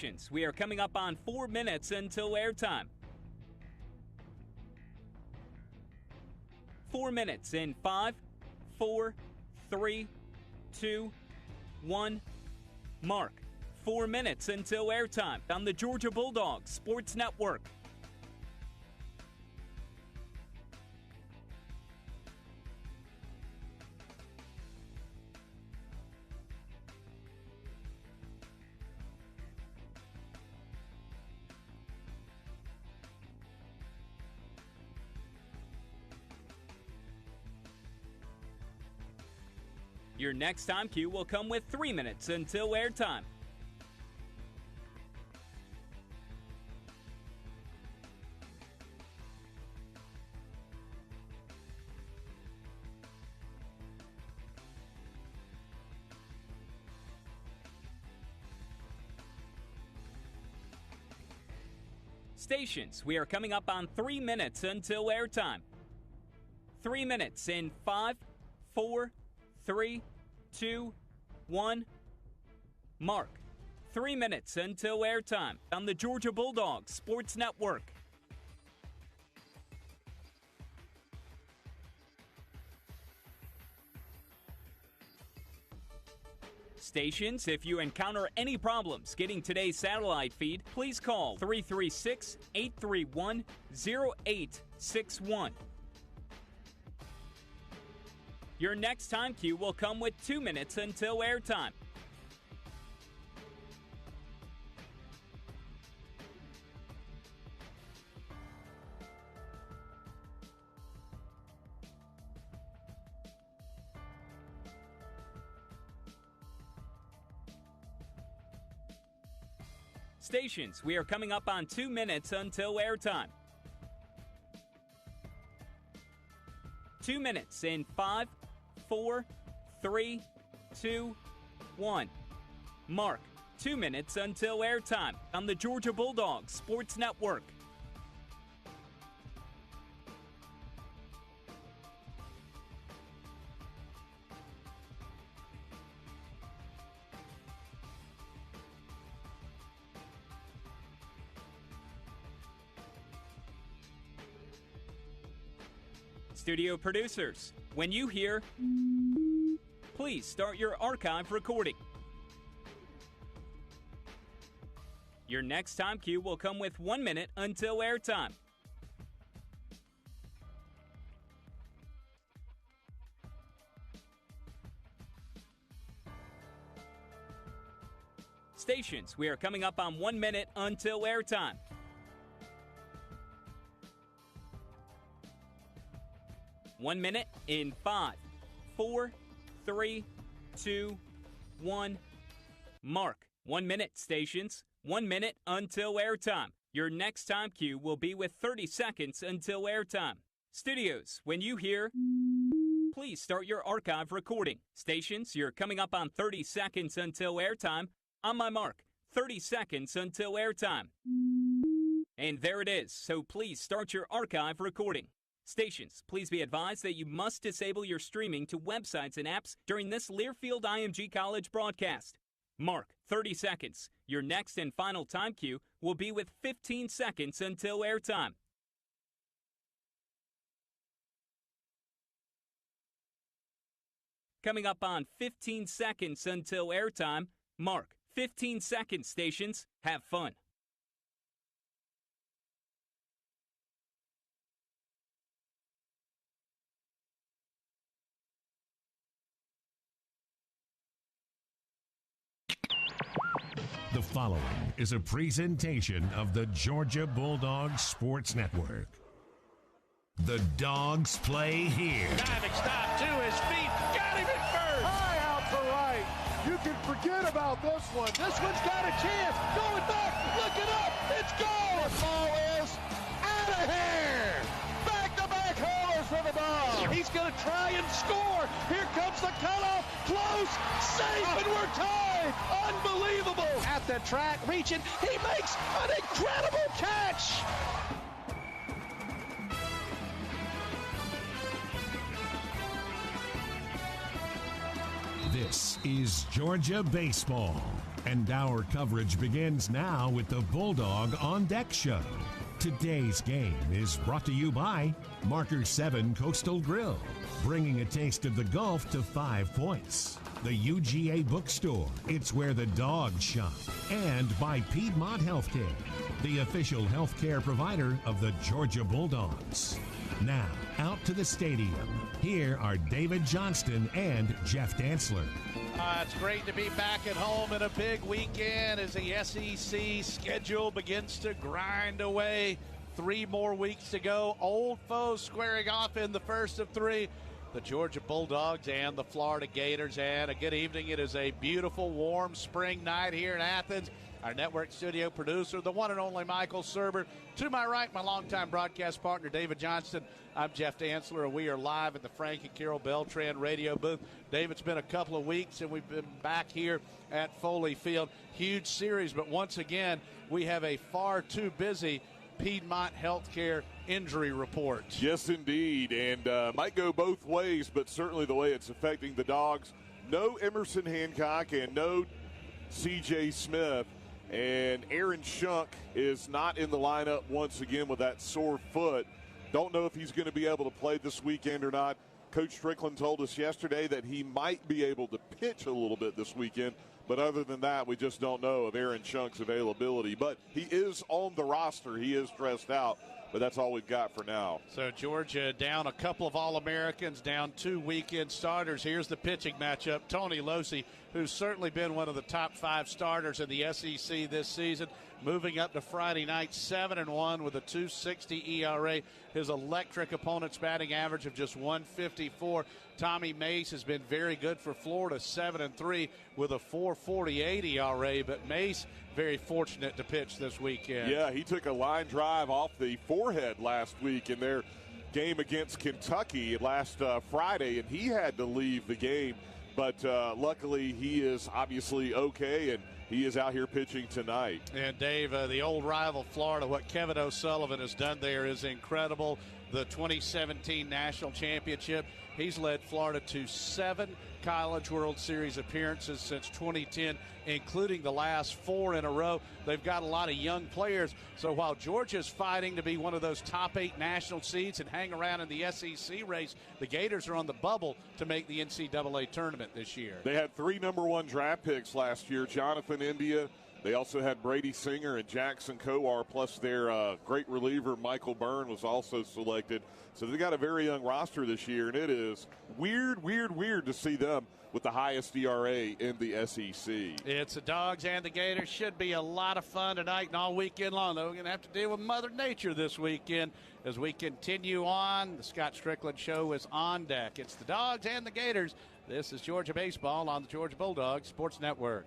Stations, we are coming up on 4 minutes until airtime. 4 minutes in 5, 4, 3, 2, 1. Mark. 4 minutes until airtime on the Georgia Bulldogs Sports Network. Your next time cue will come with 3 minutes until airtime. Stations, we are coming up on 3 minutes until airtime. 3 minutes in 5, 4, 3, 2, 1. Mark. 3 minutes until airtime on the Georgia Bulldogs Sports Network. Stations, if you encounter any problems getting today's satellite feed, please call 336-831-0861. Your next time cue will come with 2 minutes until airtime. Stations, we are coming up on 2 minutes until airtime. 2 minutes in 5, 4, 3, 2, 1. Mark. 2 minutes until airtime on the Georgia Bulldogs Sports Network. Studio producers, when you hear, please start your archive recording. Your next time cue will come with 1 minute until airtime. Stations, we are coming up on 1 minute until airtime. 1 minute in 5, 4, 3, 2, 1. Mark. 1 minute, stations. 1 minute until airtime. Your next time cue will be with 30 seconds until airtime. Studios, when you hear, please start your archive recording. Stations, you're coming up on 30 seconds until airtime. On my mark, 30 seconds until airtime. And there it is, so please start your archive recording. Stations, please be advised that you must disable your streaming to websites and apps during this Learfield IMG College broadcast. Mark. 30 seconds. Your next and final time cue will be with 15 seconds until airtime. Coming up on 15 seconds until airtime. Mark. 15 seconds, stations. Have fun. The following is a presentation of the Georgia Bulldogs Sports Network. The Dogs play here. Diving stop to his feet. Got him at first. High out to right. You can forget about this one. This one's got a chance. Going back. Looking up. It's gone. The ball is out of here. Back-to-back homers for the Dogs. He's going to try and score. Here comes the cutoff. Close. Safe. And we're tied. Unbelievable. At the track, reaching. He makes an incredible catch. This is Georgia Baseball. And our coverage begins now with the Bulldog On Deck Show. Today's game is brought to you by Marker 7 Coastal Grill, bringing a taste of the Gulf to 5 Points. The UGA Bookstore, it's where the dogs shop. And by Piedmont Healthcare, the official healthcare provider of the Georgia Bulldogs. Now, out to the stadium. Here are David Johnston and Jeff Dantzler. It's great to be back at home in a big weekend as the SEC schedule begins to grind away. 3 more weeks to go. Old foes squaring off in the first of 3. The Georgia Bulldogs and the Florida Gators. And a good evening. It is a beautiful, warm spring night here in Athens. Our network studio producer, the one and only Michael Serber. To my right, my longtime broadcast partner, David Johnston. I'm Jeff Dantzler, and we are live at the Frank and Carol Beltran radio booth. Dave, it's been a couple of weeks, and we've been back here at Foley Field. Huge series, but once again, we have a far too busy Piedmont Healthcare injury report. Yes, indeed, and might go both ways, but certainly the way it's affecting the Dogs. No Emerson Hancock and no C.J. Smith. And Aaron Shunk is not in the lineup once again with that sore foot. Don't know if he's going to be able to play this weekend or not. Coach Strickland told us yesterday that he might be able to pitch a little bit this weekend. But other than that, we just don't know of Aaron Shunk's availability. But he is on the roster. He is dressed out. But that's all we've got for now. So Georgia down a couple of All-Americans, down 2 weekend starters. Here's the pitching matchup. Tony Losi, who's certainly been one of the top 5 starters in the SEC this season, moving up to Friday night 7-1 with a 2.60 ERA. His electric opponent's batting average of just 154. Tommy Mace has been very good for Florida, 7-3 with a 4.48 ERA. But Mace very fortunate to pitch this weekend. Yeah, he took a line drive off the forehead last week in their game against Kentucky last Friday, and he had to leave the game. But luckily, he is obviously okay, and he is out here pitching tonight. And, Dave, the old rival Florida, what Kevin O'Sullivan has done there is incredible. The 2017 National Championship, he's led Florida to 7 College World Series appearances since 2010, including the last 4 in a row. They've got a lot of young players. So while Georgia's fighting to be one of those top 8 national seeds and hang around in the SEC race, the Gators are on the bubble to make the NCAA tournament this year. They had 3 number-1 draft picks last year, Jonathan India. They also had Brady Singer and Jackson Kowar, plus their great reliever Michael Byrne was also selected. So they got a very young roster this year, and it is weird to see them with the highest ERA in the SEC. It's the Dogs and the Gators. Should be a lot of fun tonight and all weekend long, though. We're going to have to deal with Mother Nature this weekend as we continue on. The Scott Strickland Show is on deck. It's the Dogs and the Gators. This is Georgia Baseball on the Georgia Bulldogs Sports Network.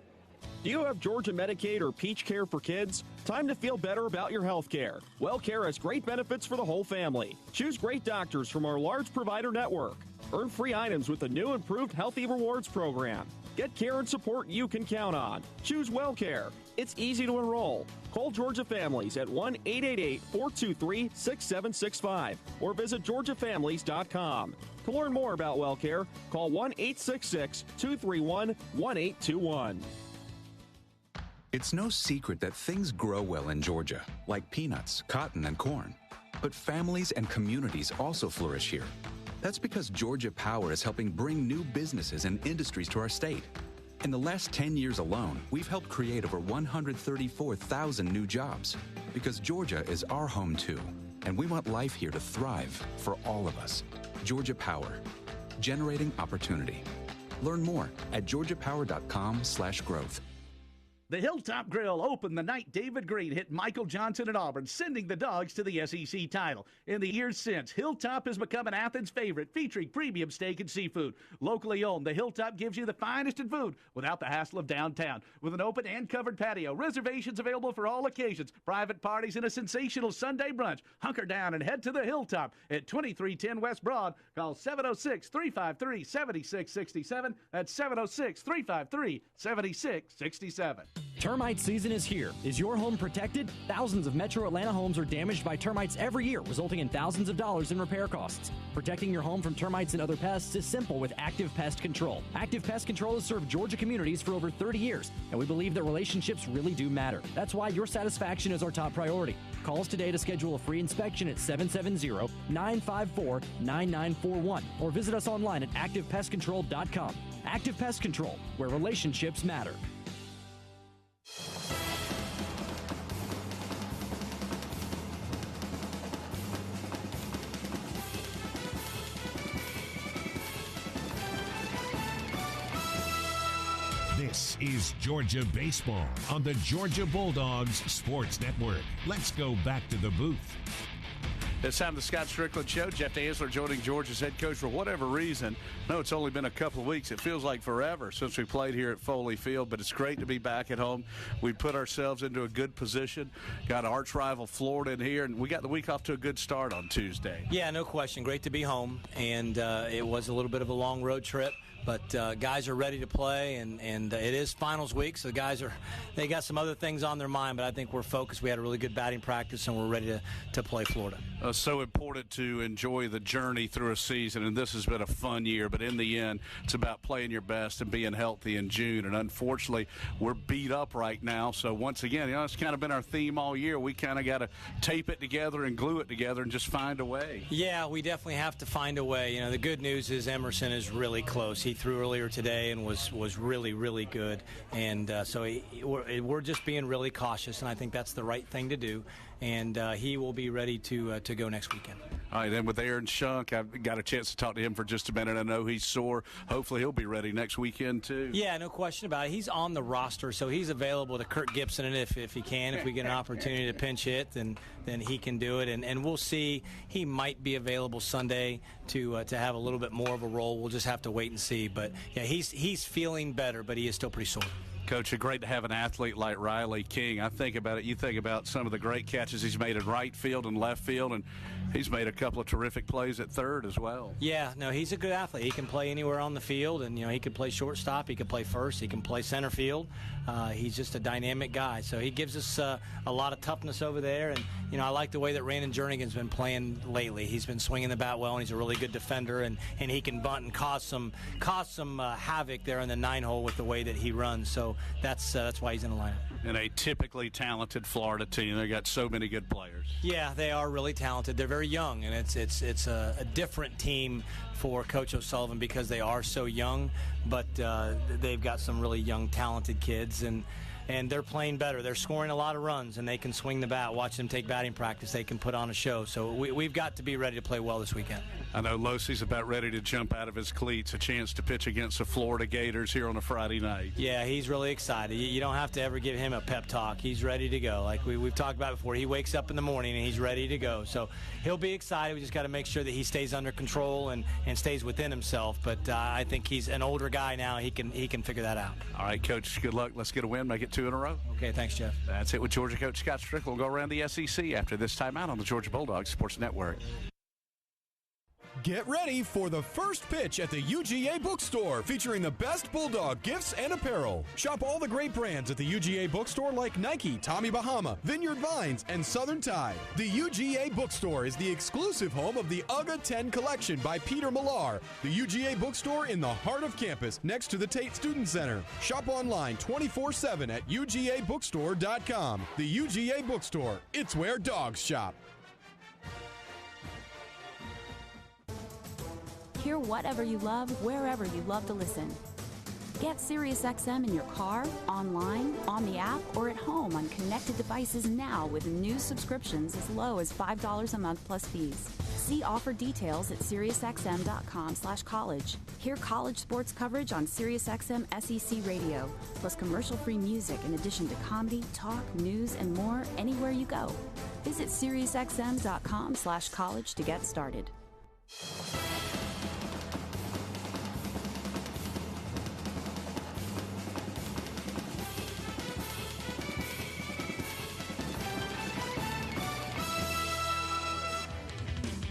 Do you have Georgia Medicaid or Peach Care for kids? Time to feel better about your health care. WellCare has great benefits for the whole family. Choose great doctors from our large provider network. Earn free items with the new improved Healthy Rewards program. Get care and support you can count on. Choose WellCare. It's easy to enroll. Call Georgia Families at 1-888-423-6765 or visit georgiafamilies.com. To learn more about WellCare, call 1-866-231-1821. It's no secret that things grow well in Georgia, like peanuts, cotton, and corn. But families and communities also flourish here. That's because Georgia Power is helping bring new businesses and industries to our state. In the last 10 years alone, we've helped create over 134,000 new jobs. Because Georgia is our home too, and we want life here to thrive for all of us. Georgia Power, generating opportunity. Learn more at georgiapower.com/growth. The Hilltop Grill opened the night David Green hit Michael Johnson at Auburn, sending the Dogs to the SEC title. In the years since, Hilltop has become an Athens favorite, featuring premium steak and seafood. Locally owned, the Hilltop gives you the finest in food without the hassle of downtown. With an open and covered patio, reservations available for all occasions, private parties, and a sensational Sunday brunch. Hunker down and head to the Hilltop at 2310 West Broad. Call 706-353-7667. That's 706-353-7667. Termite season is here. Is your home protected? Thousands of Metro Atlanta homes are damaged by termites every year, resulting in thousands of dollars in repair costs. Protecting your home from termites and other pests is simple with Active Pest Control. Active Pest Control has served Georgia communities for over 30 years, and we believe that relationships really do matter. That's why your satisfaction is our top priority. Call us today to schedule a free inspection at 770-954-9941 or visit us online at activepestcontrol.com. Active Pest Control, where relationships matter. This is Georgia Baseball on the Georgia Bulldogs Sports Network. Let's go back to the booth. It's time the Scott Strickland Show. Jeff Dansler joining Georgia's head coach for whatever reason. No, it's only been a couple of weeks. It feels like forever since we played here at Foley Field, but it's great to be back at home. We put ourselves into a good position. Got arch rival Florida in here, and we got the week off to a good start on Tuesday. Yeah, no question. Great to be home, and it was a little bit of a long road trip. But guys are ready to play, and it is finals week, so they got some other things on their mind, but I think we're focused. We had a really good batting practice, and we're ready to play Florida. So important to enjoy the journey through a season, and this has been a fun year, but in the end, it's about playing your best and being healthy in June, and unfortunately, we're beat up right now, so once again, it's kind of been our theme all year. We kind of got to tape it together and glue it together and just find a way. Yeah, we definitely have to find a way. The good news is Emerson is really close. He threw earlier today and was really, really good. And so we're just being really cautious, and I think that's the right thing to do. And he will be ready to go next weekend. All right, and with Aaron Shunk, I've got a chance to talk to him for just a minute. I know he's sore. Hopefully he'll be ready next weekend, too. Yeah, no question about it. He's on the roster, so he's available to Kirk Gibson, and if he can, if we get an opportunity to pinch hit, then he can do it. And we'll see. He might be available Sunday to have a little bit more of a role. We'll just have to wait and see. But, yeah, he's feeling better, but he is still pretty sore. Coach, it's great to have an athlete like Riley King. I think about it. You think about some of the great catches he's made in right field and left field, and he's made a couple of terrific plays at third as well. Yeah, no, he's a good athlete. He can play anywhere on the field, and, he can play shortstop. He can play first. He can play center field. He's just a dynamic guy. So he gives us a lot of toughness over there. And, I like the way that Randon Jernigan's been playing lately. He's been swinging the bat well, and he's a really good defender, and he can bunt and cause some havoc there in the 9-hole with the way that he runs. So that's why he's in the lineup. And a typically talented Florida team. They got so many good players. Yeah, they are really talented. They're very young, and it's a different team for Coach O'Sullivan because they are so young, but they've got some really young, talented kids, and they're playing better. They're scoring a lot of runs, and they can swing the bat. Watch them take batting practice. They can put on a show. So we've got to be ready to play well this weekend. I know Losey's about ready to jump out of his cleats, a chance to pitch against the Florida Gators here on a Friday night. Yeah, he's really excited. You don't have to ever give him a pep talk. He's ready to go. Like we've talked about before, he wakes up in the morning and he's ready to go. So he'll be excited. We just got to make sure that he stays under control and stays within himself. But I think he's an older guy now. He can figure that out. All right, Coach, good luck. Let's get a win. Make it 2 in a row. Okay, thanks, Jeff. That's it with Georgia coach Scott Strickland. We'll go around the SEC after this timeout on the Georgia Bulldogs Sports Network. Get ready for the first pitch at the UGA Bookstore, featuring the best Bulldog gifts and apparel. Shop all the great brands at the UGA Bookstore like Nike, Tommy Bahama, Vineyard Vines, and Southern Tide. The UGA Bookstore is the exclusive home of the UGA 10 collection by Peter Millar. The UGA Bookstore in the heart of campus, next to the Tate Student Center. Shop online 24/7 at UGABookstore.com. The UGA Bookstore, it's where dogs shop. Hear whatever you love, wherever you love to listen. Get SiriusXM in your car, online, on the app, or at home on connected devices now with new subscriptions as low as $5 a month plus fees. See offer details at SiriusXM.com/college. Hear college sports coverage on SiriusXM SEC Radio, plus commercial-free music in addition to comedy, talk, news, and more anywhere you go. Visit SiriusXM.com/college to get started.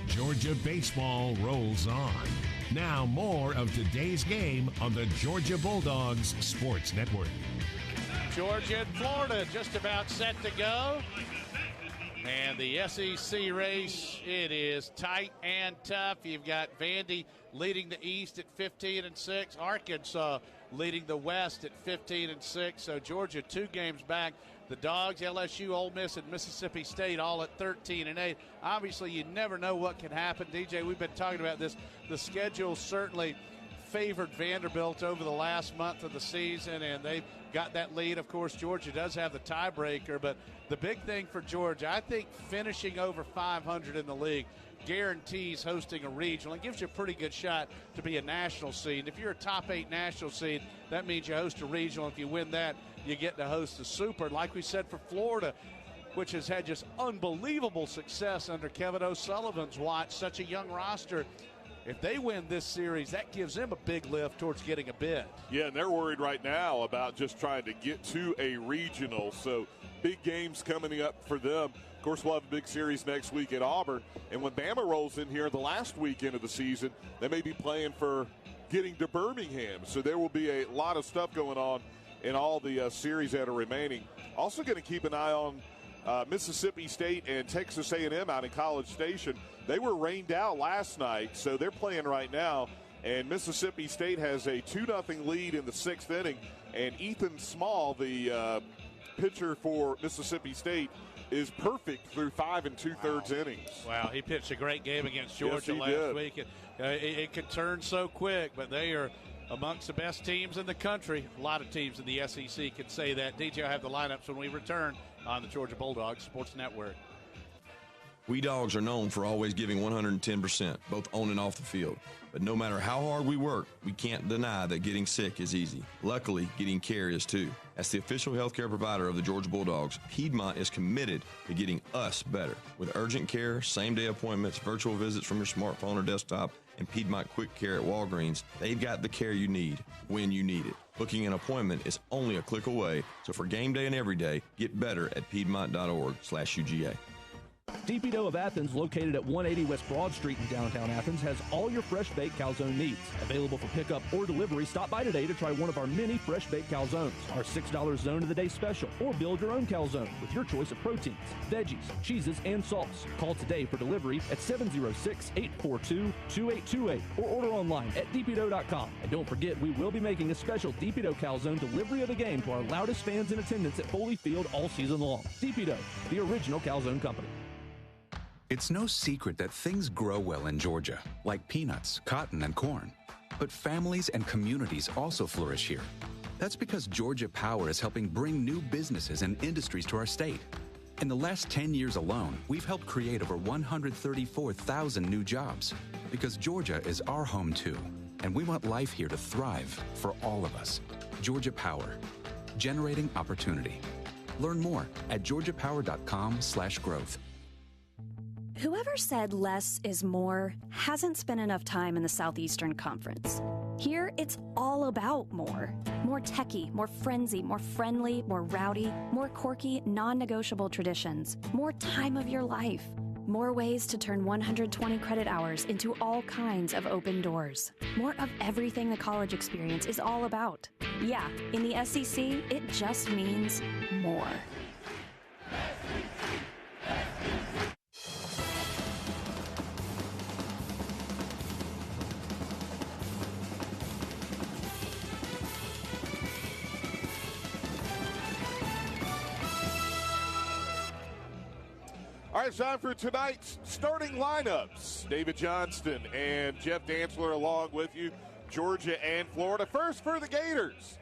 Georgia baseball rolls on. Now more of today's game on the Georgia Bulldogs Sports Network. Georgia and Florida just about set to go. And the SEC race, it is tight and tough. You've got Vandy leading the East at 15-6. Arkansas leading the West at 15-6. So Georgia 2 games back. The Dogs, LSU, Ole Miss, and Mississippi State all at 13-8. Obviously, you never know what can happen. DJ, we've been talking about this. The schedule certainly favored Vanderbilt over the last month of the season, and they've got that lead. Of course, Georgia does have the tiebreaker, but the big thing for Georgia, I think finishing over 500 in the league guarantees hosting a regional and gives you a pretty good shot to be a national seed. If you're a top 8 national seed, that means you host a regional. If you win that, you get to host the Super. Like we said for Florida, which has had just unbelievable success under Kevin O'Sullivan's watch, such a young roster. If they win this series, that gives them a big lift towards getting a bid. Yeah, and they're worried right now about just trying to get to a regional. So big games coming up for them. Of course, we'll have a big series next week at Auburn. And when Bama rolls in here the last weekend of the season, they may be playing for getting to Birmingham. So there will be a lot of stuff going on in all the series that are remaining. Also going to keep an eye on Mississippi State and Texas A&M out in College Station. They were rained out last night, so they're playing right now. And Mississippi State has a 2-0 lead in the 6th inning. And Ethan Small, the pitcher for Mississippi State, is perfect through 5 2/3 innings. Wow, he pitched a great game against Georgia last week. It could turn so quick, but they are amongst the best teams in the country. A lot of teams in the SEC can say that. DJ will have the lineups when we return on the Georgia Bulldogs Sports Network. We Dogs are known for always giving 110%, both on and off the field. But no matter how hard we work, we can't deny that getting sick is easy. Luckily, getting care is too. As the official healthcare provider of the Georgia Bulldogs, Piedmont is committed to getting us better. With urgent care, same-day appointments, virtual visits from your smartphone or desktop, and Piedmont Quick Care at Walgreens, they've got the care you need when you need it. Booking an appointment is only a click away, so for game day and every day, get better at piedmont.org/UGA. DP Dough of Athens, located at 180 West Broad Street in downtown Athens, has all your fresh baked calzone needs. Available for pickup or delivery, stop by today to try one of our many fresh baked calzones. Our $6 zone of the day special, or build your own calzone with your choice of proteins, veggies, cheeses, and sauce. Call today for delivery at 706-842-2828 or order online at dpdough.com. And don't forget, we will be making a special DP Dough calzone delivery of the game to our loudest fans in attendance at Foley Field all season long. DP Dough, the original calzone company. It's no secret that things grow well in Georgia, like peanuts, cotton, and corn. But families and communities also flourish here. That's because Georgia Power is helping bring new businesses and industries to our state. In the last 10 years alone, we've helped create over 134,000 new jobs. Because Georgia is our home too, and we want life here to thrive for all of us. Georgia Power, generating opportunity. Learn more at georgiapower.com/growth. Whoever said less is more hasn't spent enough time in the Southeastern Conference. Here, it's all about more. More techie, more frenzy, more friendly, more rowdy, more quirky, non-negotiable traditions, more time of your life, more ways to turn 120 credit hours into all kinds of open doors. More of everything the college experience is all about. Yeah, in the SEC, it just means more. All right, it's time for tonight's starting lineups. David Johnston and Jeff Dantzler along with you, Georgia and Florida. First for the Gators,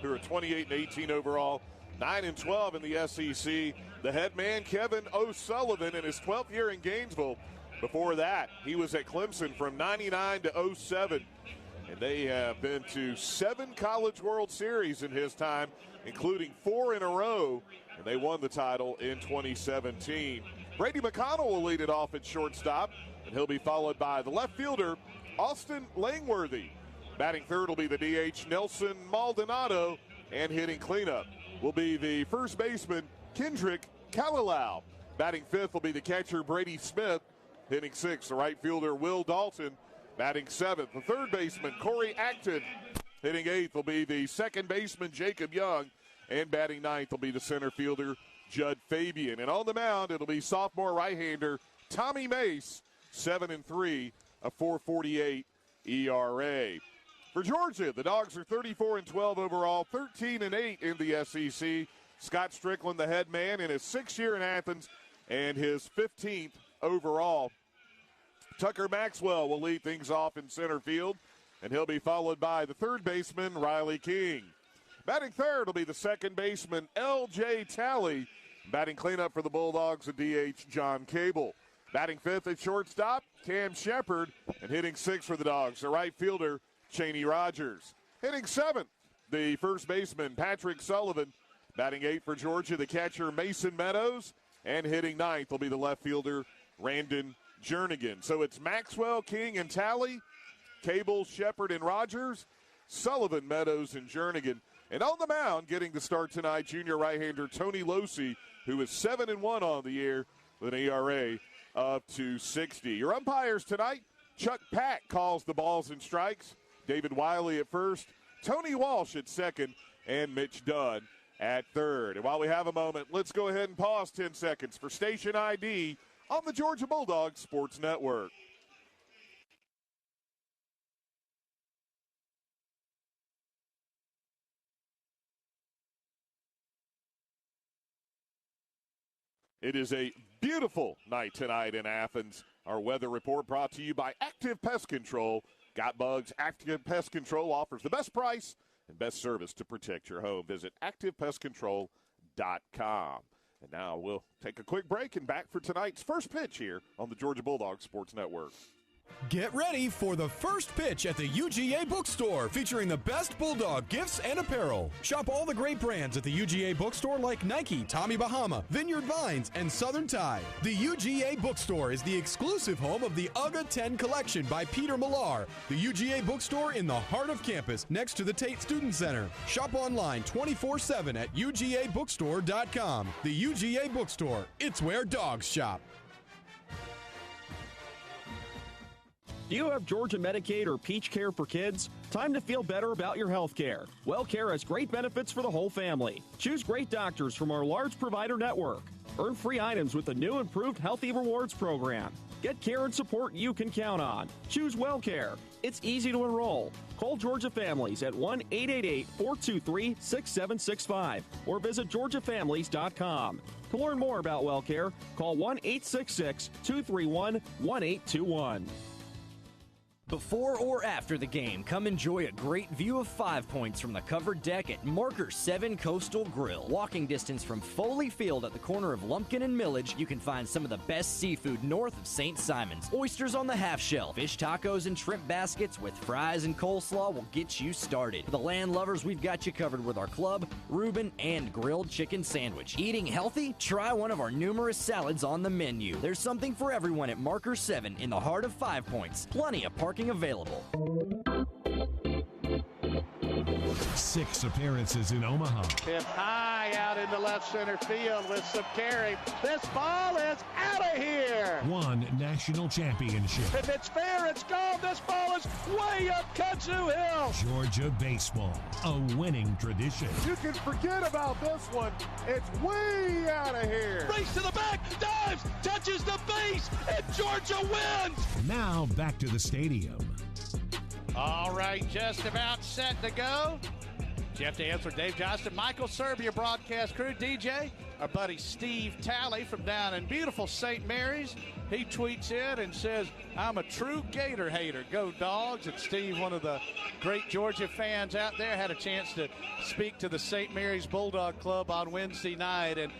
who are 28-18 overall, 9-12 in the SEC. The head man, Kevin O'Sullivan, in his 12th year in Gainesville. Before that, he was at Clemson from 99 to 07. And they have been to 7 College World Series in his time, including 4 in a row. And they won the title in 2017. Brady McConnell will lead it off at shortstop, and he'll be followed by the left fielder, Austin Langworthy. Batting third will be the DH, Nelson Maldonado, and hitting cleanup will be the first baseman, Kendrick Kalalau. Batting fifth will be the catcher, Brady Smith. Hitting sixth, the right fielder, Will Dalton. Batting seventh, the third baseman, Corey Acton. Hitting eighth will be the second baseman, Jacob Young. And batting ninth will be the center fielder, Judd Fabian. And on the mound, it'll be sophomore right-hander Tommy Mace, 7-3, a 4.48 ERA. For Georgia, the Dogs are 34-12 overall, 13-8 in the SEC. Scott Strickland, the head man, in his 6th year in Athens and his 15th overall. Tucker Maxwell will lead things off in center field, and he'll be followed by the third baseman, Riley King. Batting third will be the second baseman, L.J. Talley. Batting cleanup for the Bulldogs, the DH, John Cable. Batting fifth at shortstop, Cam Shepard. And hitting sixth for the Dogs, the right fielder, Cheney Rogers. Hitting seventh, the first baseman, Patrick Sullivan. Batting eighth for Georgia, the catcher, Mason Meadows. And hitting ninth will be the left fielder, Randon Jernigan. So it's Maxwell, King, and Talley, Cable, Shepard, and Rogers, Sullivan, Meadows, and Jernigan. And on the mound, getting the start tonight, junior right-hander Tony Losi, who is 7-1 on the year with an ERA of 2.60. Your umpires tonight, Chuck Pack calls the balls and strikes, David Wiley at first, Tony Walsh at second, and Mitch Dunn at third. And while we have a moment, let's go ahead and pause 10 seconds for station ID on the Georgia Bulldogs Sports Network. It is a beautiful night tonight in Athens. Our weather report brought to you by Active Pest Control. Got bugs? Active Pest Control offers the best price and best service to protect your home. Visit ActivePestControl.com. And now we'll take a quick break and back for tonight's first pitch here on the Georgia Bulldogs Sports Network. Get ready for the first pitch at the UGA Bookstore, featuring the best Bulldog gifts and apparel. Shop all the great brands at the UGA Bookstore like Nike, Tommy Bahama, Vineyard Vines, and Southern Tide. The UGA Bookstore is the exclusive home of the UGA 10 collection by Peter Millar. The UGA Bookstore in the heart of campus, next to the Tate Student Center. Shop online 24/7 at UGABookstore.com. The UGA Bookstore, it's where dogs shop. Do you have Georgia Medicaid or Peach Care for kids? Time to feel better about your health care. WellCare has great benefits for the whole family. Choose great doctors from our large provider network. Earn free items with the new improved Healthy Rewards program. Get care and support you can count on. Choose WellCare. It's easy to enroll. Call Georgia Families at 1-888-423-6765 or visit georgiafamilies.com. To learn more about WellCare, call 1-866-231-1821. Before or after the game, come enjoy a great view of 5 Points from the covered deck at Marker 7 Coastal Grill. Walking distance from Foley Field at the corner of Lumpkin and Millage, you can find some of the best seafood north of St. Simon's. Oysters on the half shell, fish tacos and shrimp baskets with fries and coleslaw will get you started. For the land lovers, we've got you covered with our club, Reuben, and grilled chicken sandwich. Eating healthy? Try one of our numerous salads on the menu. There's something for everyone at Marker 7 in the heart of 5 Points. Plenty of parking available. 6 appearances in Omaha. Hit high out into left center field with some carry. This ball is out of here. 1 national championship. If it's fair, it's gone. This ball is way up Kudzu Hill. Georgia baseball, a winning tradition. You can forget about this one. It's way out of here. Race to the back, dives, touches the base, and Georgia wins. Now back to the stadium. All right, just about set to go. Jeff Dancer, Dave Johnston, Michael Serbia, broadcast crew, DJ, our buddy Steve Talley from down in beautiful St. Mary's. He tweets in and says, I'm a true Gator hater. Go Dogs. And Steve, one of the great Georgia fans out there, had a chance to speak to the St. Mary's Bulldog Club on Wednesday night. And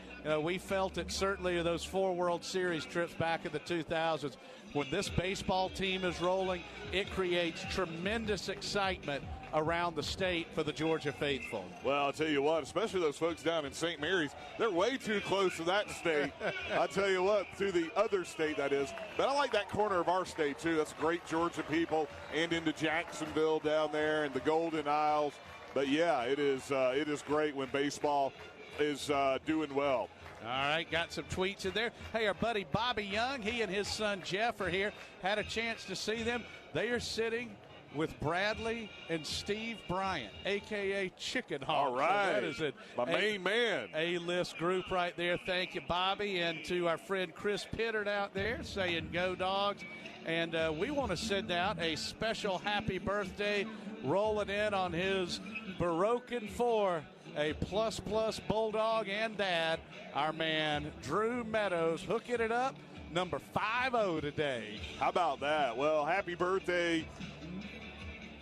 we felt it certainly of those 4 World Series trips back in the 2000s. When this baseball team is rolling, it creates tremendous excitement around the state for the Georgia faithful. Well, I'll tell you what, especially those folks down in St. Mary's, they're way too close to that state. I'll tell you what, to the other state, that is. But I like that corner of our state, too. That's great Georgia people, and into Jacksonville down there and the Golden Isles. But, yeah, it is great when baseball is doing well. All right, got some tweets in there. Hey, our buddy Bobby Young, he and his son Jeff are here. Had a chance to see them. They are sitting with Bradley and Steve Bryant, a.k.a. Chicken Hawk. All right. So that is my main man. A-list group right there. Thank you, Bobby. And to our friend Chris Pittard out there saying go Dogs. And we want to send out a special happy birthday rolling in on his Baroque 4, a plus Bulldog and dad, our man Drew Meadows, hooking it up, number 50 today. How about that? Well, happy birthday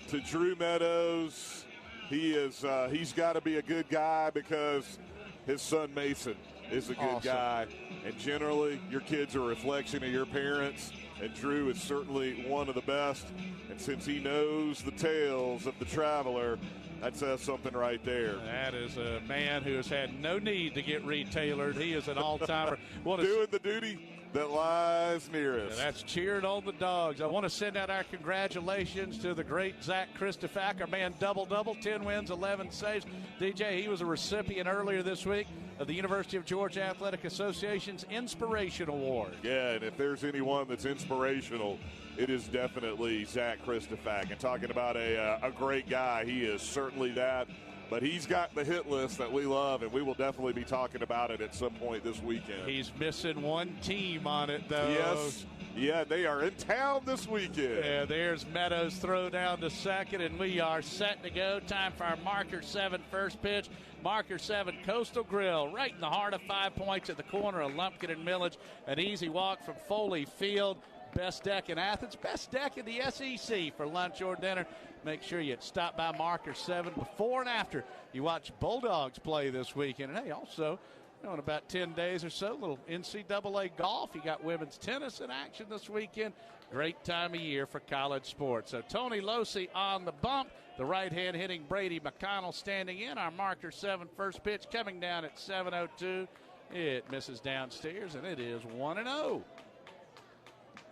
to Drew Meadows. He's got to be a good guy because his son Mason is a good guy. And generally, your kids are a reflection of your parents. And Drew is certainly one of the best. And since he knows the tales of the traveler, that says something right there. That is a man who has had no need to get retailored. He is an all-timer. Doing the duty that lies nearest. That's cheering on the Dogs. I want to send out our congratulations to the great Zach Christofak, our man double-double, 10 wins, 11 saves. DJ, he was a recipient earlier this week of the University of Georgia Athletic Association's Inspiration Award. Yeah, and if there's anyone that's inspirational, it is definitely Zach Christofak. And talking about a great guy, he is certainly that. But he's got the hit list that we love, and we will definitely be talking about it at some point this weekend. He's missing one team on it, though. Yes. Yeah, they are in town this weekend. Yeah, there's Meadows throw down to second, and we are set to go. Time for our Marker 7 first pitch. Marker 7 Coastal Grill, right in the heart of 5 Points at the corner of Lumpkin and Millage. An easy walk from Foley Field. Best deck in Athens, best deck in the SEC for lunch or dinner. Make sure you stop by Marker 7 before and after you watch Bulldogs play this weekend. And hey, also, in about 10 days or so, a little NCAA golf. You got women's tennis in action this weekend. Great time of year for college sports. So Tony Losi on the bump. The right hand hitting Brady McConnell standing in. Our Marker 7 first pitch coming down at 7:02. It misses downstairs, and it is 1-0.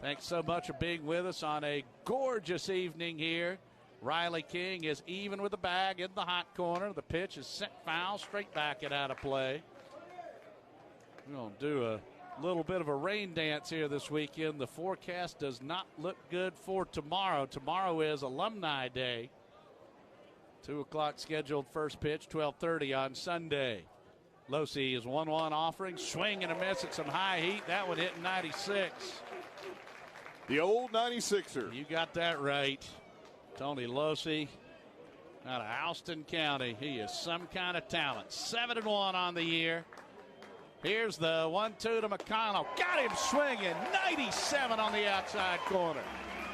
Thanks so much for being with us on a gorgeous evening here. Riley King is even with the bag in the hot corner. The pitch is sent foul, straight back and out of play. We're going to do a little bit of a rain dance here this weekend. The forecast does not look good for tomorrow. Tomorrow is Alumni Day. 2 o'clock scheduled first pitch, 12:30 on Sunday. Losi is 1-1 offering. Swing and a miss at some high heat. That one hitting 96. The old 96er. You got that right. Tony Losi out of Houston County. He is some kind of talent. 7-1 on the year. Here's the 1-2 to McConnell. Got him swinging. 97 on the outside corner.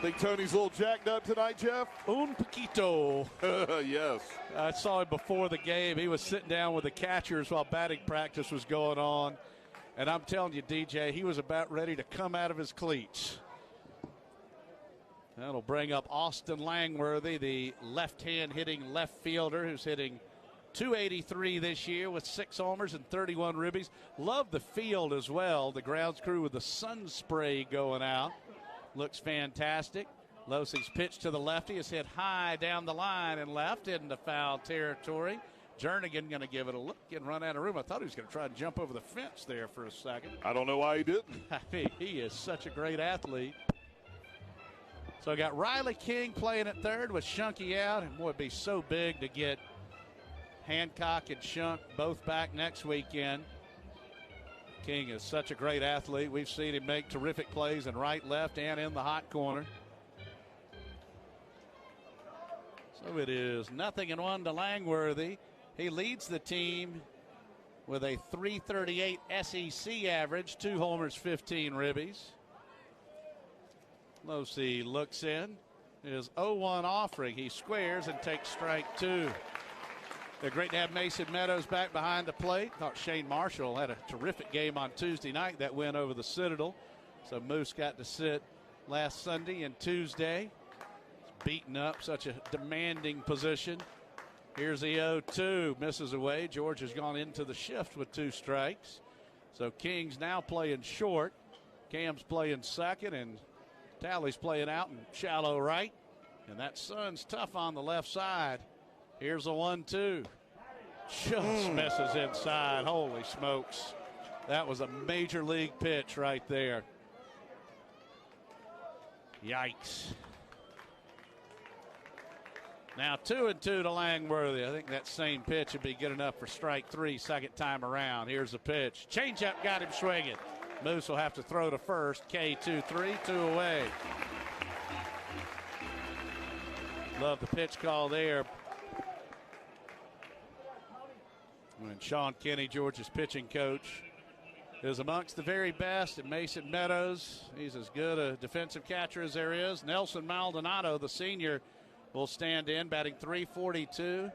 Think Tony's a little jacked up tonight, Jeff? Un poquito. Yes. I saw him before the game. He was sitting down with the catchers while batting practice was going on. And I'm telling you, DJ, he was about ready to come out of his cleats. That'll bring up Austin Langworthy, the left-hand hitting left fielder who's hitting .283 this year with 6 homers and 31 ribbies. Love the field as well. The grounds crew with the sun spray going out. Looks fantastic. Losi's pitch to the lefty is hit high down the line and left into foul territory. Jernigan going to give it a look and run out of room. I thought he was going to try and jump over the fence there for a second. I don't know why he didn't. I mean, he is such a great athlete. So I got Riley King playing at third with Shunky out. And boy, it'd be so big to get Hancock and Shunk both back next weekend. King is such a great athlete. We've seen him make terrific plays in right, left, and in the hot corner. So it is 0-1 to Langworthy. He leads the team with a .338 SEC average, 2 homers, 15 ribbies. Losi looks in. His 0-1 offering. He squares and takes strike 2. They're great to have Mason Meadows back behind the plate. Thought Shane Marshall had a terrific game on Tuesday night, that win over the Citadel. So Moose got to sit last Sunday and Tuesday. He's beaten up, such a demanding position. Here's the 0-2, misses away. George has gone into the shift with 2 strikes. So King's now playing short. Cam's playing second, and Talley's playing out in shallow right. And that Sun's tough on the left side. Here's a 1-2. Just misses inside. Holy smokes. That was a major league pitch right there. Yikes. Now 2-2 to Langworthy. I think that same pitch would be good enough for strike 3 second time around. Here's the pitch. Changeup got him swinging. Moose will have to throw to first. K2-3, 2 away. Love the pitch call there. And Sean Kenny, Georgia's pitching coach, is amongst the very best. And Mason Meadows, he's as good a defensive catcher as there is. Nelson Maldonado, the senior, will stand in, batting .342.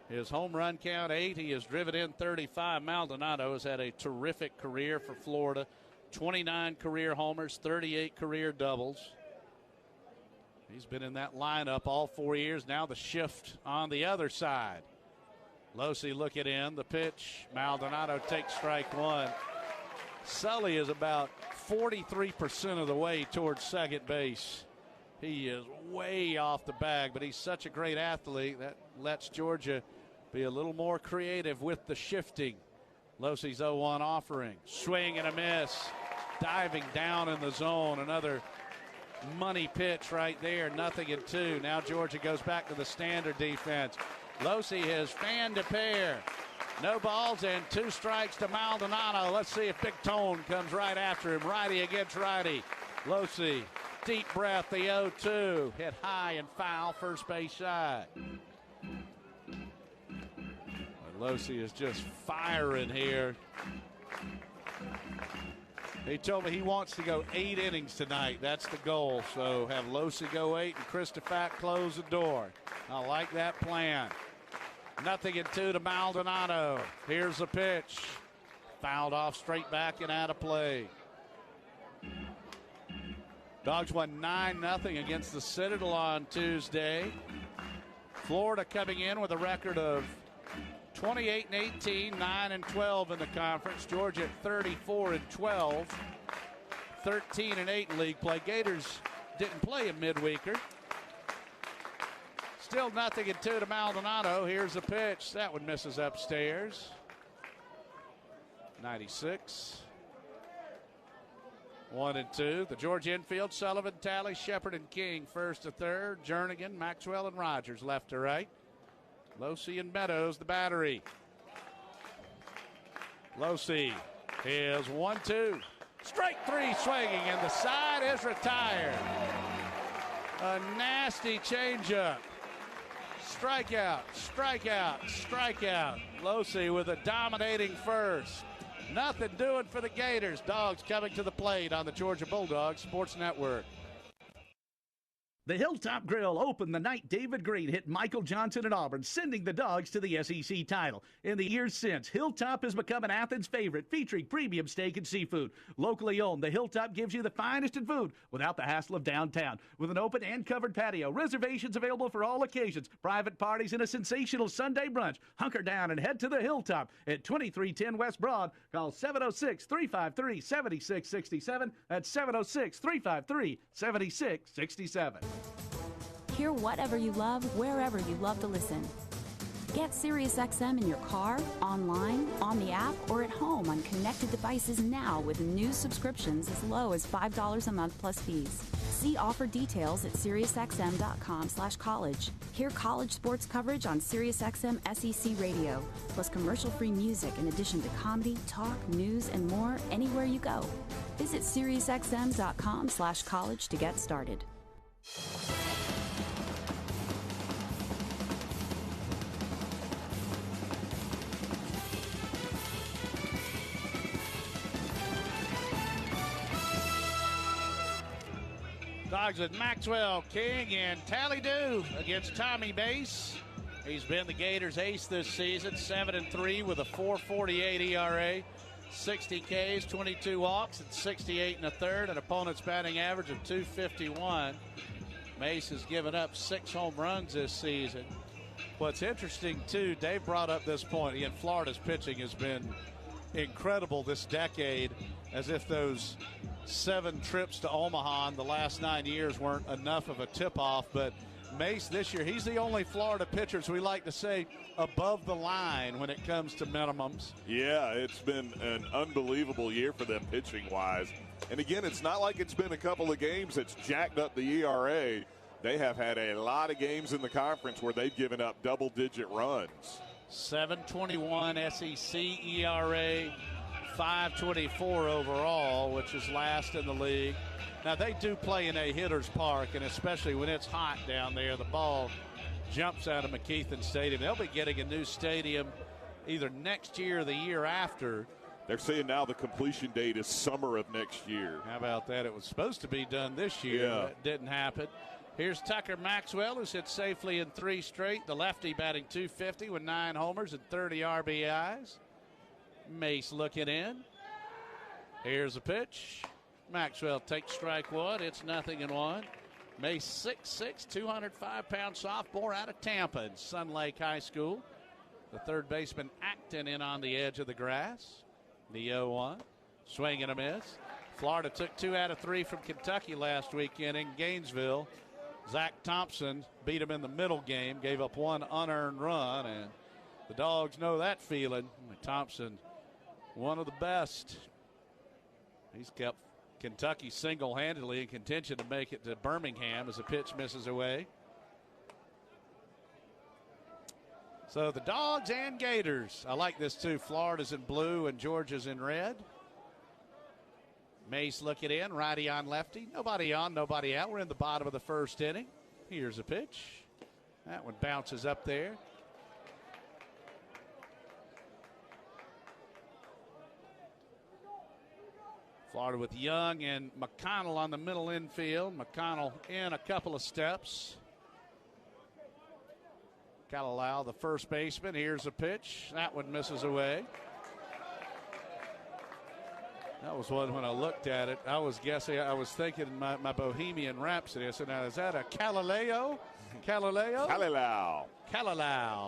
His home run count 8. He has driven in 35. Maldonado has had a terrific career for Florida. 29 career homers, 38 career doubles. He's been in that lineup all 4 years. Now the shift on the other side. Losey looking in. The pitch. Maldonado takes strike 1. Sully is about 43% of the way towards second base. He is way off the bag, but he's such a great athlete that lets Georgia be a little more creative with the shifting. Losey's 0-1 offering. Swing and a miss. Diving down in the zone. Another money pitch right there. 0-2. Now Georgia goes back to the standard defense. Losey has fanned a pair. No balls and 2 strikes to Maldonado. Let's see if Big Tone comes right after him. Righty against righty. Losey, deep breath, the 0-2. Hit high and foul, first base side. Losey is just firing here. He told me he wants to go 8 innings tonight. That's the goal. So have Losey go 8 and Christopher close the door. I like that plan. 0-2 to Maldonado. Here's the pitch. Fouled off straight back and out of play. Dogs won 9-0 against the Citadel on Tuesday. Florida coming in with a record of 28-18, 9-12 in the conference. Georgia at 34-12, 13-8 in league play. Gators didn't play a midweeker. Still 0-2 to Maldonado. Here's the pitch. That one misses upstairs. 96. 1-2. The Georgia infield, Sullivan, Talley, Shepard, and King first to third. Jernigan, Maxwell, and Rogers left to right. Losey and Meadows, the battery. Losey is 1-2. Strike 3 swinging, and the side is retired. A nasty changeup. Strikeout, strikeout, strikeout. Losey with a dominating first. Nothing doing for the Gators. Dogs coming to the plate on the Georgia Bulldogs Sports Network. The Hilltop Grill opened the night David Green hit Michael Johnson at Auburn, sending the Dogs to the SEC title. In the years since, Hilltop has become an Athens favorite, featuring premium steak and seafood. Locally owned, the Hilltop gives you the finest in food without the hassle of downtown. With an open and covered patio, reservations available for all occasions, private parties, and a sensational Sunday brunch. Hunker down and head to the Hilltop at 2310 West Broad. Call 706-353-7667. That's 706-353-7667. Hear whatever you love, wherever you love to listen. Get SiriusXM in your car, online, on the app, or at home on connected devices now with new subscriptions as low as $5 a month plus fees. See offer details at SiriusXM.com/college. Hear college sports coverage on SiriusXM SEC Radio, plus commercial-free music in addition to comedy, talk, news, and more anywhere you go. Visit SiriusXM.com/college to get started. Dogs with Maxwell, King, and Tally-Do against Tommy Bass. He's been the Gators' ace this season, 7-3 with a 4.48 ERA, 60 Ks, 22 walks, and 68 1/3, an opponent's batting average of .251. Mace has given up 6 home runs this season. What's interesting, too, Dave brought up this point. Again, Florida's pitching has been incredible this decade, as if those 7 trips to Omaha in the last 9 years weren't enough of a tip-off. But Mace this year, he's the only Florida pitcher, as we like to say, above the line when it comes to minimums. Yeah, it's been an unbelievable year for them pitching-wise. And again, it's not like it's been a couple of games that's jacked up the ERA. They have had a lot of games in the conference where they've given up double-digit runs. 7.21 SEC ERA, 5.24 overall, which is last in the league. Now, they do play in a hitter's park, and especially when it's hot down there, the ball jumps out of McKeithen Stadium. They'll be getting a new stadium either next year or the year after. They're saying now the completion date is summer of next year. How about that? It was supposed to be done this year, but it didn't happen. Here's Tucker Maxwell, who's hit safely in 3 straight. The lefty batting .250 with 9 homers and 30 RBIs. Mace looking in. Here's a pitch. Maxwell takes strike 1. It's 0-1. Mace 6'6", 205-pound sophomore out of Tampa in Sun Lake High School. The third baseman Acton in on the edge of the grass. The 0-1. Swing and a miss. Florida took 2 out of 3 from Kentucky last weekend in Gainesville. Zach Thompson beat him in the middle game, gave up 1 unearned run, and the Dogs know that feeling. Thompson, one of the best. He's kept Kentucky single-handedly in contention to make it to Birmingham as the pitch misses away. So the Dogs and Gators. I like this too. Florida's in blue and Georgia's in red. Mace looking in, righty on lefty. Nobody on, nobody out. We're in the bottom of the first inning. Here's a pitch. That one bounces up there. Florida with Young and McConnell on the middle infield. McConnell in a couple of steps. Kalalau, the first baseman. Here's a pitch. That one misses away. That was one when I looked at it. I was guessing, I was thinking my Bohemian Rhapsody. I said, now, is that a Kalalau? Kalalau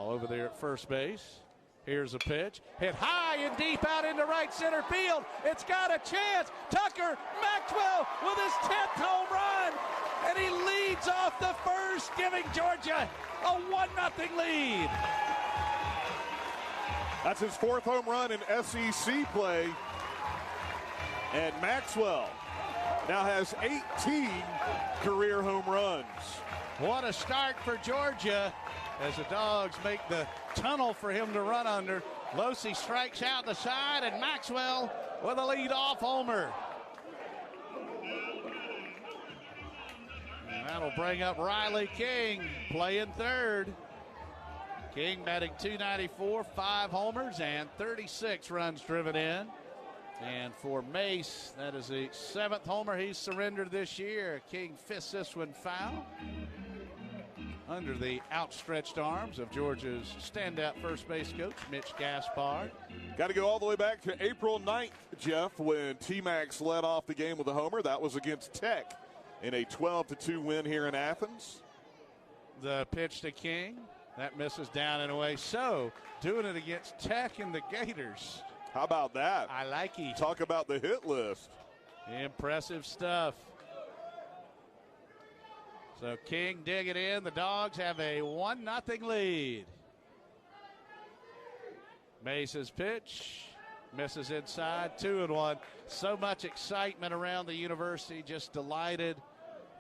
over there at first base. Here's a pitch. Hit high and deep out into right center field. It's got a chance. Tucker Maxwell with his 10th home run. And he leads off the first, giving Georgia a 1-0 lead. That's his 4th home run in SEC play. And Maxwell now has 18 career home runs. What a start for Georgia as the Dogs make the tunnel for him to run under. Losi strikes out the side, and Maxwell with a lead-off homer. And that'll bring up Riley King playing third. King batting .294, 5 homers, and 36 runs driven in. And for Mace, that is the 7th homer he's surrendered this year. King fists this one foul under the outstretched arms of Georgia's standout first base coach, Mitch Gaspard. Got to go all the way back to April 9th, Jeff, when T-Max led off the game with a homer. That was against Tech in a 12-2 win here in Athens. The pitch to King. That misses down and away. So, doing it against Tech and the Gators. How about that? I like it. Talk about the hit list. Impressive stuff. So King digging in. The Dogs have a 1-0 lead. Mace's pitch. Misses inside. 2-1. So much excitement around the university. Just delighted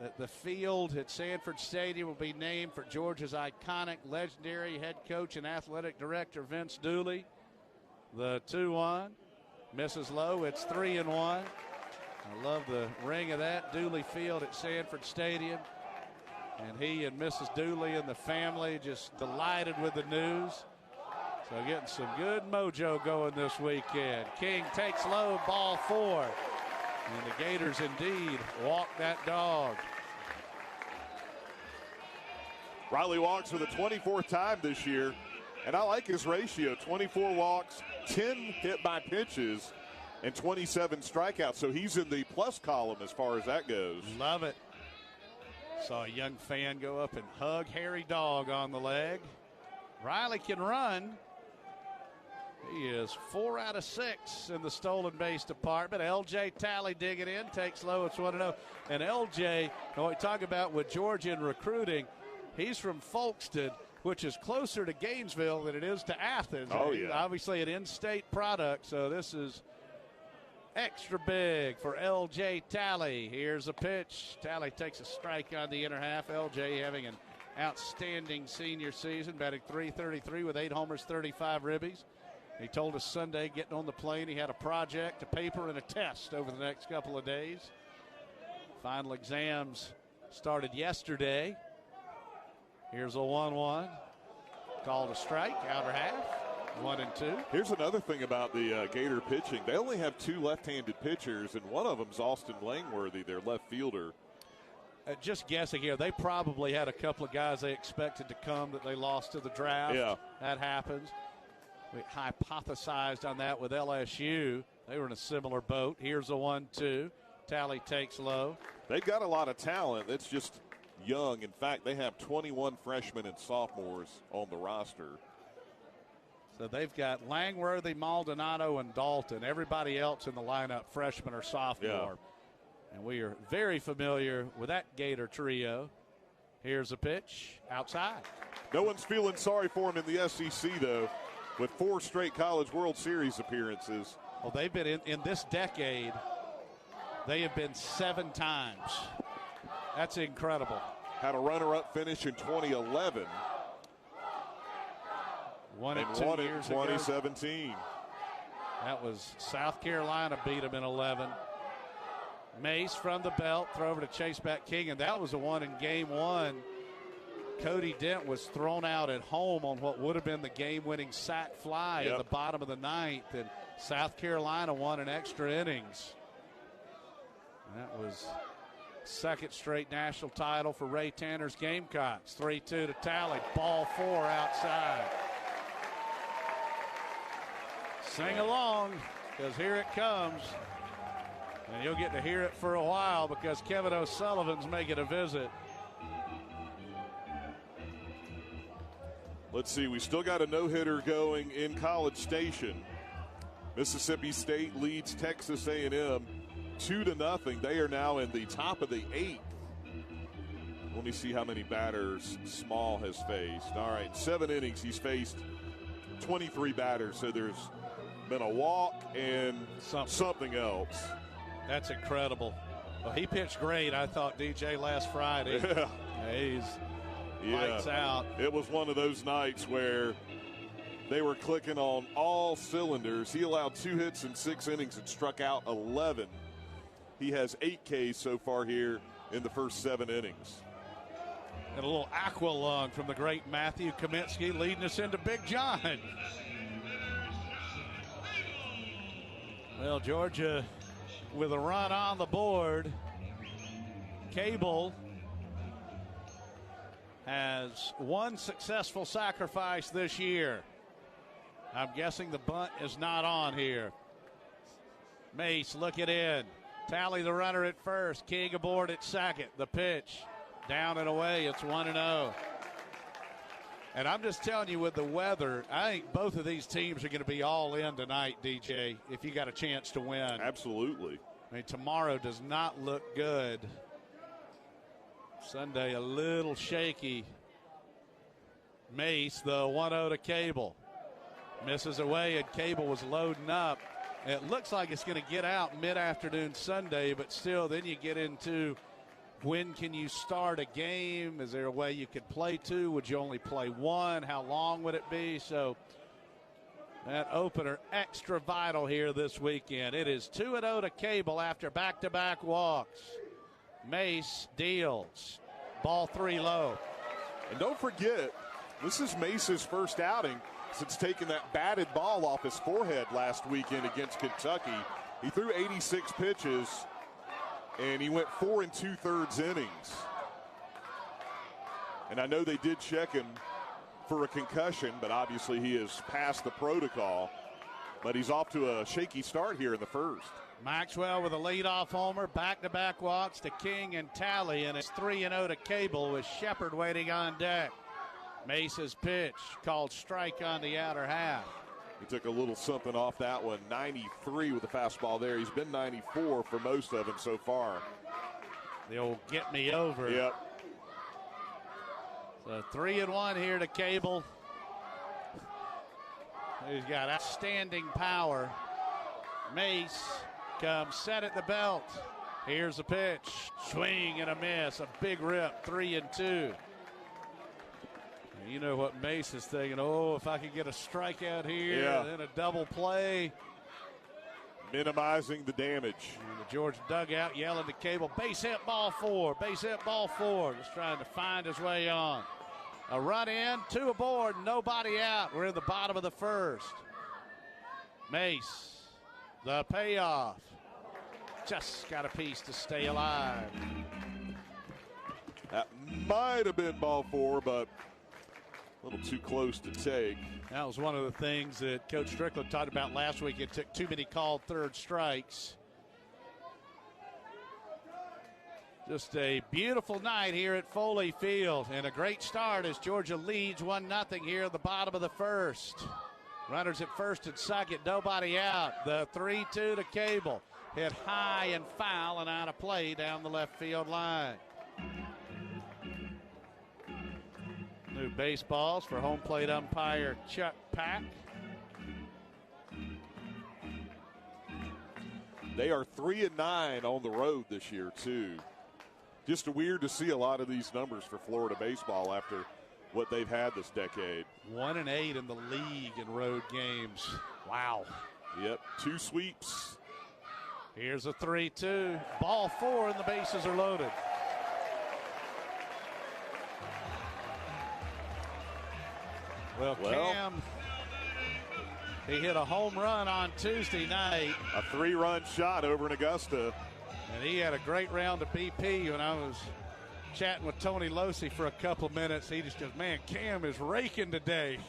that the field at Sanford Stadium will be named for Georgia's iconic, legendary head coach and athletic director, Vince Dooley. The 2-1 misses low. It's 3-1. I love the ring of that. Dooley Field at Sanford Stadium. And he and Mrs. Dooley and the family just delighted with the news. So getting some good mojo going this weekend. King takes low, ball 4. And the Gators indeed walk that dog. Riley walks for the 24th time this year. And I like his ratio, 24 walks, 10 hit by pitches, and 27 strikeouts. So he's in the plus column as far as that goes. Love it. Saw a young fan go up and hug Harry Dog on the leg. Riley can run. He is 4 out of 6 in the stolen base department. LJ Talley digging in, takes low, it's 1-0. And LJ, when we talk about with Georgia in recruiting, he's from Folkston, which is closer to Gainesville than it is to Athens. Oh, yeah. Obviously an in-state product, so this is extra big for L.J. Talley. Here's a pitch. Talley takes a strike on the inner half. L.J. having an outstanding senior season, batting .333 with 8 homers, 35 ribbies. He told us Sunday, getting on the plane, he had a project, a paper, and a test over the next couple of days. Final exams started yesterday. Here's a 1-1. Called a strike, outer half, 1-2. Here's another thing about the Gator pitching. They only have 2 left-handed pitchers, and one of them's Austin Langworthy, their left fielder. Just guessing here, they probably had a couple of guys they expected to come that they lost to the draft. Yeah. That happens. We hypothesized on that with LSU. They were in a similar boat. Here's a 1-2. Talley takes low. They've got a lot of talent. It's just young. In fact, they have 21 freshmen and sophomores on the roster. So they've got Langworthy, Maldonado, and Dalton. Everybody else in the lineup, freshman or sophomore. Yeah. And we are very familiar with that Gator trio. Here's a pitch outside. No one's feeling sorry for him in the SEC, though, with 4 straight College World Series appearances. Well, they've been in this decade, they have been 7 times. That's incredible. Had a runner-up finish in 2011. Won in 2017. Ago. That was South Carolina beat them in 11. Mace from the belt, throw over to Chase-back King, and that was the one in game 1. Cody Dent was thrown out at home on what would have been the game-winning sac fly at the bottom of the 9th, and South Carolina won in extra innings. That was second straight national title for Ray Tanner's Gamecocks. 3-2 to Talley. Ball 4 outside. Sing along, because here it comes. And you'll get to hear it for a while because Kevin O'Sullivan's making a visit. Let's see, we still got a no-hitter going in College Station. Mississippi State leads Texas A&M 2-0. They are now in the top of the 8th. Let me see how many batters Small has faced. All right, 7 innings, he's faced 23 batters, so there's been a walk and something else. That's incredible. Well, he pitched great, I thought, DJ, last Friday. Yeah. Lights out. It was one of those nights where they were clicking on all cylinders. He allowed 2 hits in 6 innings and struck out 11. He has 8 Ks so far here in the first 7 innings. And a little aqua lung from the great Matthew Kaminsky leading us into Big John. Well, Georgia with a run on the board. Cable has 1 successful sacrifice this year. I'm guessing the bunt is not on here. Mace looking in. Talley the runner at first. King aboard at second. The pitch. Down and away. It's 1-0. And I'm just telling you, with the weather, I think both of these teams are going to be all in tonight, DJ, if you got a chance to win. Absolutely. I mean, tomorrow does not look good. Sunday a little shaky. Mace, the 1-0 to Cable. Misses away, and Cable was loading up. It looks like it's going to get out mid-afternoon Sunday, but still then you get into when can you start a game? Is there a way you could play 2? Would you only play 1? How long would it be? So that opener extra vital here this weekend. It is 2-0 to Cable after back-to-back walks. Mace deals. Ball 3 low. And don't forget, this is Mace's first outing since taking that batted ball off his forehead last weekend against Kentucky. He threw 86 pitches, and he went 4 2/3 innings. And I know they did check him for a concussion, but obviously he has passed the protocol. But he's off to a shaky start here in the first. Maxwell with a leadoff homer, back-to-back walks to King and Talley, and it's 3-0 to Cable with Shepard waiting on deck. Mace's pitch called strike on the outer half. He took a little something off that one. 93 with the fastball there. He's been 94 for most of them so far. The old get me over. Yep. So 3-1 here to Cable. He's got outstanding power. Mace comes set at the belt. Here's a pitch. Swing and a miss. A big rip. 3-2. You know what Mace is thinking. Oh, if I could get a strikeout here, then a double play. Minimizing the damage. And the Georgia dugout yelling to Cable, base hit, ball 4. Base hit, ball 4. Just trying to find his way on. A run in, 2 aboard, nobody out. We're in the bottom of the first. Mace, the payoff. Just got a piece to stay alive. That might have been ball 4, but a little too close to take. That was one of the things that Coach Strickland talked about last week. It took too many called third strikes. Just a beautiful night here at Foley Field, and a great start as Georgia leads 1-0 here at the bottom of the first. Runners at first and second, nobody out. The 3-2 to Cable. Hit high and foul and out of play down the left field line. New baseballs for home plate umpire Chuck Pack. They are 3-9 on the road this year, too. Just weird to see a lot of these numbers for Florida baseball after what they've had this decade. 1-8 in the league in road games. Wow. Yep, 2 sweeps. Here's a 3-2. Ball 4 and the bases are loaded. Well, Cam, he hit a home run on Tuesday night. A 3-run shot over in Augusta. And he had a great round of BP. When I was chatting with Tony Losi for a couple of minutes, he just goes, man, Cam is raking today.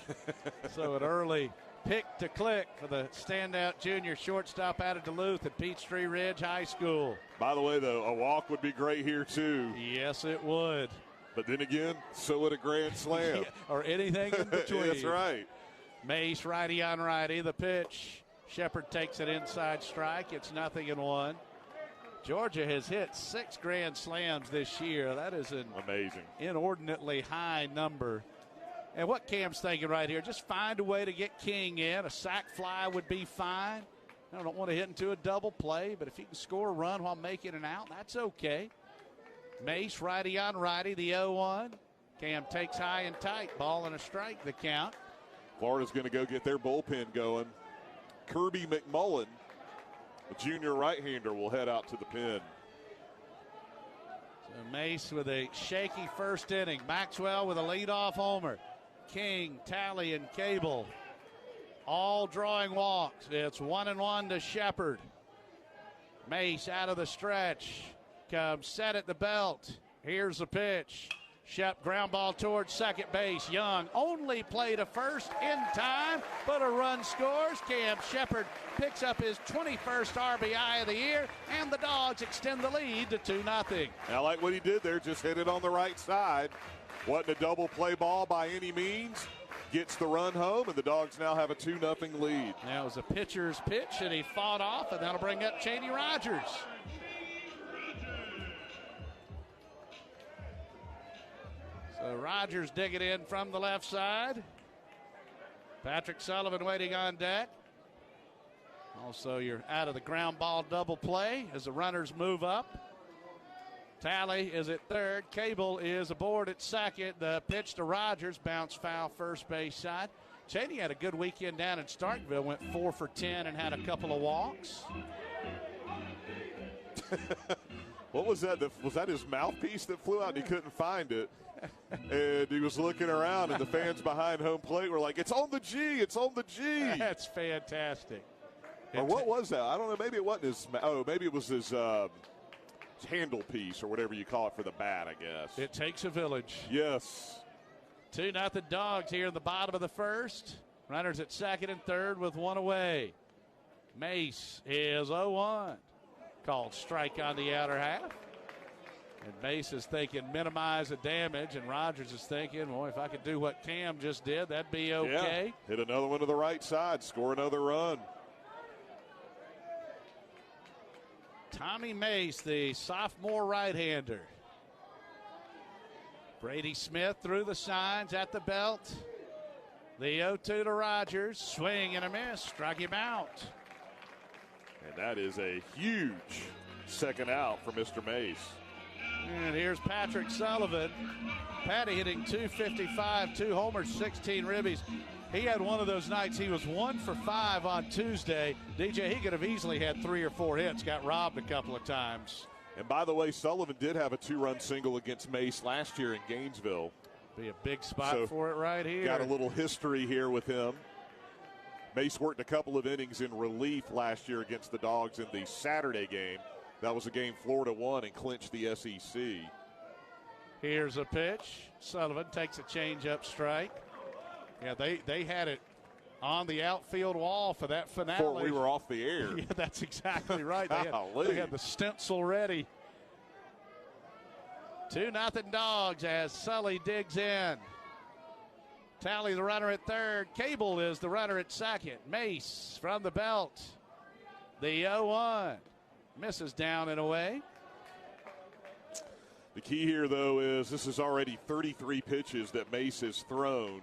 So an early pick to click for the standout junior shortstop out of Duluth at Peachtree Ridge High School. By the way, though, a walk would be great here, too. Yes, it would. But then again, so would a grand slam. Yeah, or anything in between. That's right. Mace, righty on righty. The pitch. Shepard takes an inside strike. It's 0-1. Georgia has hit 6 grand slams this year. That is an amazing, inordinately high number. And what Cam's thinking right here, just find a way to get King in. A sac fly would be fine. I don't want to hit into a double play, but if you can score a run while making an out, that's okay. Mace, righty on righty, the 0-1. Cam takes high and tight. Ball and a strike, the count. Florida's going to go get their bullpen going. Kirby McMullen, the junior right-hander, will head out to the pen. So Mace with a shaky first inning. Maxwell with a leadoff homer. King, Talley, and Cable all drawing walks. It's 1-1 to Shepard. Mace out of the stretch. Comes set at the belt. Here's the pitch. Shep ground ball towards second base. Young only play to first in time, but a run scores. Cam Shepard picks up his 21st RBI of the year, and the Dogs extend the lead to 2-0. I like what he did there, just hit it on the right side. Wasn't a double play ball by any means. Gets the run home, and the Dogs now have a 2-0 lead. That was a pitcher's pitch, and he fought off, and that'll bring up Cheney Rogers. So Rogers digging in from the left side. Patrick Sullivan waiting on deck. Also, you're out of the ground ball double play as the runners move up. Talley is at third. Cable is aboard at second. The pitch to Rogers, bounce foul first base side. Cheney had a good weekend down in Starkville, went 4 for 10 and had a couple of walks. What was that? Was that his mouthpiece that flew out and he couldn't find it? And he was looking around, and the fans behind home plate were like, it's on the G, it's on the G. That's fantastic. Or what was that? I don't know. Maybe it wasn't his, maybe it was his handle piece or whatever you call it for the bat, I guess. It takes a village. Yes. 2-0 Dogs here in the bottom of the first. Runners at second and third with one away. Mace is 0-1. Called strike on the outer half. And Mace is thinking minimize the damage, and Rogers is thinking, boy, if I could do what Cam just did, that'd be okay. Yeah. Hit another one to the right side, score another run. Tommy Mace, the sophomore right-hander. Brady Smith through the signs at the belt. The 0-2 to Rogers. Swing and a miss. Struck him out. And that is a huge second out for Mr. Mace. And here's Patrick Sullivan. Patty hitting .255, 2 homers, 16 ribbies. He had one of those nights. He was 1 for 5 on Tuesday. DJ, he could have easily had 3 or 4 hits, got robbed a couple of times. And by the way, Sullivan did have a 2-run single against Mace last year in Gainesville. Be a big spot for it right here. Got a little history here with him. Mace worked a couple of innings in relief last year against the Dogs in the Saturday game. That was a game Florida won and clinched the SEC. Here's a pitch. Sullivan takes a changeup strike. Yeah, they had it on the outfield wall for that finale. Before we were off the air. Yeah, that's exactly right. They had the stencil ready. 2-0 Dogs as Sully digs in. Tally the runner at third. Cable is the runner at second. Mace from the belt. The 0-1. Misses down and away. The key here, though, is this is already 33 pitches that Mace has thrown.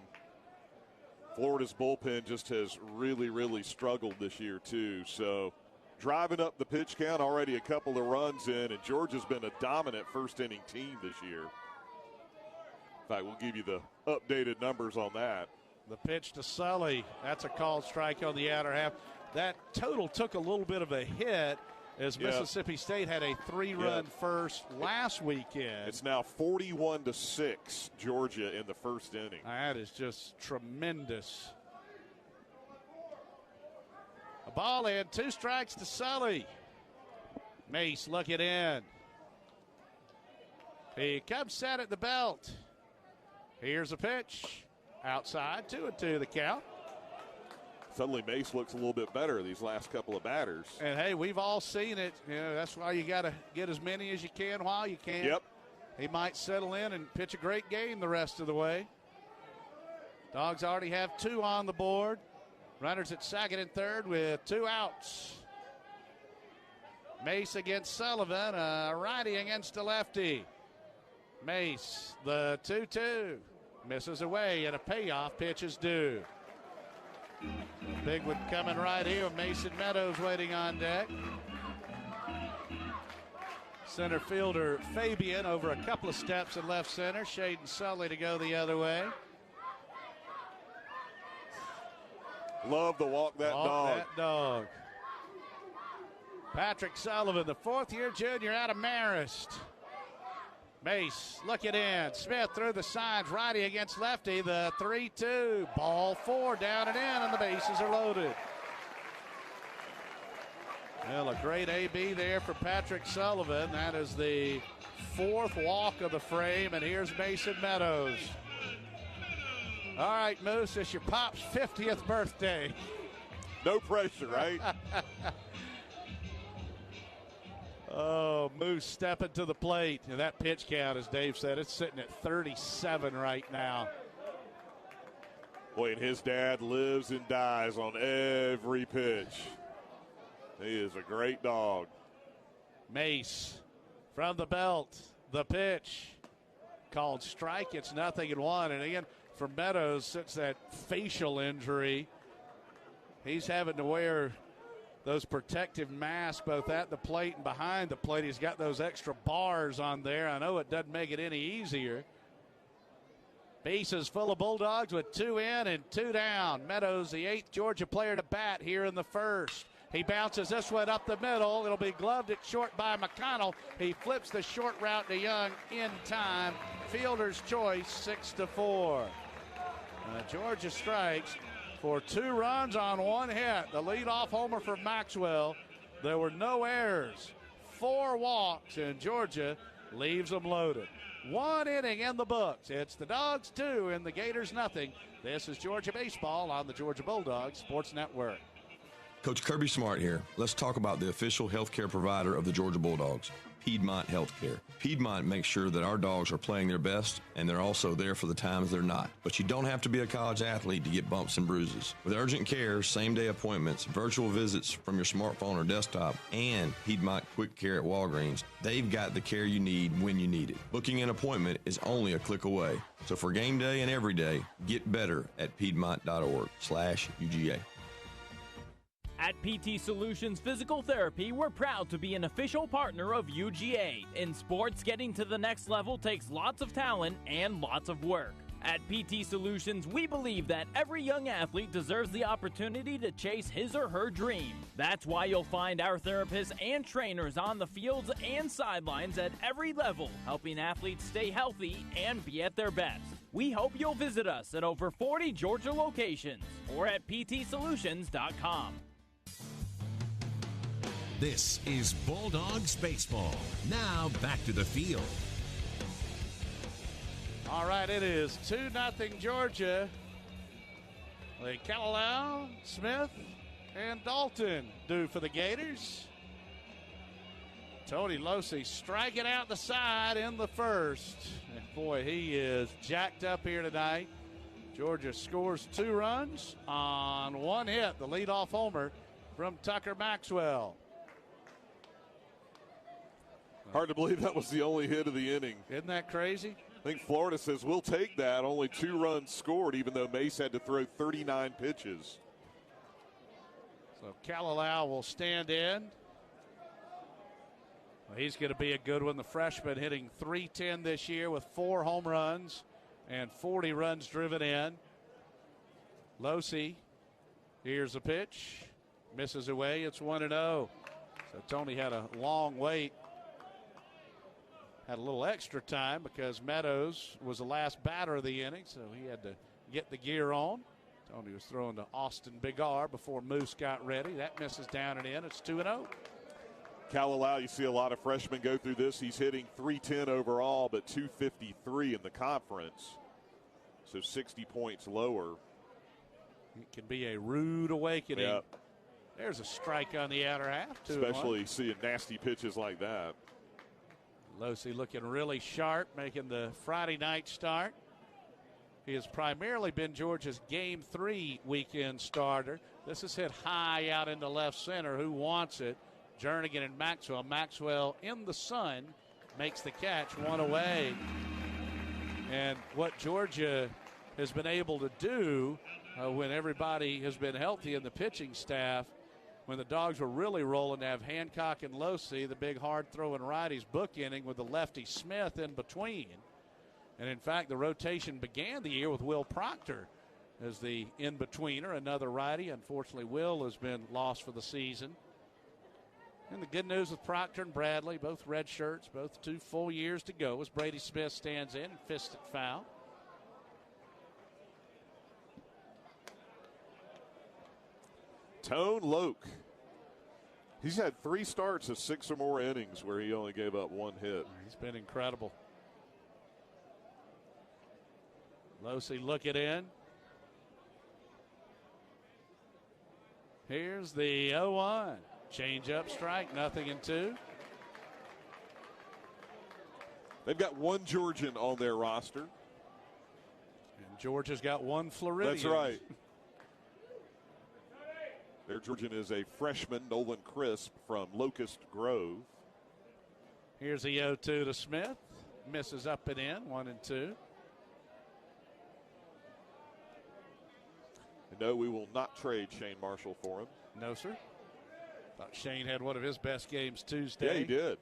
Florida's bullpen just has really, really struggled this year, too. So driving up the pitch count, already a couple of runs in, and Georgia's been a dominant first-inning team this year. In fact, we'll give you the updated numbers on that. The pitch to Sully. That's a called strike on the outer half. That total took a little bit of a hit as Mississippi State had a 3-run first last weekend. It's now 41-6 Georgia in the first inning. That is just tremendous. A ball in, 2 strikes to Sully. Mace looking in. He comes set at the belt. Here's a pitch. Outside, 2-2 the count. Suddenly Mace looks a little bit better these last couple of batters. And, hey, we've all seen it. You know, that's why you got to get as many as you can while you can. Yep. He might settle in and pitch a great game the rest of the way. Dogs already have 2 on the board. Runners at second and third with 2 outs. Mace against Sullivan, a righty against a lefty. Mace, the 2-2. Misses away, and a payoff pitch is due. Big one coming right here. Mason Meadows waiting on deck. Center fielder Fabian over a couple of steps in left center. Shaden Sully to go the other way. Love to walk that dog. Patrick Sullivan, the 4th-year junior out of Marist. Mace looking in. Smith through the signs. Righty against lefty. The 3-2. Ball 4 down and in, and the bases are loaded. Well, a great AB there for Patrick Sullivan. That is the 4th walk of the frame, and here's Mason Meadows. All right, Moose, it's your pop's 50th birthday. No pressure, right? Oh, Moose stepping to the plate. And that pitch count, as Dave said, it's sitting at 37 right now. Boy, and his dad lives and dies on every pitch. He is a great dog. Mace from the belt. The pitch called strike. It's 0-1. And again, for Meadows, since that facial injury, he's having to wear those protective masks both at the plate and behind the plate. He's got those extra bars on there. I know it doesn't make it any easier. Bases full of Bulldogs with 2 in and 2 down. Meadows, the 8th Georgia player to bat here in the first. He bounces this one up the middle. It'll be gloved at short by McConnell. He flips the short route to Young in time. Fielder's choice, 6-4. Georgia strikes for 2 runs on 1 hit. The leadoff homer for Maxwell. There were no errors, 4 walks, and Georgia leaves them loaded. 1 inning in the books. It's the Dogs 2 and the Gators nothing. This is Georgia Baseball on the Georgia Bulldogs Sports Network. Coach Kirby Smart here. Let's talk about the official healthcare provider of the Georgia Bulldogs, Piedmont Healthcare. Piedmont makes sure that our dogs are playing their best, and they're also there for the times they're not. But you don't have to be a college athlete to get bumps and bruises. With urgent care, same-day appointments, virtual visits from your smartphone or desktop, and Piedmont Quick Care at Walgreens, they've got the care you need when you need it. Booking an appointment is only a click away. So for game day and every day, get better at Piedmont.org/UGA. At PT Solutions Physical Therapy, we're proud to be an official partner of UGA. In sports, getting to the next level takes lots of talent and lots of work. At PT Solutions, we believe that every young athlete deserves the opportunity to chase his or her dream. That's why you'll find our therapists and trainers on the fields and sidelines at every level, helping athletes stay healthy and be at their best. We hope you'll visit us at over 40 Georgia locations or at ptsolutions.com. This is Bulldogs baseball. Now back to the field. All right, it is 2-0 Georgia. Kalalau, Smith, and Dalton do for the Gators. Tony Losey striking out the side in the first. And boy, he is jacked up here tonight. Georgia scores 2 runs on 1 hit, the leadoff homer from Tucker Maxwell. Hard to believe that was the only hit of the inning. Isn't that crazy? I think Florida says we'll take that. Only 2 runs scored, even though Mace had to throw 39 pitches. So Kalalau will stand in. Well, he's going to be a good one. The freshman hitting .310 this year with 4 home runs and 40 runs driven in. Losey, here's a pitch. Misses away. It's 1-0. So Tony had a long wait. Had a little extra time because Meadows was the last batter of the inning, so he had to get the gear on. Tony was throwing to Austin Big R before Moose got ready. That misses down and in. It's 2-0. Kalalau, you see a lot of freshmen go through this. He's hitting .310 overall, but .253 in the conference. So 60 points lower. It can be a rude awakening. Yep. There's a strike on the outer half. Especially seeing nasty pitches like that. Losey looking really sharp, making the Friday night start. He has primarily been Georgia's Game 3 weekend starter. This is hit high out into left center. Who wants it? Jernigan and Maxwell. Maxwell in the sun makes the catch, 1 away. And what Georgia has been able to do when everybody has been healthy in the pitching staff, when the Dogs were really rolling, to have Hancock and Losey, the big hard-throwing righties, bookending with the lefty Smith in between. And, in fact, the rotation began the year with Will Proctor as the in-betweener, another righty. Unfortunately, Will has been lost for the season. And the good news with Proctor and Bradley, both red shirts, both 2 full years to go, as Brady Smith stands in and fists it foul. Tone Loke. He's had 3 starts of 6 or more innings where he only gave up 1 hit. He's been incredible. Losey looking in. Here's the 0-1. Change up, strike, 0-2. They've got 1 Georgian on their roster. And Georgia's got 1 Floridian. That's right. Their Georgian is a freshman, Nolan Crisp from Locust Grove. Here's the 0-2 to Smith. Misses up and in, 1-2. And no, we will not trade Shane Marshall for him. No, sir. Thought Shane had one of his best games Tuesday. Yeah, he did.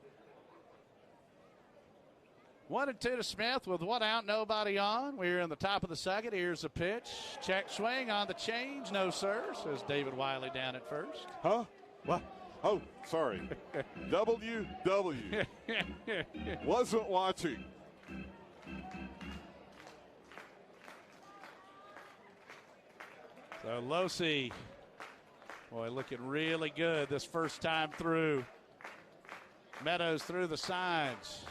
1-2 to Smith with 1 out, nobody on. We're in the top of the second. Here's a pitch. Check swing on the change. No, sir, says David Wiley down at first. Huh? What? Oh, sorry. WW. Wasn't watching. So Losey, boy, looking really good this first time through. Meadows through the signs.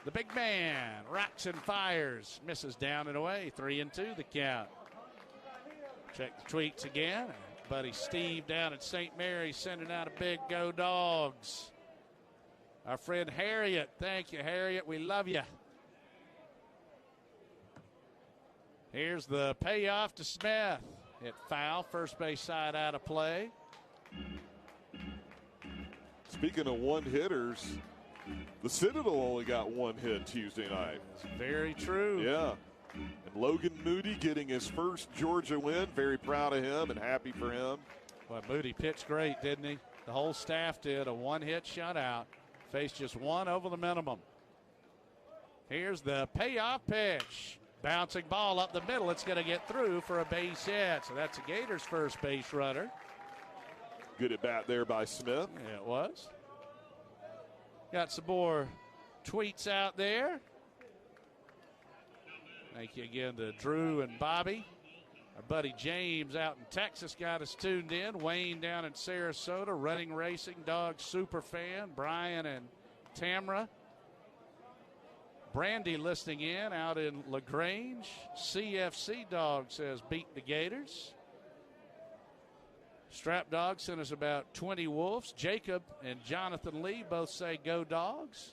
The big man rocks and fires, misses down and away. 3-2 the count. Check the tweets again. Buddy Steve down at St. Mary's sending out a big go Dogs. Our friend Harriet, thank you, Harriet. We love you. Here's the payoff to Smith. Hit foul, first base side out of play. Speaking of one-hitters, the Citadel only got 1 hit Tuesday night. That's very true. Yeah. And Logan Moody getting his first Georgia win. Very proud of him and happy for him. Boy, Moody pitched great, didn't he? The whole staff did. A one-hit shutout. Faced just one over the minimum. Here's the payoff pitch. Bouncing ball up the middle. It's going to get through for a base hit. So that's a Gators first base runner. Good at bat there by Smith. Yeah, it was. Got some more tweets out there. Thank you again to Drew and Bobby. Our buddy James out in Texas got us tuned in. Wayne down in Sarasota, running racing dog super fan. Brian and Tamra. Brandy listening in out in LaGrange. CFC Dog says beat the Gators. Strap Dog sent us about 20 Wolves. Jacob and Jonathan Lee both say go Dogs.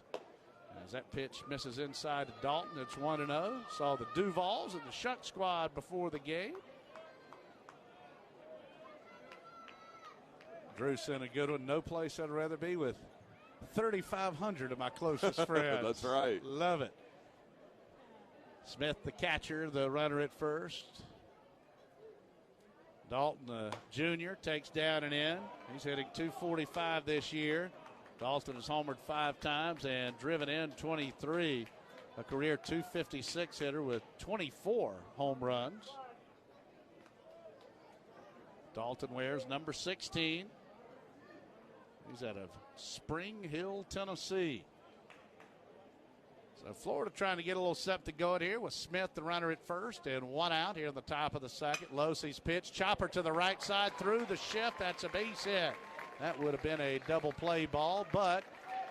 As that pitch misses inside to Dalton, it's 1-0. Saw the Duvals and the Shuck Squad before the game. Drew sent a good one. No place I'd rather be with 3,500 of my closest friends. That's right. Love it. Smith, the catcher, the runner at first. Dalton, the junior, takes down and in. He's hitting .245 this year. Dalton has homered 5 times and driven in 23. A career .256 hitter with 24 home runs. Dalton wears number 16. He's out of Spring Hill, Tennessee. So Florida trying to get a little something going here with Smith, the runner at first, and 1 out here in the top of the second. Losey's pitch, chopper to the right side through the shift. That's a base hit. That would have been a double play ball, but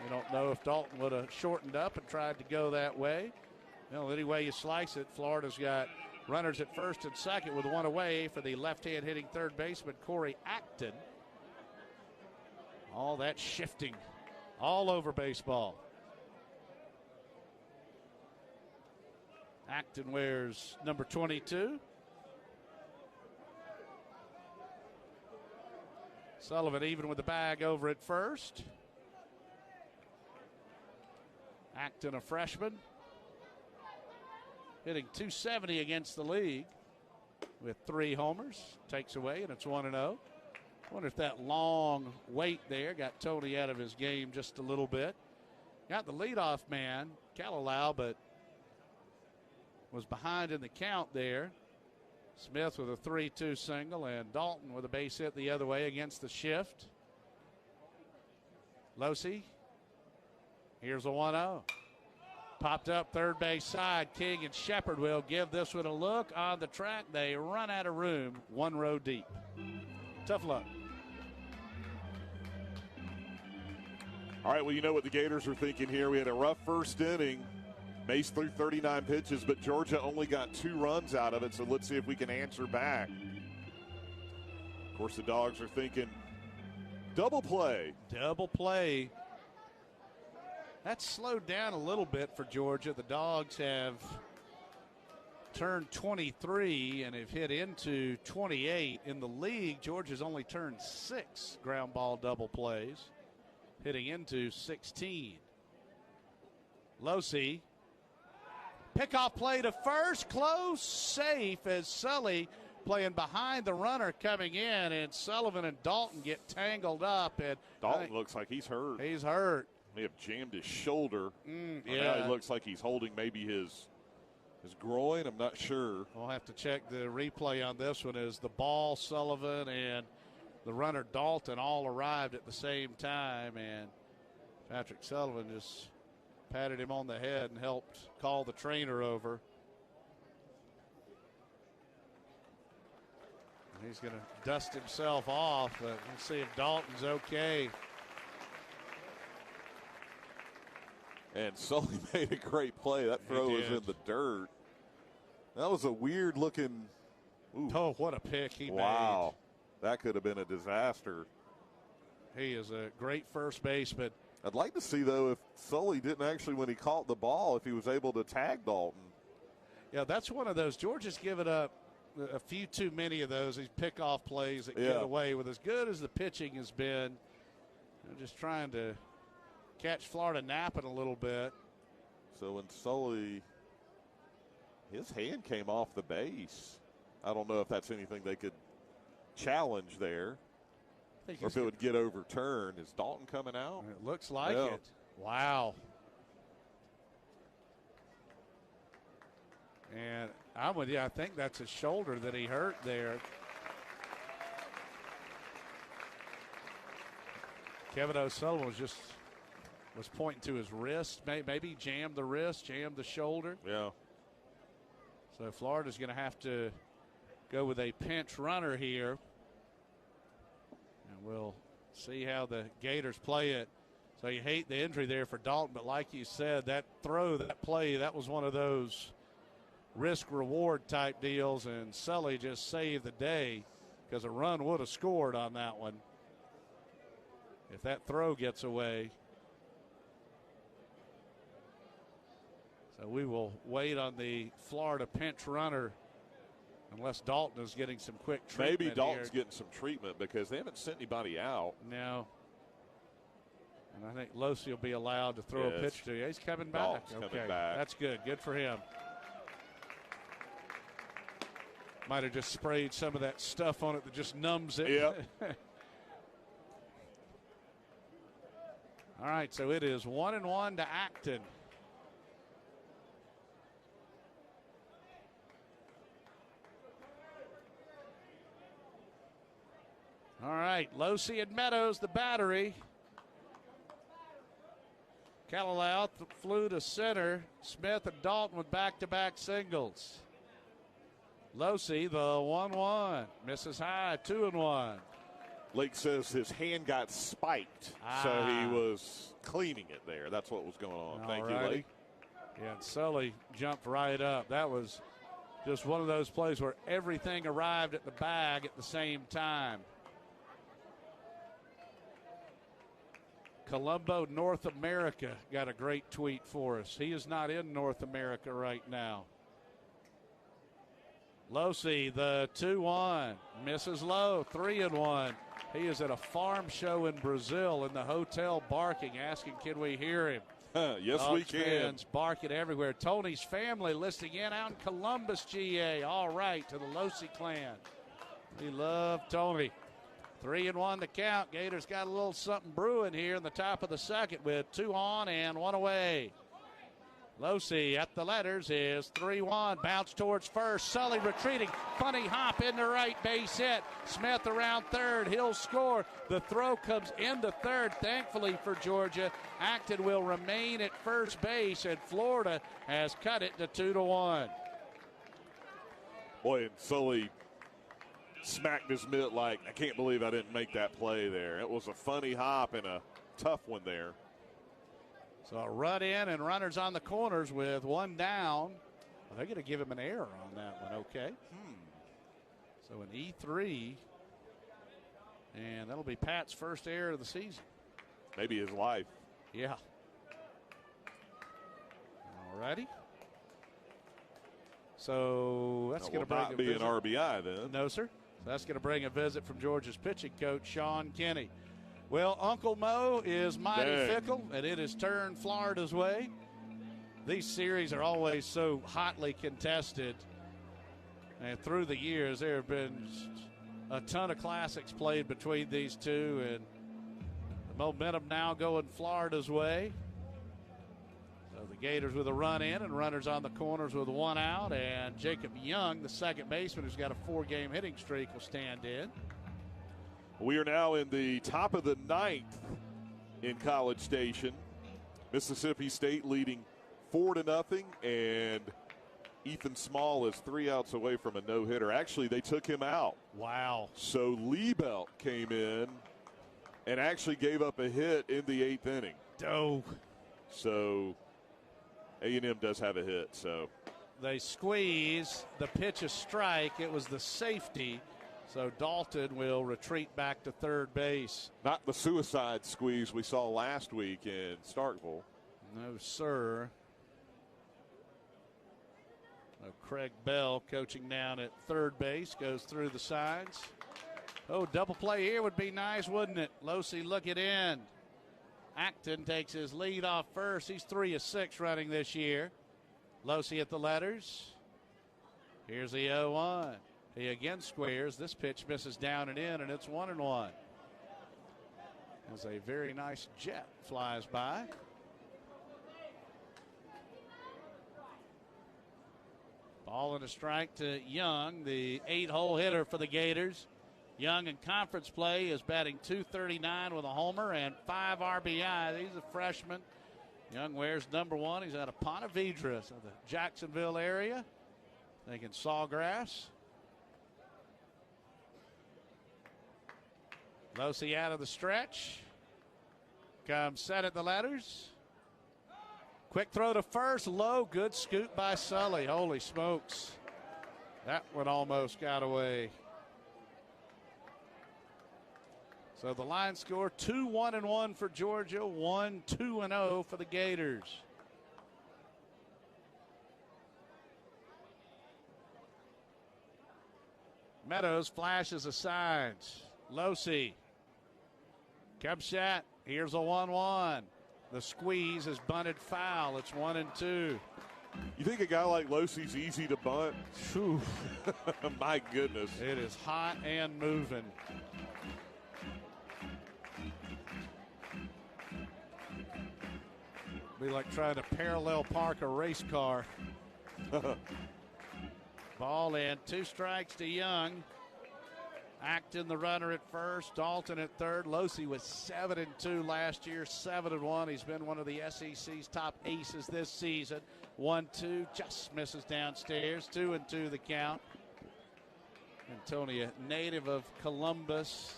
you don't know if Dalton would have shortened up and tried to go that way. Well, any way you slice it, Florida's got runners at first and second with 1 away for the left-hand hitting third baseman, Corey Acton. All that shifting all over baseball. Acton wears number 22. Sullivan even with the bag over at first. Acton, a freshman, hitting .270 against the league with 3 homers. Takes away, and it's 1-0. Wonder if that long wait there got Tony out of his game just a little bit. Got the leadoff man, Kalalau, but was behind in the count there. Smith with a 3-2 single, and Dalton with a base hit the other way against the shift. Losey, here's a 1-0. Popped up third base side. King and Shepard will give this one a look. On the track, they run out of room 1 row deep. Tough luck. All right, well, you know what the Gators are thinking here. We had a rough first inning. Mace threw 39 pitches, but Georgia only got 2 runs out of it, so let's see if we can answer back. Of course, the Dogs are thinking double play. Double play. That's slowed down a little bit for Georgia. The Dogs have turned 23 and have hit into 28. In the league, Georgia's only turned 6 ground ball double plays, hitting into 16. Losey. Pickoff play to first, close, safe as Sully playing behind the runner coming in, and Sullivan and Dalton get tangled up. And Dalton looks like he's hurt. He's hurt. May have jammed his shoulder. Yeah. Now he looks like he's holding maybe his groin. I'm not sure. We'll have to check the replay on this one as the ball, Sullivan, and the runner Dalton all arrived at the same time, and Patrick Sullivan just patted him on the head and helped call the trainer over. And he's going to dust himself off, but we'll see if Dalton's okay. And Sully made a great play. That throw was in the dirt. That was a weird looking. Ooh. Oh, what a pick he made. Wow. That could have been a disaster. He is a great first baseman. I'd like to see, though, if Sully didn't actually, when he caught the ball, if he was able to tag Dalton. Yeah, that's one of those. Georgia's given up a few too many of those, these pickoff plays that get away with. As good as the pitching has been, they're just trying to catch Florida napping a little bit. So when Sully, his hand came off the base. I don't know if that's anything they could challenge there. or if it would get overturned. Is Dalton coming out? It looks like it. Wow. And I'm with you. I think that's his shoulder that he hurt there. Kevin O'Sullivan was pointing to his wrist. Maybe jammed the wrist, jammed the shoulder. Yeah. So Florida's going to have to go with a pinch runner here. And we'll see how the Gators play it. So you hate the injury there for Dalton, but like you said, that throw, that play, that was one of those risk-reward type deals, and Sully just saved the day because a run would have scored on that one if that throw gets away. So we will wait on the Florida pinch runner unless Dalton is getting some quick treatment. Maybe Dalton's here. getting some treatment because they haven't sent anybody out. No. And I think Losi will be allowed to throw a pitch to you. He's coming back. Dalton's coming back. That's good. Good for him. Might have just sprayed some of that stuff on it that just numbs it. Yep. All right, so it is 1-1 to Acton. All right, Losi and Meadows, the battery. Kalalau flew to center. Smith and Dalton with back-to-back singles. Losi, the 1-1. Misses high, 2-1. Lake says his hand got spiked, so he was cleaning it there. That's what was going on. Thank you, Lake. Yeah, and Sully jumped right up. That was just one of those plays where everything arrived at the bag at the same time. Colombo, North America, got a great tweet for us. He is not in North America right now. Losi, the 2-1, misses low, 3-1. He is at a farm show in Brazil in the hotel barking, asking, can we hear him? Yes, Dogs we can. Fans barking everywhere. Tony's family listening in out in Columbus, GA. All right, to the Losi clan. We love Tony. 3-1 to count. Gators got a little something brewing here in the top of the second with 2 on and 1 away. Losi at the letters is 3-1. Bounce towards first. Sully retreating. Funny hop into right base hit. Smith around third. He'll score. The throw comes into third. Thankfully for Georgia, Acton will remain at first base, and Florida has cut it to 2-1. Boy, and Sully smacked his mitt like, I can't believe I didn't make that play there. It was a funny hop and a tough one there. So a run in and runners on the corners with 1 down. Well, they're going to give him an error on that one, okay. So an E3, and that'll be Pat's first error of the season. Maybe his life. Yeah. All righty. So that's going to bring not be an RBI then. No, sir. So that's going to bring a visit from Georgia's pitching coach, Sean Kinney. Well, Uncle Mo is mighty fickle, and it has turned Florida's way. These series are always so hotly contested. And through the years, there have been a ton of classics played between these two, and the momentum now going Florida's way. So the Gators with a run in and runners on the corners with 1 out, and Jacob Young, the second baseman who's got a 4-game hitting streak, will stand in. We are now in the top of the 9th in College Station. Mississippi State leading 4-0, and Ethan Small is 3 outs away from a no-hitter. Actually, they took him out. Wow. So Liebelt came in and actually gave up a hit in the 8th inning. Oh. So A&M does have a hit. So they squeeze. The pitch a strike. It was the safety. So Dalton will retreat back to third base. Not the suicide squeeze we saw last week in Starkville. No, sir. Craig Bell coaching down at third base, goes through the sides. Oh, double play here would be nice, wouldn't it? Losi looking in. Acton takes his lead off first. He's 3 of 6 running this year. Losi at the letters. Here's the 0-1. He again squares. This pitch misses down and in, and it's 1-1. as a very nice jet flies by. Ball and a strike to Young, the 8-hole hitter for the Gators. Young in conference play is batting .239 with a homer and 5 RBI. He's a freshman. Young wears number 1. He's out of Ponte Vedras of the Jacksonville area. Thinking Sawgrass. Losey out of the stretch. Comes set at the letters. Quick throw to first, low, good scoop by Sully. Holy smokes. That one almost got away. So the line score 2-1-1 for Georgia, 1-2-0 for the Gators. Meadows flashes a sign. Losey. Cub shot. Here's a 1-1. The squeeze is bunted foul. It's 1-2. You think a guy like Losey's easy to bunt? Whew. My goodness. It is hot and moving. Be like trying to parallel park a race car. Ball in. 2 strikes to Young. Acton the runner at first, Dalton at third. Losey was 7-2 last year, 7-1. He's been one of the SEC's top aces this season. 1-2, just misses downstairs. 2-2 the count. Antonia, native of Columbus,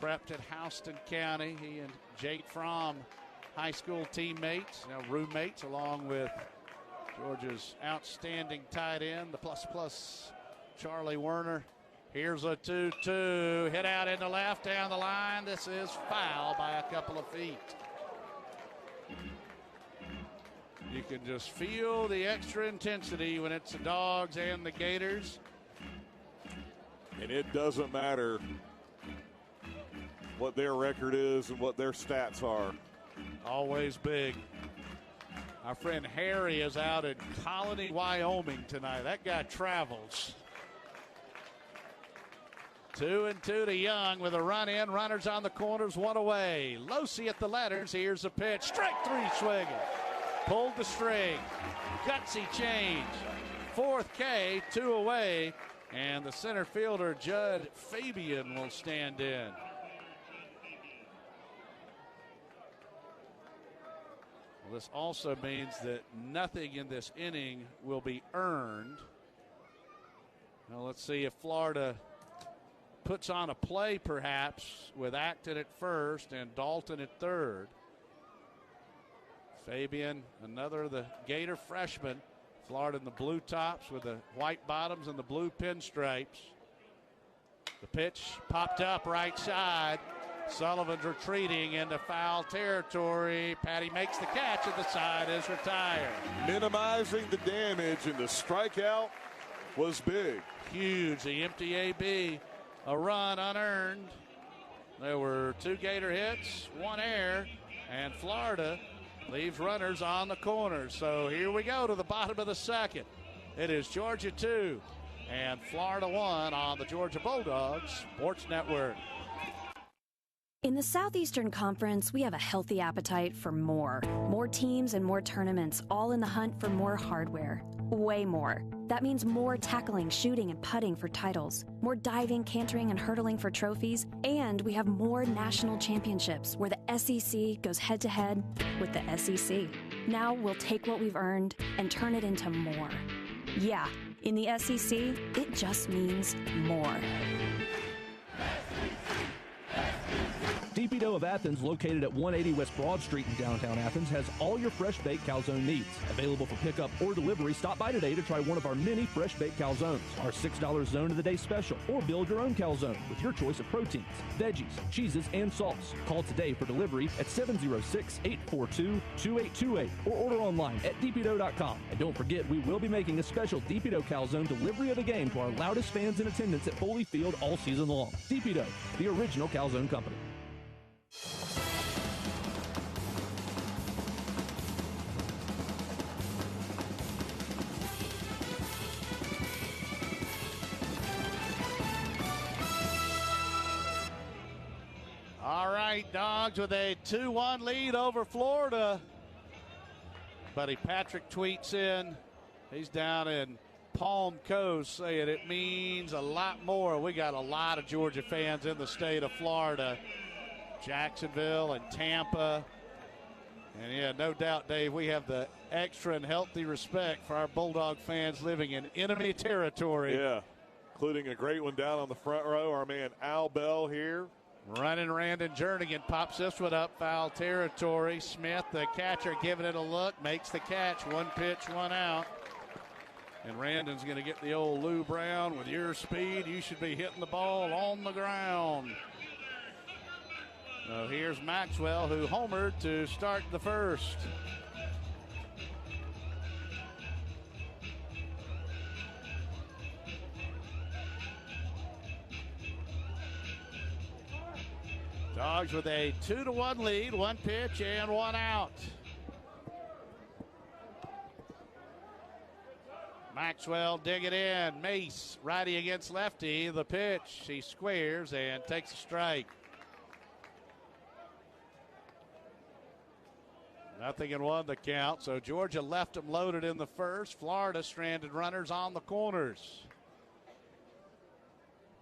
prepped at Houston County. He and Jake Fromm, high school teammates, now roommates, along with Georgia's outstanding tight end, the plus Charlie Werner. Here's a 2-2, hit out into left down the line. This is foul by a couple of feet. You can just feel the extra intensity when it's the Dogs and the Gators. And it doesn't matter what their record is and what their stats are. Always big. Our friend Harry is out in Colony, Wyoming tonight. That guy travels. 2-2 to Young with a run in. Runners on the corners, 1 away. Losey at the letters. Here's a pitch. Strike 3 swinging. Pulled the string. Gutsy change. 4th K, 2 away. And the center fielder, Judd Fabian, will stand in. Well, this also means that nothing in this inning will be earned. Now let's see if Florida puts on a play perhaps with Acton at first and Dalton at third. Fabian, another of the Gator freshmen. Florida in the blue tops with the white bottoms and the blue pinstripes. The pitch popped up right side. Sullivan's retreating into foul territory. Patty makes the catch and the side is retired. Minimizing the damage, and the strikeout was big. Huge. The empty AB. A run unearned. There were 2 Gator hits, 1 error, and Florida leaves runners on the corner. So here we go to the bottom of the second. It is Georgia 2 and Florida 1 on the Georgia Bulldogs Sports Network. In the Southeastern Conference, we have a healthy appetite for more. More teams and more tournaments, all in the hunt for more hardware. Way more. That means more tackling, shooting, and putting for titles, more diving, cantering, and hurdling for trophies, and we have more national championships where the SEC goes head-to-head with the SEC. Now we'll take what we've earned and turn it into more. Yeah, in the SEC, it just means more. DP Dough of Athens, located at 180 West Broad Street in downtown Athens, has all your fresh baked calzone needs. Available for pickup or delivery, stop by today to try one of our many fresh baked calzones, our $6 zone of the day special, or build your own calzone with your choice of proteins, veggies, cheeses, and sauce. Call today for delivery at 706-842-2828 or order online at dpdough.com. And don't forget, we will be making a special DP Dough calzone delivery of the game to our loudest fans in attendance at Foley Field all season long. DP Dough, the original calzone company. All right, right, Dogs with a 2-1 lead over Florida. Buddy Patrick tweets in. He's down in Palm Coast saying it means a lot more. We got a lot of Georgia fans in the state of Florida. Jacksonville and Tampa. And yeah, no doubt, Dave, we have the extra and healthy respect for our Bulldog fans living in enemy territory. Yeah, including a great one down on the front row. Our man Al Bell here. Running Randon Jernigan pops this one up, foul territory. Smith, the catcher, giving it a look, makes the catch. 1 pitch, 1 out. And Randon's going to get the old Lou Brown. With your speed, you should be hitting the ball on the ground. So here's Maxwell, who homered to start the first. Dogs with a 2-1 lead, 1 pitch and 1 out. Maxwell digging in. Mace, righty against lefty. The pitch, he squares and takes a strike. 0-1 the count. So Georgia left them loaded in the first. Florida stranded runners on the corners.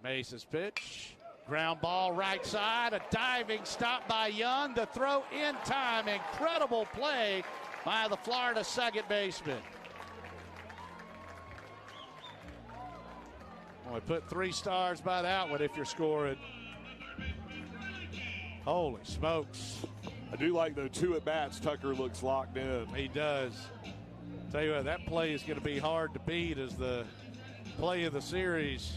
Mace's pitch. Ground ball right side, a diving stop by Young. The throw in time. Incredible play by the Florida second baseman. Only put 3 stars by that one if you're scoring. Holy smokes. I do like, though, 2 at-bats. Tucker looks locked in. He does. Tell you what, that play is going to be hard to beat as the play of the series.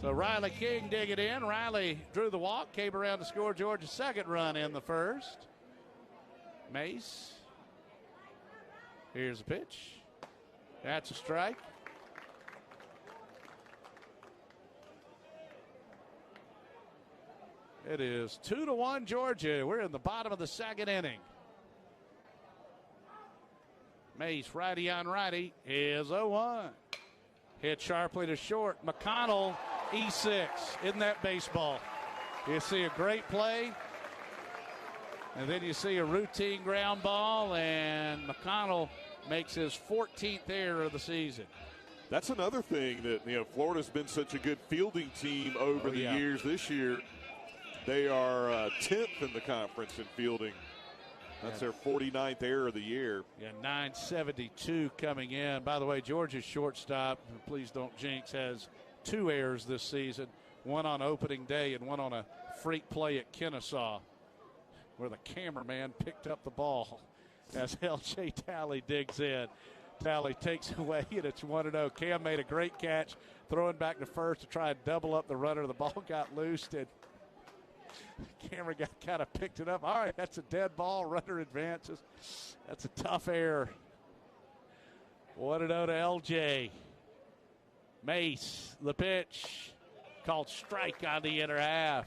So Riley King digging in. Riley drew the walk, came around to score Georgia's second run in the first. Mace. Here's a pitch. That's a strike. It is 2-1 Georgia. We're in the bottom of the second inning. Mace, righty on righty, is 0-1. Hit sharply to short. McConnell, E6. Isn't that baseball? You see a great play, and then you see a routine ground ball, and McConnell makes his 14th error of the season. That's another thing that, Florida's been such a good fielding team over the years. This year, they are 10th in the conference in fielding. That's their 49th error of the year. Yeah, 972 coming in. By the way, Georgia's shortstop, please don't jinx, has 2 errors this season. 1 on opening day and 1 on a freak play at Kennesaw, where the cameraman picked up the ball as L.J. Talley digs in. Talley takes away, and it's 1-0. Cam made a great catch, throwing back to first to try and double up the runner. The ball got loose, and camera guy kind of picked it up. All right, that's a dead ball. Runner advances. That's a tough error. 1-0 to LJ. Mace, the pitch. Called strike on the inner half.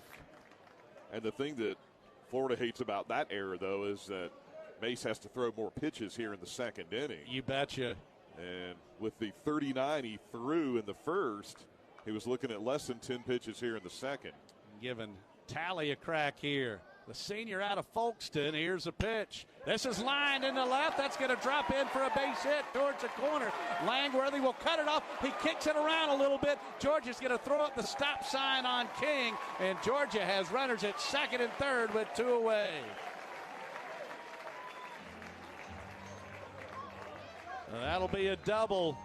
And the thing that Florida hates about that error, though, is that Mace has to throw more pitches here in the second inning. You betcha. And with the 39 he threw in the first, he was looking at less than 10 pitches here in the second. Giving Talley a crack here. The senior out of Folkestone. Here's a pitch. This is lined in the left. That's going to drop in for a base hit towards the corner. Langworthy will cut it off. He kicks it around a little bit. Georgia's going to throw up the stop sign on King. And Georgia has runners at second and third with 2 away. Well, that'll be a double.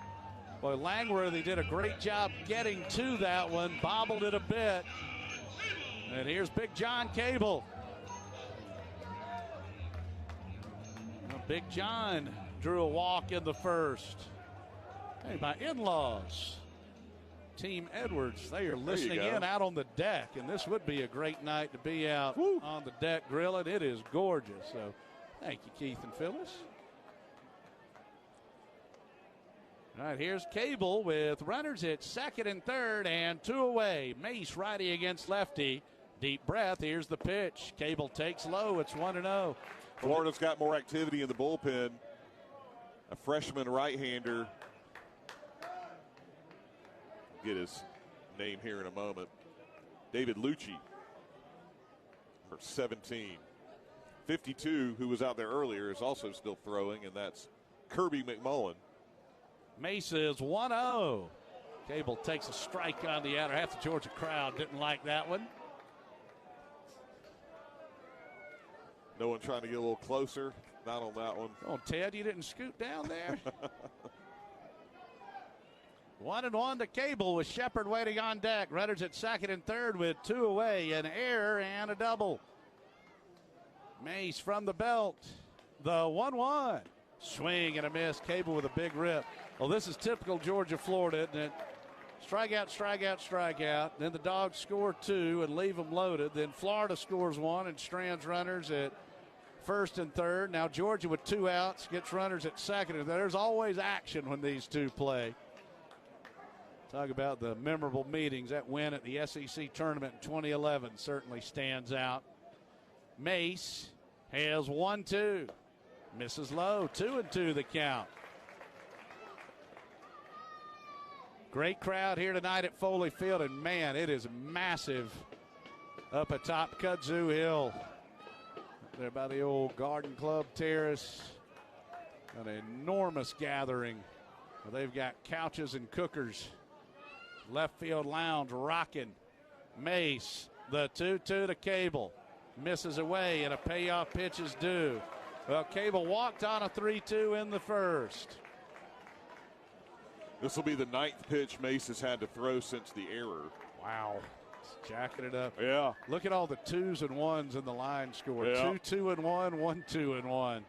Boy, Langworthy did a great job getting to that one. Bobbled it a bit. And here's Big John Cable. Well, Big John drew a walk in the first. Hey, my in-laws, Team Edwards, they are listening in out on the deck. And this would be a great night to be out on the deck grilling. It is gorgeous. So thank you, Keith and Phyllis. All right, here's Cable with runners at second and third and 2 away. Mace righty against lefty. Deep breath. Here's the pitch. Cable takes low. It's 1-0. Florida's got more activity in the bullpen. A freshman right-hander. I'll get his name here in a moment. David Lucci. for 17. 52, who was out there earlier, is also still throwing, and that's Kirby McMullen. Mesa is 1-0. Cable takes a strike on the outer half. The Georgia crowd didn't like that one. No one trying to get a little closer. Not on that one. Oh, Ted, you didn't scoot down there. 1-1 to Cable with Shepard waiting on deck. Runners at second and third with 2 away. An error and a double. Mace from the belt. The 1-1. Swing and a miss. Cable with a big rip. Well, this is typical Georgia, Florida, isn't it? Strikeout, strikeout, strikeout. Then the Dogs score 2 and leave them loaded. Then Florida scores 1 and strands runners at first and third. Now Georgia with 2 outs gets runners at second. And there's always action when these two play. Talk about the memorable meetings. That win at the SEC tournament in 2011 certainly stands out. Mace has 1-2. Misses low. 2-2 the count. Great crowd here tonight at Foley Field, and man, it is massive up atop Kudzu Hill. There by the old Garden Club Terrace. An enormous gathering. They've got couches and cookers. Left field lounge rocking. Mace, the 2-2 to Cable. Misses away, and a payoff pitch is due. Well, Cable walked on a 3-2 in the first. This will be the 9th pitch Mace has had to throw since the error. Wow. Jacking it up. Yeah. Look at all the 2s and 1s in the line score. Yeah. 2 2 and 1, 1 2 and 1.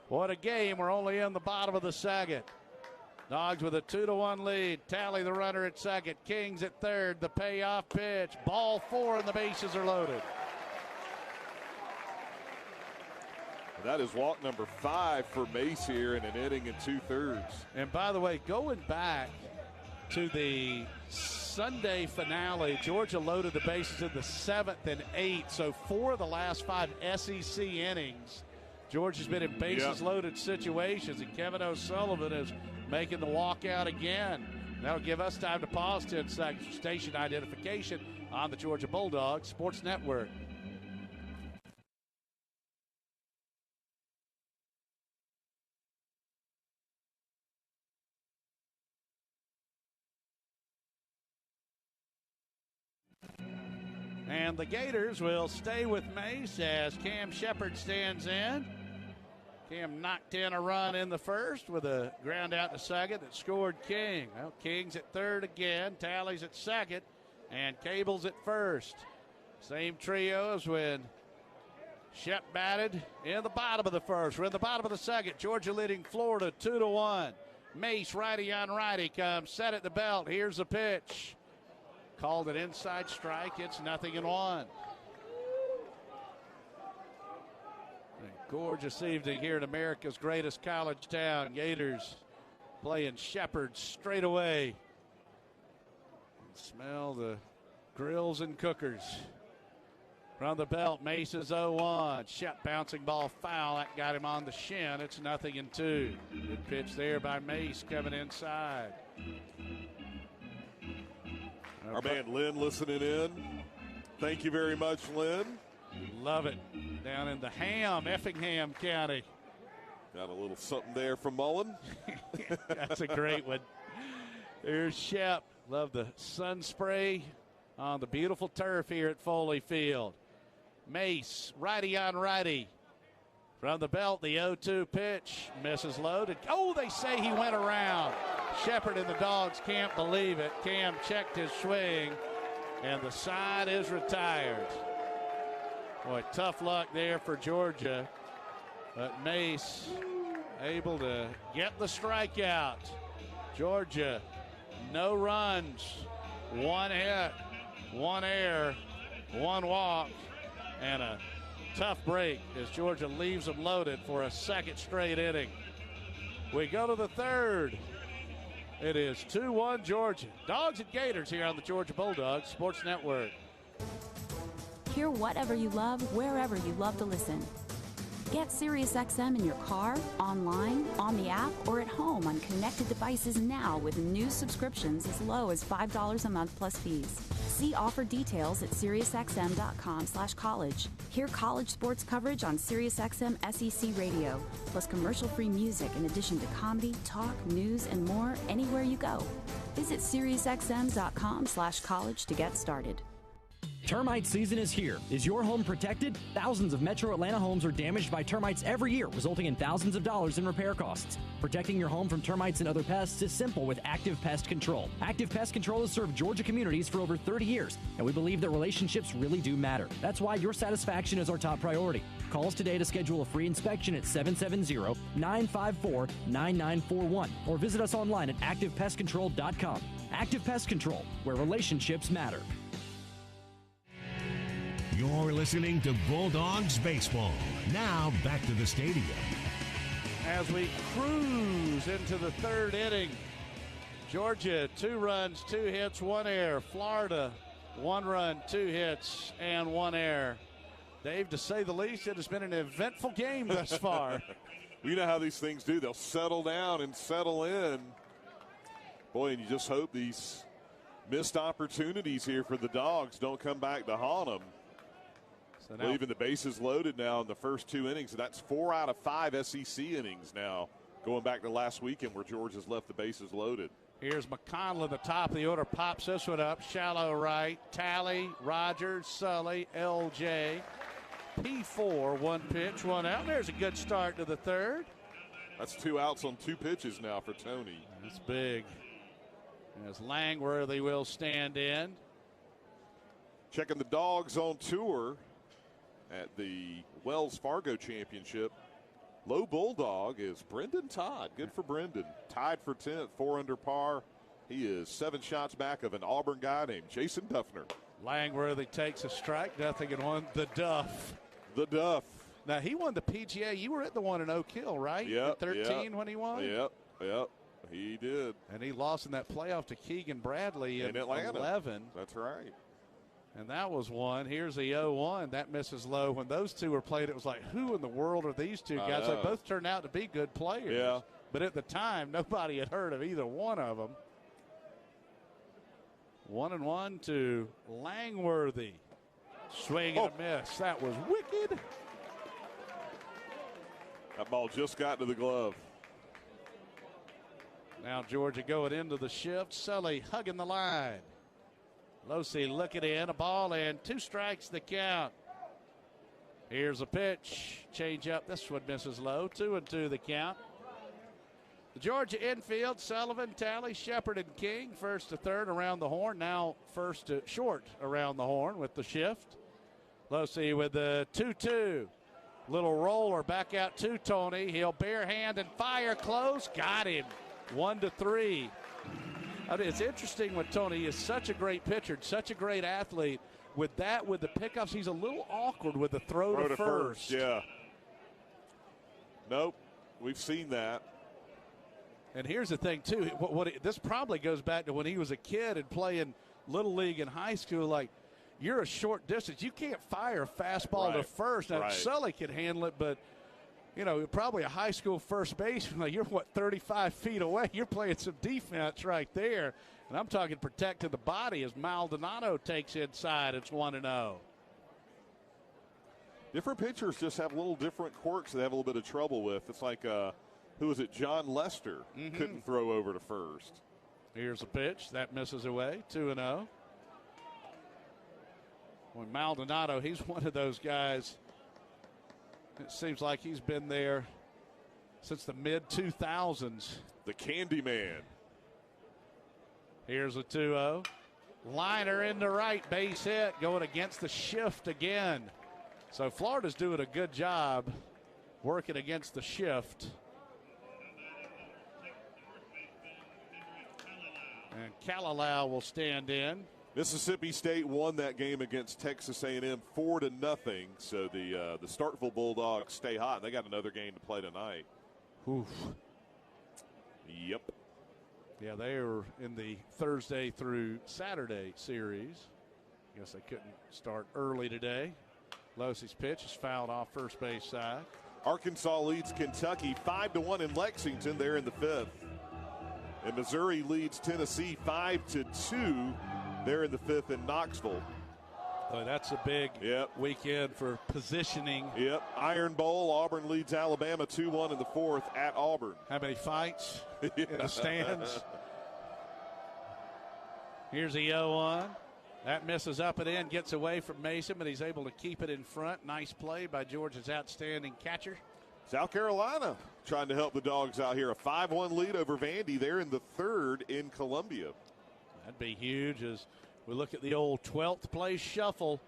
What a game. We're only in the bottom of the second. Dogs with a 2-1 lead. Tally the runner at second. Kings at third. The payoff pitch. Ball 4 and the bases are loaded. That is walk number 5 for Mace here in an inning and 2/3. And by the way, going back to the Sunday finale, Georgia loaded the bases in the 7th and 8th. So 4 of the last 5 SEC innings, Georgia's been in bases loaded situations, and Kevin O'Sullivan is making the walkout again. That'll give us time to pause 10 seconds for station identification on the Georgia Bulldogs Sports Network. And the Gators will stay with Mace as Cam Shepard stands in. Cam knocked in a run in the first with a ground out to second that scored King. Well, King's at third again, Tally's at second, and Cable's at first. Same trio as when Shep batted in the bottom of the first. We're in the bottom of the second. Georgia leading Florida 2-1. Mace righty on righty comes, set at the belt. Here's the pitch. Called an inside strike. It's 0-1. A gorgeous evening here in America's greatest college town. Gators playing Shepherd straight away. Smell the grills and cookers. From the belt, Mace is 0-1. Shep bouncing ball foul. That got him on the shin. It's 0-2. Good pitch there by Mace coming inside. Our man Lynn listening in. Thank you very much, Lynn. Love it. Down in the Effingham County. Got a little something there from Mullen. That's a great one. Here's Shep. Love the sun spray on the beautiful turf here at Foley Field. Mace, righty on righty. From the belt, the 0-2 pitch. Misses loaded. Oh, they say he went around. Shepard and the Dogs can't believe it. Cam checked his swing, and the side is retired. Boy, tough luck there for Georgia. But Mace able to get the strikeout. Georgia, no runs, 1 hit, 1 error, 1 walk, and a tough break as Georgia leaves them loaded for a second straight inning. We go to the third. It is 2-1 Georgia. Dogs and Gators here on the Georgia Bulldogs Sports Network. Hear whatever you love, wherever you love to listen. Get SiriusXM in your car, online, on the app, or at home on connected devices now with new subscriptions as low as $5 a month plus fees. See offer details at SiriusXM.com/college. Hear college sports coverage on SiriusXM SEC Radio, plus commercial-free music in addition to comedy, talk, news, and more anywhere you go. Visit SiriusXM.com/college to get started. Termite season is here. Is your home protected? Thousands of Metro Atlanta homes are damaged by termites every year, resulting in thousands of dollars in repair costs. Protecting your home from termites and other pests is simple with Active Pest Control. Active Pest Control has served Georgia communities for over 30 years, and we believe that relationships really do matter. That's why your satisfaction is our top priority. Call us today to schedule a free inspection at 770-954-9941 or visit us online at activepestcontrol.com. Active Pest Control, where relationships matter. You're listening to Bulldogs Baseball. Now back to the stadium. As we cruise into the third inning, Georgia 2 runs, 2 hits, 1 error. Florida 1 run, 2 hits, and 1 error. Dave, to say the least, it has been an eventful game thus far. You know how these things do. They'll settle down and settle in. Boy, and you just hope these missed opportunities here for the Dogs don't come back to haunt them. So now, leaving the bases loaded now in the first 2 innings. That's 4 out of 5 SEC innings now, going back to last weekend where Georgia's left the bases loaded. Here's McConnell at the top of the order, pops this one up. Shallow right, Talley, Rogers, Sully, LJ. P4, 1 pitch, 1 out. There's a good start to the third. That's 2 outs on 2 pitches now for Tony. That's big. As Langworthy will stand in. Checking the Dogs on tour at the Wells Fargo Championship. Low Bulldog is Brendan Todd. Good for Brendan. Tied for 10th, 4 under par. He is 7 shots back of an Auburn guy named Jason Duffner. Langworthy takes a strike, 0-1. The Duff. The Duff. Now, he won the PGA. You were at the one in Oak Hill, right? Yep. 13 when he won? Yep. He did. And he lost in that playoff to Keegan Bradley in Atlanta. 11. That's right. And that was one. Here's the 0-1. That misses low. When those two were played, it was like, who in the world are these two guys? They both turned out to be good players. Yeah. But at the time, nobody had heard of either one of them. 1-1 to Langworthy. Swing and a miss. That was wicked. That ball just got to the glove. Now Georgia going into the shift. Sully hugging the line. Losey looking in, a ball and 2 strikes the count. Here's a pitch. Change up. This one misses low. 2-2 the count. The Georgia infield, Sullivan, Talley, Shepard, and King. First to third around the horn. Now first to short around the horn with the shift. Losey with the 2-2. Little roller back out to Tony. He'll bare hand and fire close. Got him. 1-3. It's interesting with Tony. He is such a great pitcher, such a great athlete. With the pickups, he's a little awkward with the throw to first. Yeah. Nope. We've seen that. And here's the thing, too. This probably goes back to when he was a kid and playing Little League in high school. Like, you're a short distance. You can't fire a fastball to first. Now, Sully can handle it, but probably a high school first baseman, you're 35 feet away. You're playing some defense right there. And I'm talking protecting the body as Maldonado takes inside. It's 1-0. Different pitchers just have little different quirks they have a little bit of trouble with. It's like, who was it? John Lester couldn't throw over to first. Here's a pitch. That misses away. 2-0. When Maldonado, he's one of those guys. It seems like he's been there since the mid-2000s. The Candy Man. Here's a 2-0. Liner into right, base hit, going against the shift again. So Florida's doing a good job working against the shift. And Kalalau will stand in. Mississippi State won that game against Texas A&M 4-0. So the Starkville Bulldogs stay hot. They got another game to play tonight. Oof. Yep. Yeah, they are in the Thursday through Saturday series. Guess they couldn't start early today. Losey's pitch is fouled off first base side. Arkansas leads Kentucky 5-1 in Lexington. They're in the 5th. And Missouri leads Tennessee 5-2. there in the 5th in Knoxville. Oh, that's a big weekend for positioning. Yep. Iron Bowl. Auburn leads Alabama 2-1 in the 4th at Auburn. How many fights in the stands? Here's the 0-1. That misses up and in, gets away from Mason, but he's able to keep it in front. Nice play by Georgia's outstanding catcher. South Carolina trying to help the Dogs out here. A 5-1 lead over Vandy. They're in the 3rd in Columbia. That'd be huge as we look at the old 12th place shuffle.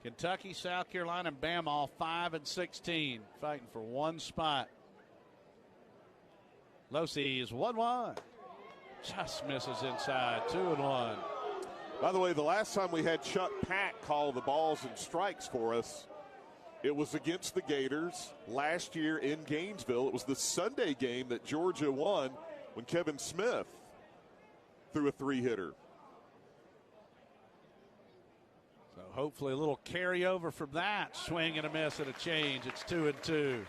Kentucky, South Carolina, and Bama all 5 and 16, fighting for one spot. Losi is 1-1. Just misses inside, 2-1. By the way, the last time we had Chuck Pack call the balls and strikes for us, it was against the Gators last year in Gainesville. It was the Sunday game that Georgia won when Kevin Smith threw a 3-hitter. So hopefully a little carryover from that. Swing and a miss and a change. It's 2-2.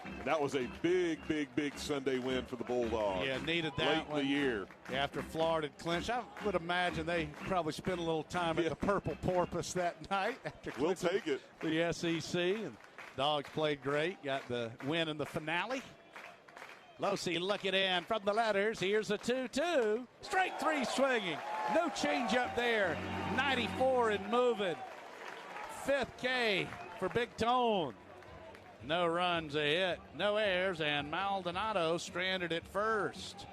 And that was a big, big, big Sunday win for the Bulldogs. Yeah, needed that late one. In the year. After Florida had clinched. I would imagine they probably spent a little time at the Purple Porpoise that night. After we'll take it. The SEC. And Dogs played great. Got the win in the finale. Losi looking in from the letters. Here's a 2-2. Straight 3 swinging. No change up there. 94 and moving. 5th K for Big Tone. No runs, a hit, no errors, and Maldonado stranded at first.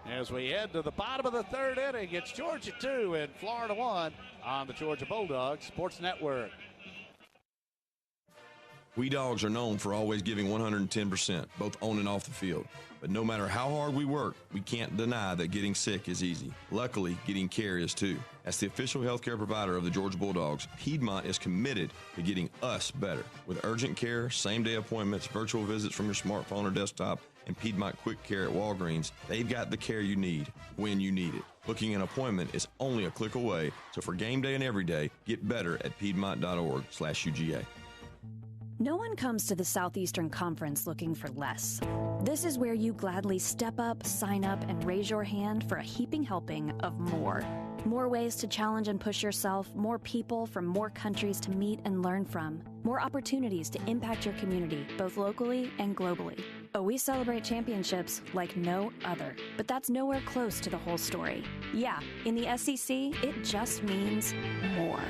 As we head to the bottom of the 3rd inning, it's Georgia 2 and Florida 1 on the Georgia Bulldogs Sports Network. We Dogs are known for always giving 110%, both on and off the field. But no matter how hard we work, we can't deny that getting sick is easy. Luckily, getting care is too. As the official healthcare provider of the Georgia Bulldogs, Piedmont is committed to getting us better. With urgent care, same-day appointments, virtual visits from your smartphone or desktop, and Piedmont Quick Care at Walgreens, they've got the care you need when you need it. Booking an appointment is only a click away, so for game day and every day, get better at piedmont.org/UGA. No one comes to the Southeastern Conference looking for less. This is where you gladly step up, sign up, and raise your hand for a heaping helping of more. More ways to challenge and push yourself, more people from more countries to meet and learn from, more opportunities to impact your community, both locally and globally. Oh, we celebrate championships like no other, but that's nowhere close to the whole story. Yeah, in the SEC, it just means more.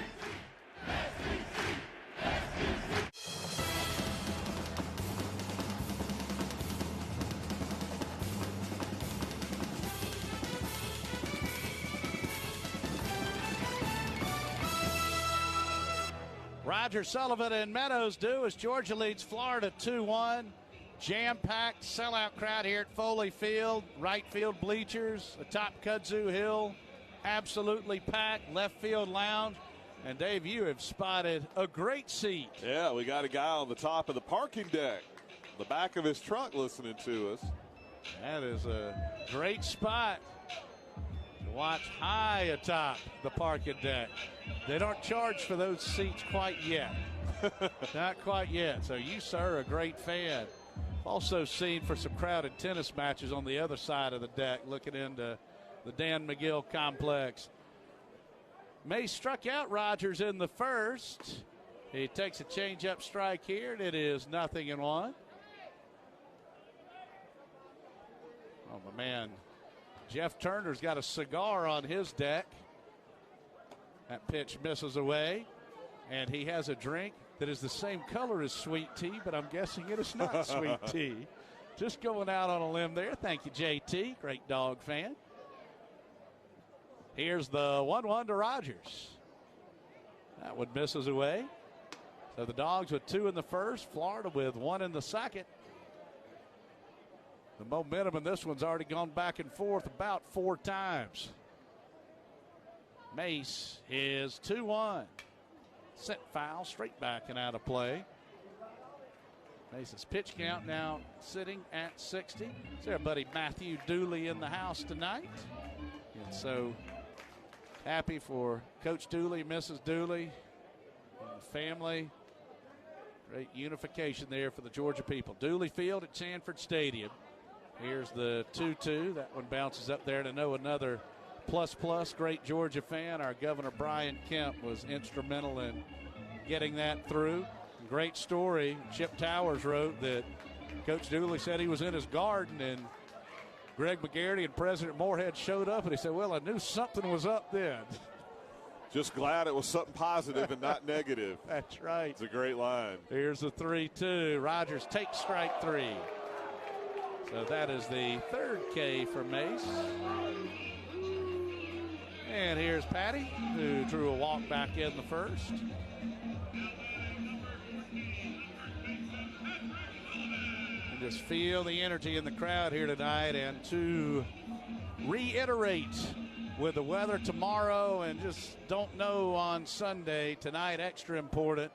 Roger Sullivan and Meadows do as Georgia leads Florida 2-1. Jam-packed sellout crowd here at Foley Field. Right field bleachers atop Kudzu Hill. Absolutely packed. Left field lounge. And Dave, you have spotted a great seat. Yeah, we got a guy on the top of the parking deck, the back of his truck listening to us. That is a great spot. Watch high atop the parking deck. They don't charge for those seats quite yet. Not quite yet. So you, sir, are a great fan. Also seen for some crowded tennis matches on the other side of the deck, looking into the Dan McGill complex. May struck out Rogers in the 1st. He takes a change-up strike here, and it is 0-1. Oh, my man. Jeff Turner's got a cigar on his deck. That pitch misses away. And he has a drink that is the same color as sweet tea, but I'm guessing it is not sweet tea. Just going out on a limb there. Thank you, JT. Great dog fan. Here's the 1-1 to Rogers. That one misses away. So the Dogs with 2 in the 1st, Florida with 1 in the 2nd. The momentum in this one's already gone back and forth about 4 times. Mace is 2-1. Sent foul, straight back and out of play. Mace's pitch count now sitting at 60. Is there buddy Matthew Dooley in the house tonight? And so happy for Coach Dooley, Mrs. Dooley, and family. Great unification there for the Georgia people. Dooley Field at Sanford Stadium. Here's the 2-2. That one bounces up there to know another plus, great Georgia fan. Our Governor Brian Kemp was instrumental in getting that through. Great story. Chip Towers wrote that Coach Dooley said he was in his garden and Greg McGarity and President Moorhead showed up, and he said, well, I knew something was up then. Just glad it was something positive and not negative. That's right. It's a great line. Here's the 3-2. Rogers takes strike 3. So that is the third K for Mace. And here's Patty, who drew a walk back in the first. And just feel the energy in the crowd here tonight. And to reiterate, with the weather tomorrow and just don't know on Sunday, tonight extra important.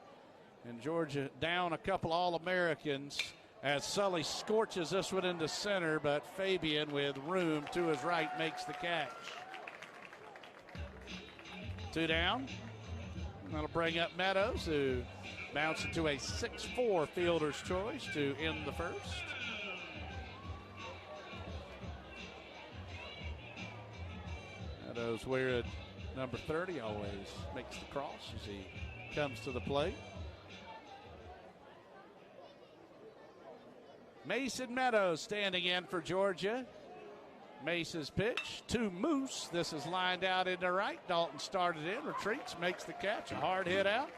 And Georgia down a couple All-Americans as Sully scorches this one into center, but Fabian with room to his right makes the catch. 2 down. That'll bring up Meadows, who mounts into a 6-4 fielder's choice to end the first. Meadows wearing number 30, always makes the cross as he comes to the plate. Mason Meadows standing in for Georgia. Mace's pitch to Moose. This is lined out into right. Dalton started in, retreats, makes the catch. A hard hit out.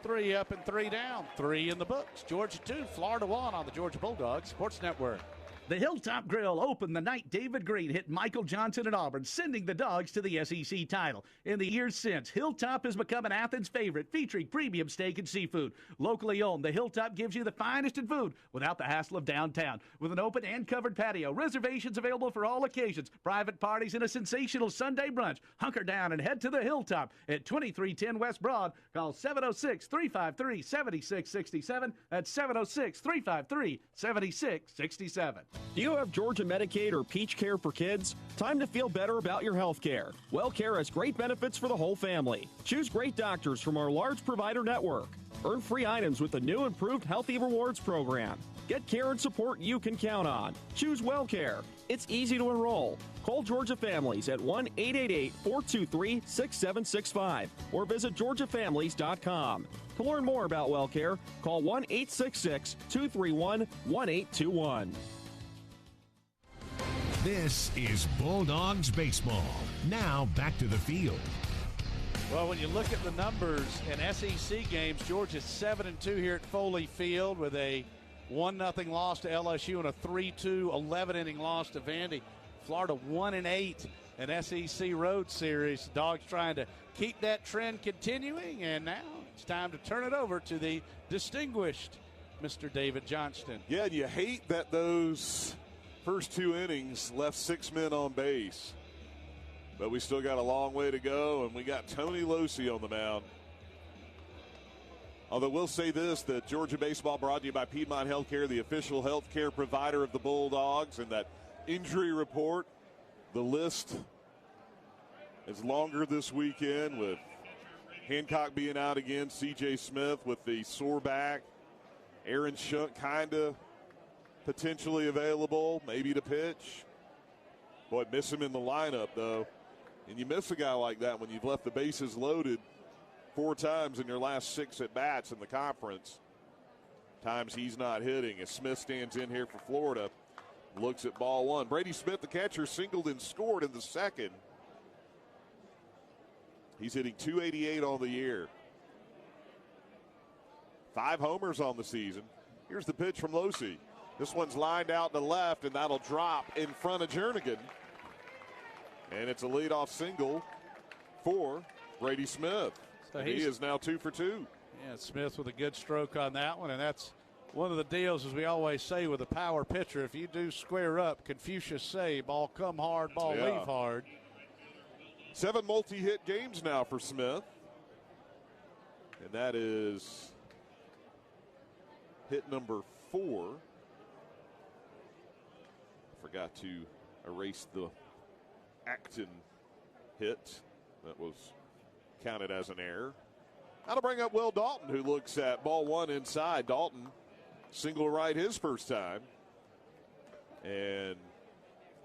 3 up and 3 down. 3 in the books. Georgia 2, Florida 1 on the Georgia Bulldogs Sports Network. The Hilltop Grill opened the night David Green hit Michael Johnson at Auburn, sending the Dogs to the SEC title. In the years since, Hilltop has become an Athens favorite, featuring premium steak and seafood. Locally owned, the Hilltop gives you the finest in food without the hassle of downtown. With an open and covered patio, reservations available for all occasions, private parties, and a sensational Sunday brunch. Hunker down and head to the Hilltop at 2310 West Broad. Call 706-353-7667. That's 706-353-7667. Do you have Georgia Medicaid or Peach Care for kids? Time to feel better about your health care. WellCare has great benefits for the whole family. Choose great doctors from our large provider network. Earn free items with the new improved Healthy Rewards program. Get care and support you can count on. Choose WellCare. It's easy to enroll. Call Georgia Families at 1-888-423-6765 or visit georgiafamilies.com. To learn more about WellCare, call 1-866-231-1821. This is Bulldogs baseball. Now back to the field. Well, when you look at the numbers in SEC games, Georgia's 7-2 here at Foley Field with a 1-0 loss to LSU and a 3-2 11-inning loss to Vandy. Florida 1-8 in SEC Road Series. Dogs trying to keep that trend continuing, and now it's time to turn it over to the distinguished Mr. David Johnston. Yeah, and you hate that those first 2 innings left 6 men on base. But we still got a long way to go, and we got Tony Losi on the mound. Although we'll say this, that Georgia baseball brought to you by Piedmont Healthcare, the official healthcare provider of the Bulldogs, and that injury report, the list is longer this weekend with Hancock being out again, C.J. Smith with the sore back, Aaron Shunt kind of potentially available, maybe to pitch. Boy, miss him in the lineup, though. And you miss a guy like that when you've left the bases loaded 4 times in your last 6 at-bats in the conference. Times he's not hitting as Smith stands in here for Florida. Looks at ball 1. Brady Smith, the catcher, singled and scored in the second. He's hitting .288 on the year. 5 homers on the season. Here's the pitch from Losi. This one's lined out to left, and that'll drop in front of Jernigan. And it's a leadoff single for Brady Smith. So he is now 2 for 2. Yeah, Smith with a good stroke on that one, and that's one of the deals, as we always say with a power pitcher. If you do square up, Confucius say, ball come hard, ball leave hard. 7 multi-hit games now for Smith. And that is hit number 4. Forgot to erase the Acton hit. That was counted as an error. That'll bring up Will Dalton, who looks at ball 1 inside. Dalton single right his first time. And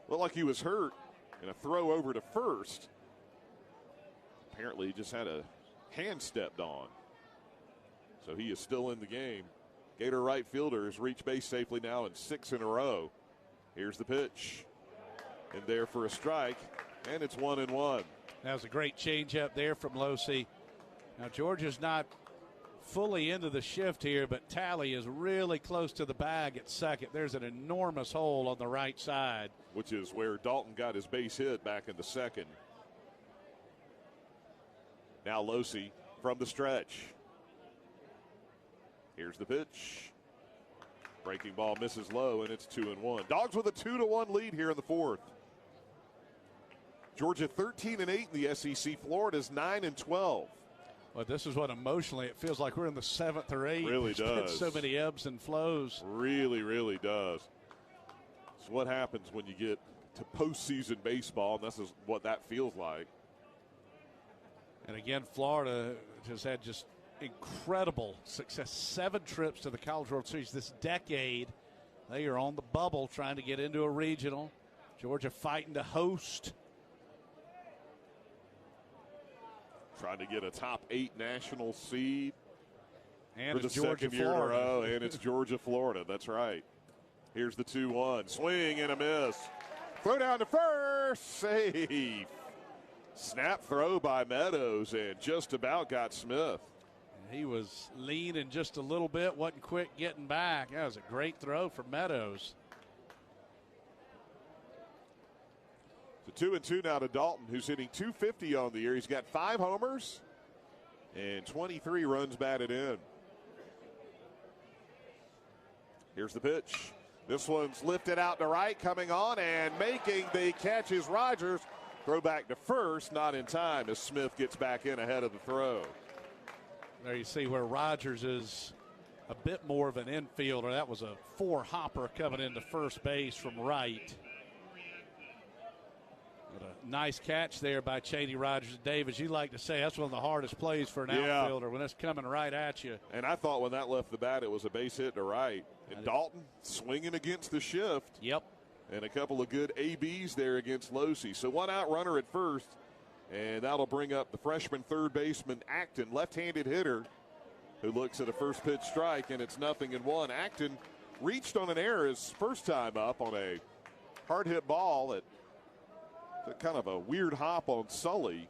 looked like he was hurt in a throw over to first. Apparently he just had a hand stepped on. So he is still in the game. Gator right fielder has reached base safely now in 6 in a row. Here's the pitch. In there for a strike, and it's 1-1. That was a great changeup there from Losey. Now Georgia's not fully into the shift here, but Talley is really close to the bag at second. There's an enormous hole on the right side. Which is where Dalton got his base hit back in the second. Now Losey from the stretch. Here's the pitch. Breaking ball misses low, and it's 2-1. Dogs with a 2-1 lead here in the fourth. Georgia 13-8 in the SEC. Florida's 9-12. Well, this is what emotionally it feels like we're in the 7th or 8th. Really There's does. been so many ebbs and flows. Really, really does. It's what happens when you get to postseason baseball, and this is what that feels like. And again, Florida has had just incredible success. 7 trips to the College World Series this decade. They are on the bubble trying to get into a regional. Georgia fighting to host. Trying to get a top 8 national seed and for the Georgia, second year Florida. in a row, and it's Georgia, Florida. That's right. Here's the 2-1. Swing and a miss. Throw down to first. Safe. Snap throw by Meadows, and just about got Smith. He was leaning just a little bit, wasn't quick getting back. That was a great throw from Meadows. So 2-2 now to Dalton, who's hitting .250 on the year. He's got 5 homers and 23 runs batted in. Here's the pitch. This one's lifted out to right, coming on and making the catch is Rogers. Throw back to first, not in time as Smith gets back in ahead of the throw. There you see where Rogers is a bit more of an infielder. That was a 4-hopper coming into first base from right. But a nice catch there by Cheney Rogers. Dave, as you like to say, that's one of the hardest plays for an outfielder when it's coming right at you. And I thought when that left the bat, it was a base hit to right. And Dalton swinging against the shift. Yep. And a couple of good ABs there against Losey. So 1 out runner at first. And that'll bring up the freshman third baseman, Acton, left-handed hitter, who looks at a first pitch strike, and it's 0-1. Acton reached on an error his first time up on a hard hit ball at kind of a weird hop on Sully.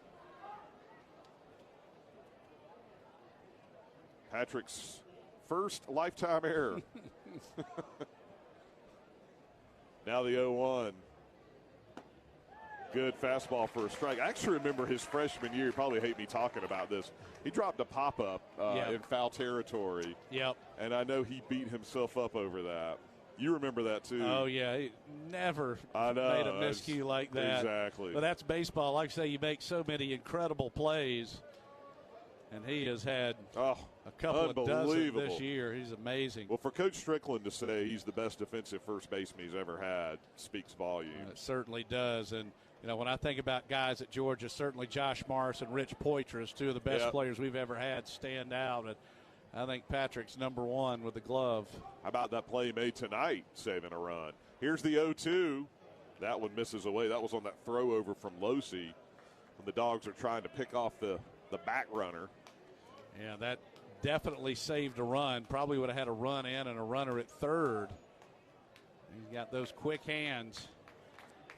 Patrick's first lifetime error. Now the 0-1. Good fastball for a strike. I actually remember his freshman year. You probably hate me talking about this. He dropped a pop-up in foul territory. Yep. And I know he beat himself up over that. You remember that, too. Oh, yeah. He never made a miscue like that. Exactly. But that's baseball. Like I say, you make so many incredible plays. And he has had a couple of dozen this year. He's amazing. Well, for Coach Strickland to say he's the best defensive first baseman he's ever had speaks volumes. It certainly does. And, you know, when I think about guys at Georgia, certainly Josh Morris and Rich Poitras, 2 of the best players we've ever had, stand out. And I think Patrick's #1 with the glove. How about that play made tonight, saving a run? Here's the 0-2. That one misses away. That was on that throw over from Losey when the Dogs are trying to pick off the back runner. Yeah, that definitely saved a run. Probably would have had a run in and a runner at third. He's got those quick hands.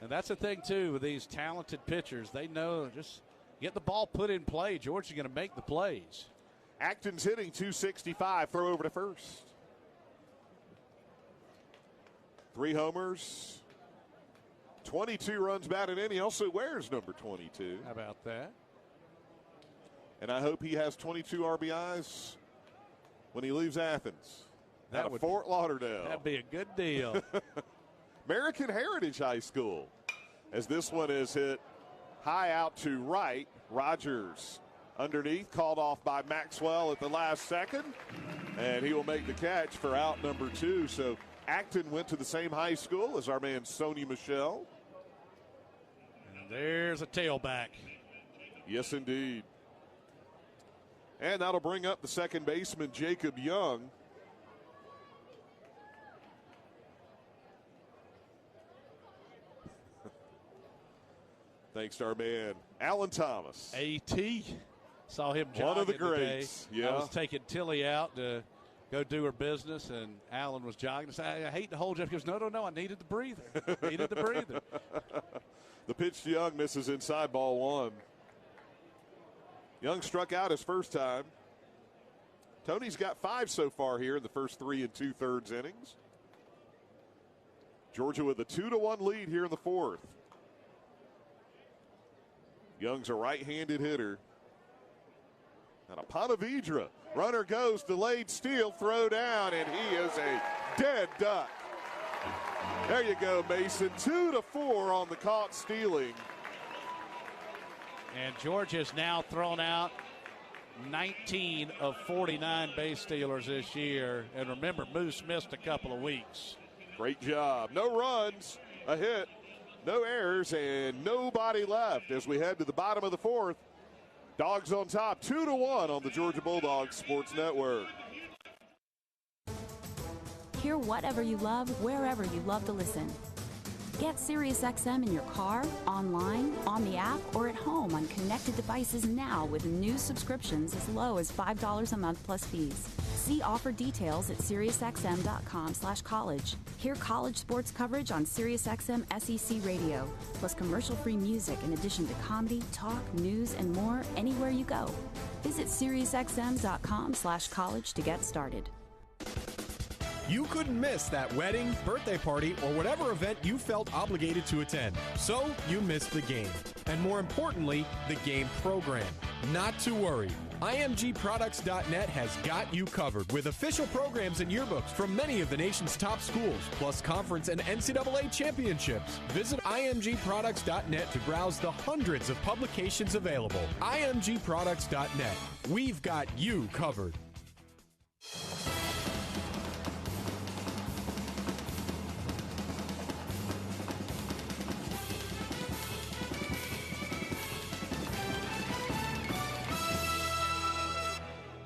And that's the thing, too, with these talented pitchers. They know just get the ball put in play. Georgia's going to make the plays. Acton's hitting .265. Throw over to first. 3 homers. 22 runs batted in. He also wears number 22. How about that? And I hope he has 22 RBIs when he leaves Athens. Out of Fort Lauderdale. That'd be a good deal. American Heritage High School. As this one is hit high out to right. Rogers underneath, called off by Maxwell at the last second. And he will make the catch for out number 2. So Acton went to the same high school as our man Sony Michel. And there's a tailback. Yes, indeed. And that'll bring up the second baseman, Jacob Young. thanks to our man, Alan Thomas. AT. Saw him jogging one of the greats. Today. Yeah. I was taking Tilly out to go do her business, and Alan was jogging. I said, I hate to hold you up. He goes, no, I needed the breather. The pitch to Young misses inside, ball one. Young struck out his first time. Tony's got 5 so far here in the first 3 2/3 innings. Georgia with a 2-1 lead here in the 4th. Young's a right-handed hitter. And a Pontevedra. Runner goes, delayed steal, throw down, and he is a dead duck. There you go, Mason. 2-4 on the caught stealing. And Georgia's now thrown out 19 of 49 base stealers this year. And remember, Moose missed a couple of weeks. Great job. No runs, a hit, no errors, and nobody left as we head to the bottom of the 4th. Dogs on top, 2-1 on the Georgia Bulldogs Sports Network. Hear whatever you love, wherever you love to listen. Get SiriusXM in your car, online, on the app, or at home on connected devices now with new subscriptions as low as $5 a month plus fees. See offer details at SiriusXM.com/college. Hear college sports coverage on SiriusXM SEC Radio, plus commercial-free music in addition to comedy, talk, news, and more anywhere you go. Visit SiriusXM.com/college to get started. You couldn't miss that wedding, birthday party, or whatever event you felt obligated to attend. So you missed the game. And more importantly, the game program. Not to worry. IMGProducts.net has got you covered with official programs and yearbooks from many of the nation's top schools, plus conference and NCAA championships. Visit IMGProducts.net to browse the hundreds of publications available. IMGProducts.net. We've got you covered.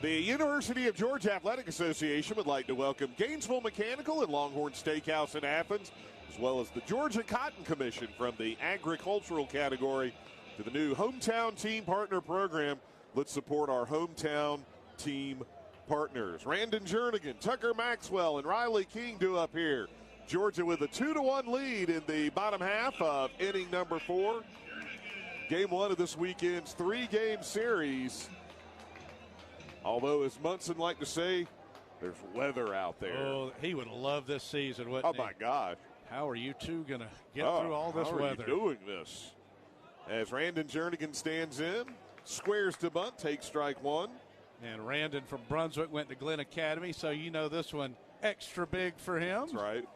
The University of Georgia Athletic Association would like to welcome Gainesville Mechanical and Longhorn Steakhouse in Athens, as well as the Georgia Cotton Commission from the agricultural category to the new Hometown Team Partner Program. Let's support our hometown team partners. Randon Jernigan, Tucker Maxwell, and Riley King do up here. Georgia with a 2-1 lead in the bottom half of inning number 4. Game 1 of this weekend's 3-game series. Although, as Munson liked to say, there's weather out there. Oh, he would love this season, wouldn't he? Oh, my God. How are you two going to get through all this weather? How are you doing this? As Randon Jernigan stands in, squares to bunt, takes strike 1. And Randon from Brunswick went to Glenn Academy, so you know this one extra big for him. That's right.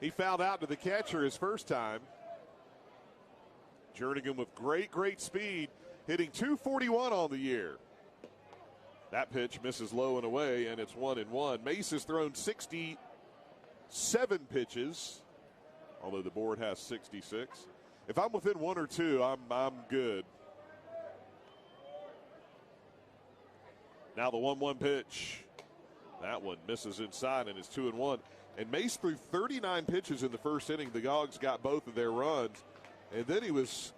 He fouled out to the catcher his first time. Jernigan with great speed, hitting .241 on the year. That pitch misses low and away, and it's 1-1. Mace has thrown 67 pitches, although the board has 66. If I'm within 1 or 2, I'm good. Now the 1-1 pitch. That one misses inside, and it's 2-1. And Mace threw 39 pitches in the first inning. The Dogs got both of their runs. And then he was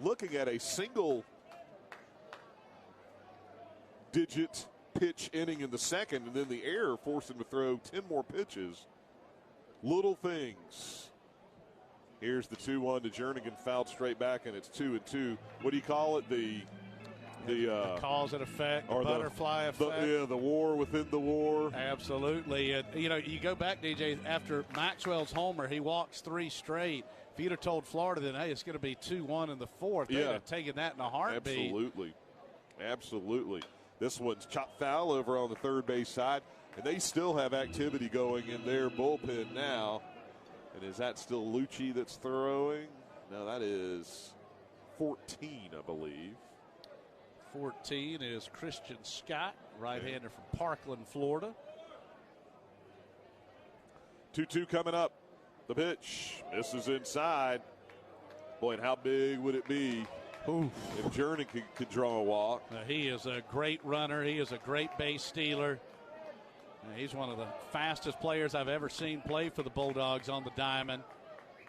looking at a single-digit pitch inning in the second, and then the error forced him to throw 10 more pitches. Little things. Here's the 2-1 to Jernigan, fouled straight back, and it's 2-2. What do you call it? The cause and effect, or butterfly effect. The war within the war. Absolutely. And, you go back, DJ, after Maxwell's homer, he walks 3 straight. If you'd have told Florida that, hey, it's going to be 2-1 in the 4th, they'd have taken that in a heartbeat. Absolutely. This one's chopped foul over on the third base side, and they still have activity going in their bullpen now. And is that still Lucci that's throwing? No, that is 14, I believe. 14 is Christian Scott, right-hander from Parkland, Florida. 2-2 coming up. The pitch misses inside. Boy, and how big would it be if Jernigan could draw a walk? He is a great runner. He is a great base stealer. He's one of the fastest players I've ever seen play for the Bulldogs on the diamond.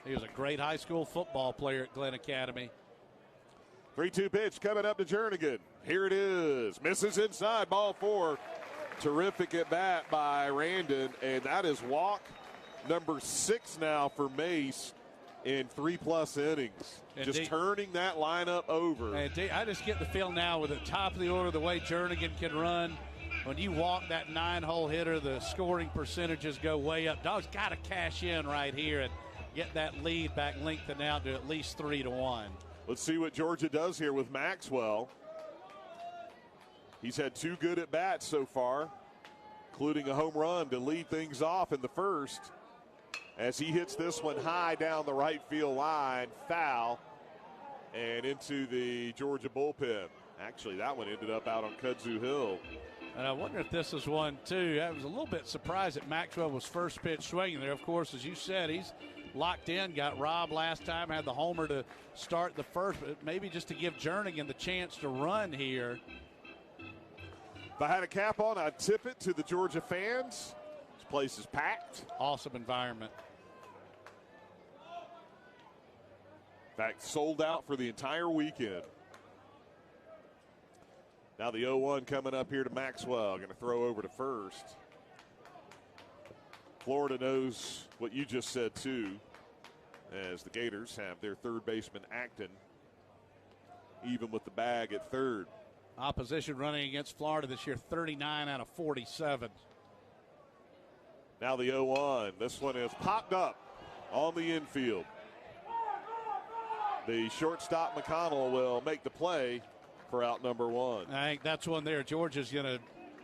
He was a great high school football player at Glenn Academy. 3-2 pitch coming up to Jernigan. Here it is. Misses inside, ball 4. Terrific at bat by Randon, and that is walk number 6 now for Mace in 3+ innings. And just turning that lineup over. And I just get the feel now with the top of the order, the way Jernigan can run. When you walk that 9-hole hitter, the scoring percentages go way up. Dogs got to cash in right here and get that lead back lengthened out to at least 3-1. Let's see what Georgia does here with Maxwell. He's had 2 good at-bats so far, including a home run to lead things off in the first. As he hits this one high down the right field line, foul, and into the Georgia bullpen. Actually, that one ended up out on Kudzu Hill. And I wonder if this is one, too. I was a little bit surprised that Maxwell was first pitch swinging there. Of course, as you said, he's locked in, got robbed last time, had the homer to start the first, but maybe just to give Jernigan the chance to run here. If I had a cap on, I'd tip it to the Georgia fans. This place is packed. Awesome environment. In fact, sold out for the entire weekend. Now the 0-1 coming up here to Maxwell. Going to throw over to first. Florida knows what you just said, too, as the Gators have their third baseman, Acton, even with the bag at third. Opposition running against Florida this year, 39 out of 47. Now the 0-1. This one is popped up on the infield. The shortstop, McConnell, will make the play for out number 1. I think that's one there. Georgia's going to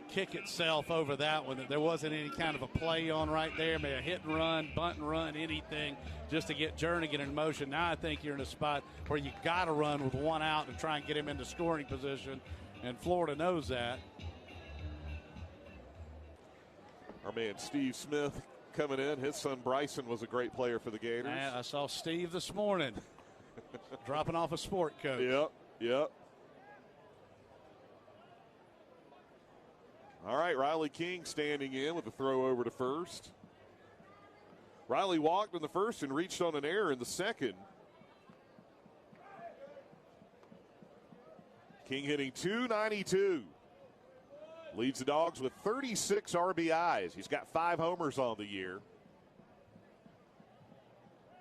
kick itself over that one. There wasn't any kind of a play on right there. Maybe a hit and run, bunt and run, anything just to get Jernigan in motion. Now I think you're in a spot where you got to run with 1 out to try and get him into scoring position, and Florida knows that. Our man Steve Smith coming in. His son Bryson was a great player for the Gators. I saw Steve this morning dropping off a sport coat. Yep. All right, Riley King standing in with a throw over to first. Riley walked in the first and reached on an error in the second. King hitting .292. Leads the Dogs with 36 RBIs. He's got 5 homers on the year.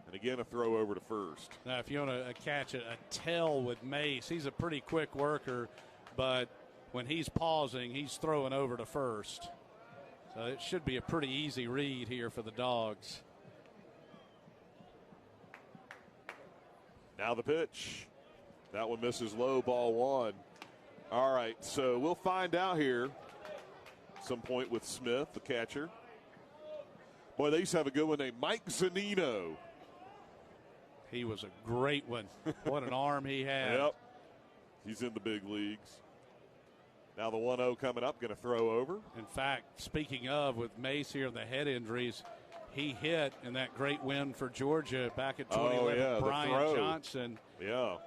And again, a throw over to first. Now, if you want to catch a tell with Mace, he's a pretty quick worker, but when he's pausing, he's throwing over to first. So it should be a pretty easy read here for the Dogs. Now the pitch. That one misses low, ball 1. All right, so we'll find out here some point with Smith, the catcher. Boy, they used to have a good one named Mike Zanino. He was a great one. What an arm he had. Yep. He's in the big leagues. Now the 1-0 coming up, going to throw over. In fact, speaking of, with Mace here and the head injuries, he hit in that great win for Georgia back in 2011. Brian Johnson,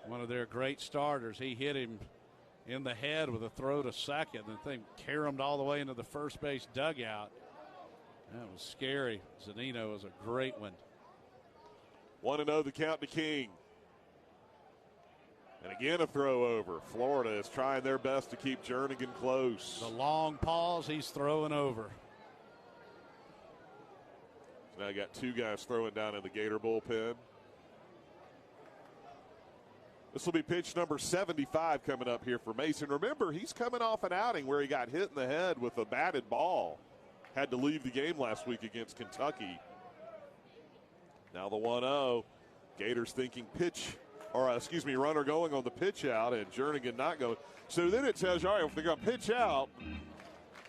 one of their great starters. He hit him in the head with a throw to second. The thing caromed all the way into the first base dugout. That was scary. Zanino was a great one. 1-0 the count to King. And again, a throw over. Florida is trying their best to keep Jernigan close. The long pause, he's throwing over. So now you got 2 guys throwing down in the Gator bullpen. This will be pitch number 75 coming up here for Mason. Remember, he's coming off an outing where he got hit in the head with a batted ball. Had to leave the game last week against Kentucky. Now the 1-0. Gators thinking runner going on the pitch out, and Jernigan not going. So then it tells you, all right, if they're going to pitch out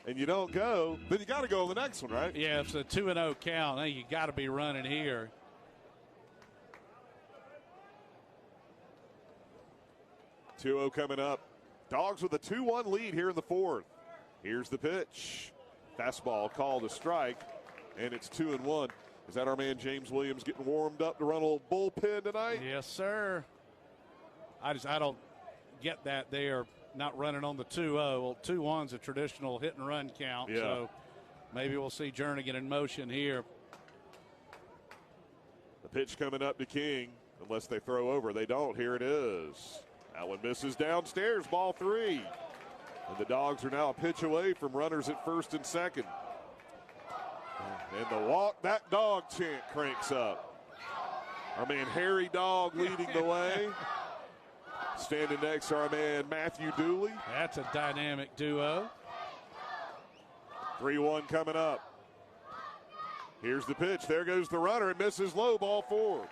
and you don't go, then you got to go on the next one, right? Yeah, it's a 2-0 count. Hey, you got to be running here. .2-0 coming up. Dogs with a 2-1 lead here in the 4th. Here's the pitch. Fastball called a strike, and it's 2-1. Is that our man James Williams getting warmed up to run a little bullpen tonight? Yes, sir. I don't get that they are not running on the 2-0. Well, 2-1's a traditional hit and run count, so maybe we'll see Jernigan in motion here. The pitch coming up to King, unless they throw over. They don't. Here it is. That one misses downstairs, ball 3. And the Dogs are now a pitch away from runners at first and second. And the walk that dog chant cranks up. Our man Harry Dog leading the way. Standing next to our man Matthew Dooley. That's a dynamic duo. 3-1 coming up. Here's the pitch. There goes the runner. It misses low, ball 4.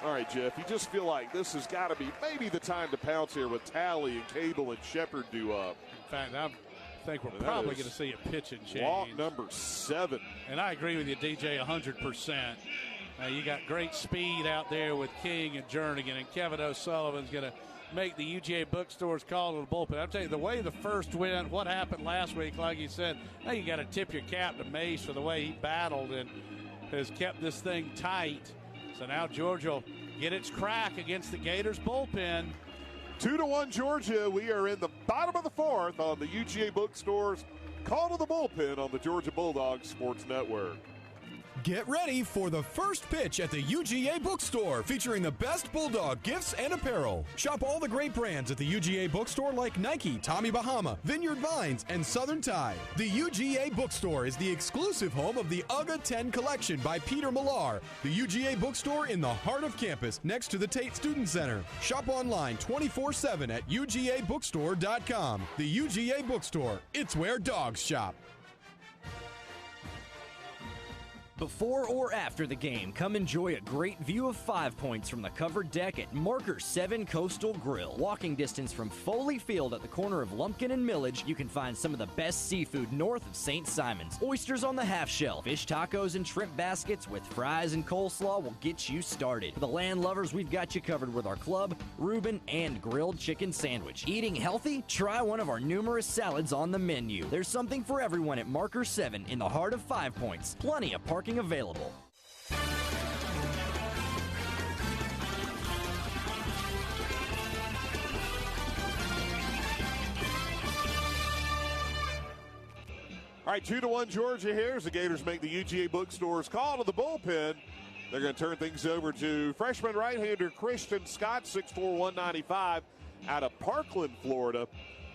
All right, Jeff, you just feel like this has got to be maybe the time to pounce here with Talley and Cable and Shepard due up. In fact, I think we're probably going to see a pitching change. Walk number 7. And I agree with you, DJ, 100%. You got great speed out there with King and Jernigan, and Kevin O'Sullivan's going to make the UGA bookstores call to the bullpen. I'm telling you, the way the first went, what happened last week, like you said, now you got to tip your cap to Mace for the way he battled and has kept this thing tight. So now Georgia will get its crack against the Gators bullpen. 2-1 Georgia. We are in the bottom of the 4th on the UGA bookstores. Call to the bullpen on the Georgia Bulldogs Sports Network. Get ready for the first pitch at the UGA bookstore, featuring the best Bulldog gifts and apparel. Shop all the great brands at the UGA bookstore like Nike, Tommy Bahama, Vineyard Vines, and Southern Tide. The UGA bookstore is the exclusive home of the UGA 10 collection by Peter Millar. The UGA bookstore in the heart of campus, next to the Tate Student Center. Shop online 24/7 at UGAbookstore.com. The UGA bookstore, it's where dogs shop. Before or after the game, come enjoy a great view of 5 Points from the covered deck at Marker 7 Coastal Grill. Walking distance from Foley Field at the corner of Lumpkin and Millage, you can find some of the best seafood north of St. Simon's. Oysters on the half shell, fish tacos and shrimp baskets with fries and coleslaw will get you started. For the land lovers, we've got you covered with our club, Reuben, and grilled chicken sandwich. Eating healthy? Try one of our numerous salads on the menu. There's something for everyone at Marker 7 in the heart of 5 Points. Plenty of parking available. All right, 2-1 Georgia here as the Gators make the UGA bookstores call to the bullpen. They're going to turn things over to freshman right-hander Christian Scott, 6'4", 195, out of Parkland, Florida.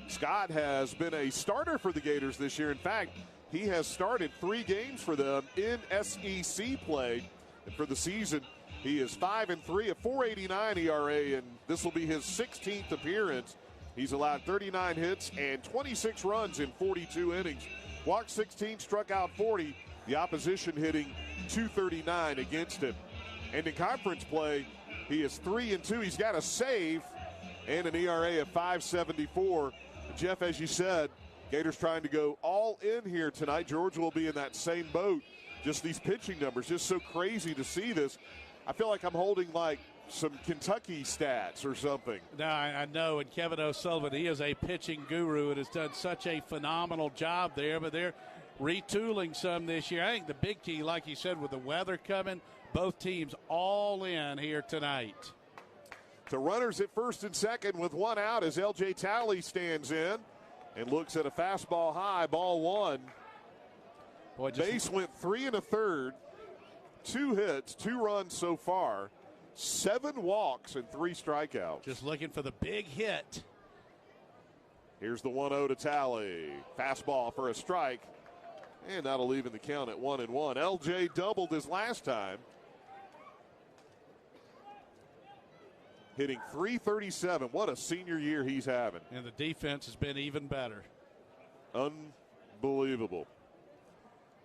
Scott has been a starter for the Gators this year. In fact, he has started 3 games for them in SEC play. And for the season, he is 5-3, a 4.89 ERA, and this will be his 16th appearance. He's allowed 39 hits and 26 runs in 42 innings. Walked 16, struck out 40. The opposition hitting .239 against him. And in conference play, he is 3-2. He's got a save and an ERA of 5.74. Jeff, as you said, Gators trying to go all in here tonight. Georgia will be in that same boat. Just these pitching numbers, just so crazy to see this. I feel like I'm holding like some Kentucky stats or something. No, I know, and Kevin O'Sullivan, he is a pitching guru and has done such a phenomenal job there, but they're retooling some this year. I think the big key, like you said, with the weather coming, both teams all in here tonight. The runners at first and second with 1 out as L.J. Talley stands in and looks at a fastball high, ball 1. Base went 3 1/3, 2 hits, 2 runs so far, 7 walks and 3 strikeouts. Just looking for the big hit. Here's the 1-0 to Talley. Fastball for a strike, and that'll even the count at 1-1. L.J. doubled his last time, hitting .337. What a senior year he's having. And the defense has been even better. Unbelievable.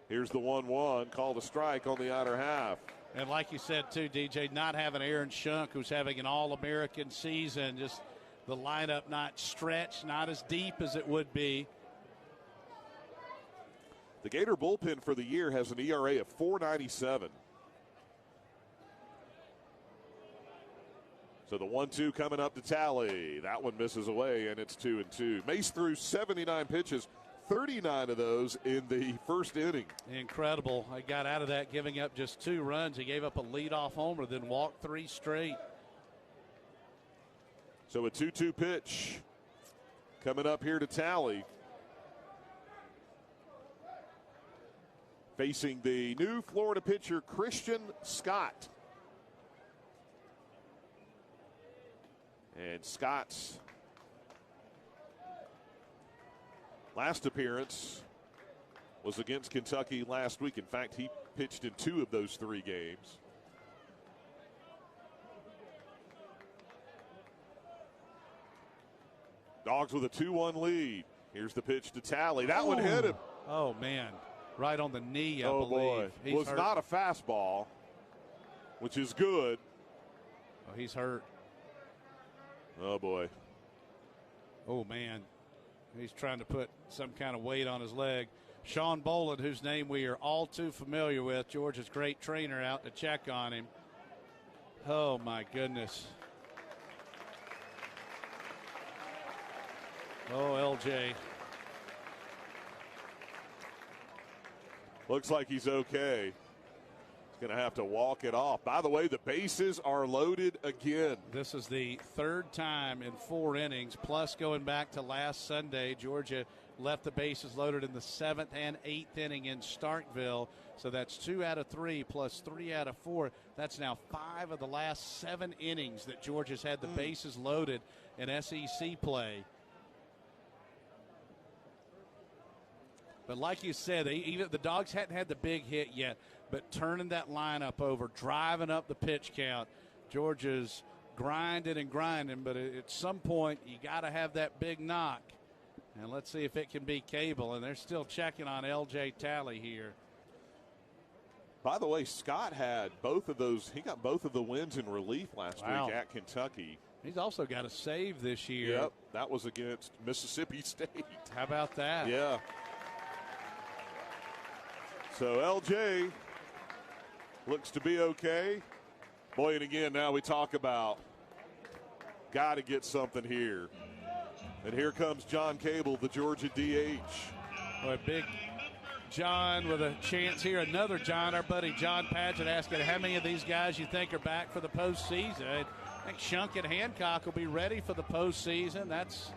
Here's the 1-1, called a strike on the outer half. And like you said, too, DJ, not having Aaron Shunk, who's having an All-American season, just the lineup not stretched, not as deep as it would be. The Gator bullpen for the year has an ERA of 4.97. So the 1-2 coming up to Talley. That one misses away, and it's 2-2. Mace threw 79 pitches, 39 of those in the first inning. Incredible. I got out of that giving up just 2 runs. He gave up a leadoff homer, then walked 3 straight. So a 2-2 pitch coming up here to Talley. facing the new Florida pitcher, Christian Scott. And Scott's last appearance was against Kentucky last week. In fact, he pitched in 2 of those 3 games. Dogs with a 2-1 lead. Here's the pitch to Talley. That one hit him. Oh, man. Right on the knee, I believe. Boy. He's was hurt. Not a fastball, which is good. Oh, he's hurt. Oh, boy. Oh, man. He's trying to put some kind of weight on his leg. Sean Boland, whose name we are all too familiar with, Georgia's great trainer, out to check on him. Oh, my goodness. Oh, LJ. Looks like he's okay. He's going to have to walk it off. By the way, the bases are loaded again. This is the 3rd time in 4 innings, plus going back to last Sunday, Georgia left the bases loaded in the 7th and 8th inning in Starkville. So that's 2 out of 3 plus 3 out of 4. That's now 5 of the last 7 innings that Georgia's had the bases loaded in SEC play. But like you said, even the Dogs hadn't had the big hit yet, but turning that lineup over, driving up the pitch count, Georgia's grinding and grinding, but at some point you got to have that big knock. And let's see if it can be Cable, and they're still checking on LJ Talley here. By the way, Scott had both of those. He got both of the wins in relief last week at Kentucky. He's also got a save this year. Yep, that was against Mississippi State. How about that? Yeah. So LJ looks to be okay. Boy, and again, now we talk about got to get something here. And here comes John Cable, the Georgia DH. Boy, big John with a chance here. Another John, our buddy John Padgett, asking how many of these guys you think are back for the postseason. I think Shunk and Hancock will be ready for the postseason. That's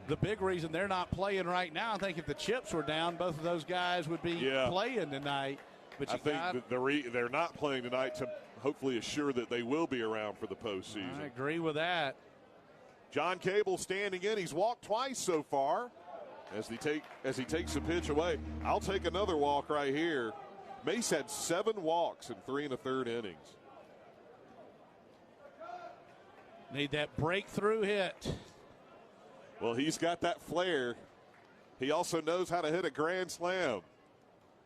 the big reason they're not playing right now. I think if the chips were down, both of those guys would be playing tonight. But I think they're not playing tonight to hopefully assure that they will be around for the postseason. I agree with that. John Cable standing in. He's walked twice so far as he takes the pitch away. I'll take another walk right here. Mace had 7 walks in 3 1/3 innings. Need that breakthrough hit. Well, he's got that flair. He also knows how to hit a grand slam.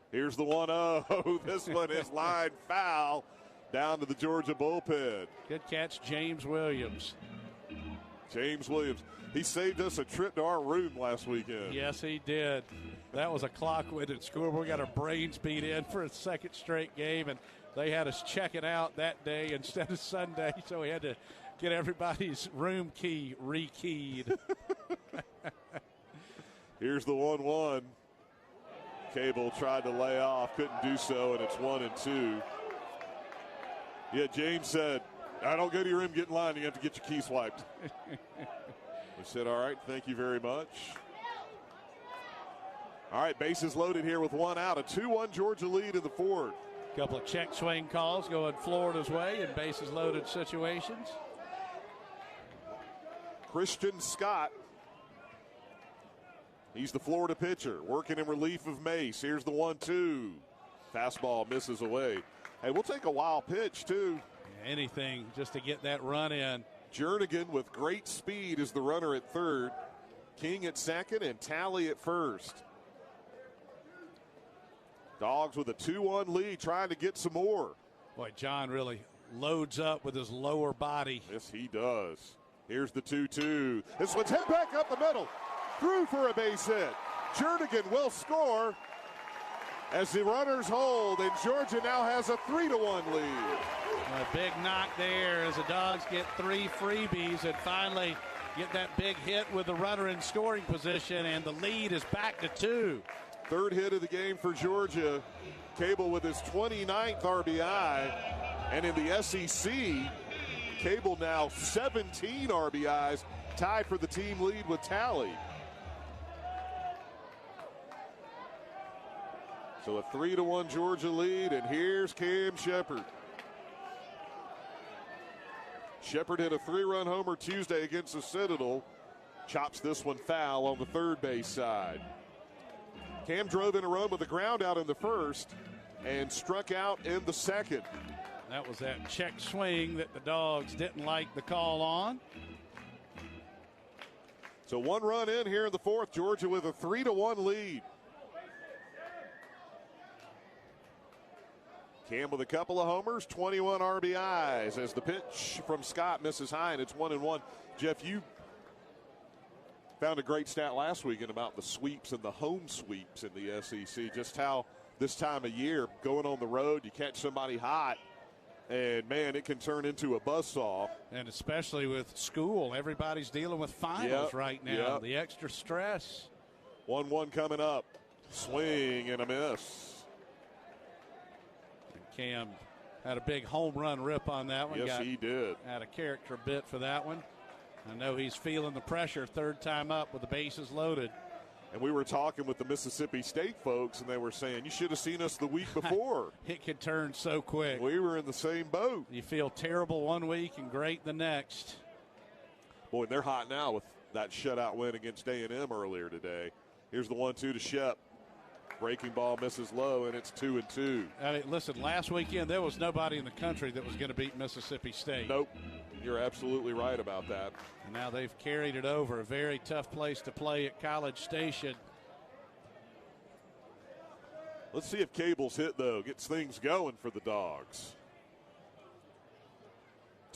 Here's the 1-0. This one is line foul down to the Georgia bullpen. Good catch, James Williams. James Williams. He saved us a trip to our room last weekend. Yes, he did. That was a clock-winded score. We got our brains beat in for a 2nd straight game, and they had us checking out that day instead of Sunday, so we had to get everybody's room key rekeyed. Here's the 1-1. Cable tried to lay off, couldn't do so, and it's 1-2. Yeah, James said, I don't go to your room, get in line, you have to get your key swiped. We said, all right, thank you very much. All right, bases loaded here with 1 out. A 2-1 Georgia lead in the 4th. Couple of check swing calls going Florida's way in bases loaded situations. Christian Scott. He's the Florida pitcher, working in relief of Mace. Here's the 1-2. Fastball misses away. Hey, we'll take a wild pitch, too. Anything just to get that run in. Jernigan with great speed is the runner at 3rd. King at 2nd and Talley at 1st. Dogs with a 2-1 lead trying to get some more. Boy, John really loads up with his lower body. Yes, he does. Here's the 2-2. This one's hit back up the middle. Through for a base hit. Jernigan will score as the runners hold, and Georgia now has a 3-1 lead. A big knock there as the Dogs get 3 freebies and finally get that big hit with the runner in scoring position, and the lead is back to 2. 3rd hit of the game for Georgia. Cable with his 29th RBI. And in the SEC, Cable now 17 RBIs, tied for the team lead with Talley. So a 3-1 Georgia lead, and here's Cam Shepard. Shepard hit a 3-run homer Tuesday against the Citadel. Chops this one foul on the third base side. Cam drove in a run with a ground out in the first and struck out in the second. That was that check swing that the Dogs didn't like the call on. So 1 run in here in the fourth. Georgia with a 3-1 lead. Cam with a couple of homers, 21 RBIs as the pitch from Scott misses high, and it's 1-1. Jeff, you found a great stat last weekend about the sweeps and the home sweeps in the SEC, just how this time of year, going on the road, you catch somebody hot, and, man, it can turn into a buzzsaw. And especially with school, everybody's dealing with finals right now. The extra stress. 1-1 coming up. Swing and a miss. Cam had a big home run rip on that one. Yes, he did. Had a character bit for that one. I know he's feeling the pressure third time up with the bases loaded. And we were talking with the Mississippi State folks, and they were saying, you should have seen us the week before. It could turn so quick. We were in the same boat. You feel terrible one week and great the next. Boy, they're hot now with that shutout win against A&M earlier today. Here's the 1-2 to Shep. Breaking ball misses low, and it's 2-2. I mean, listen, last weekend there was nobody in the country that was going to beat Mississippi State. Nope. You're absolutely right about that. And now they've carried it over. A very tough place to play at College Station. Let's see if Cable's hit, though. Gets things going for the Dogs.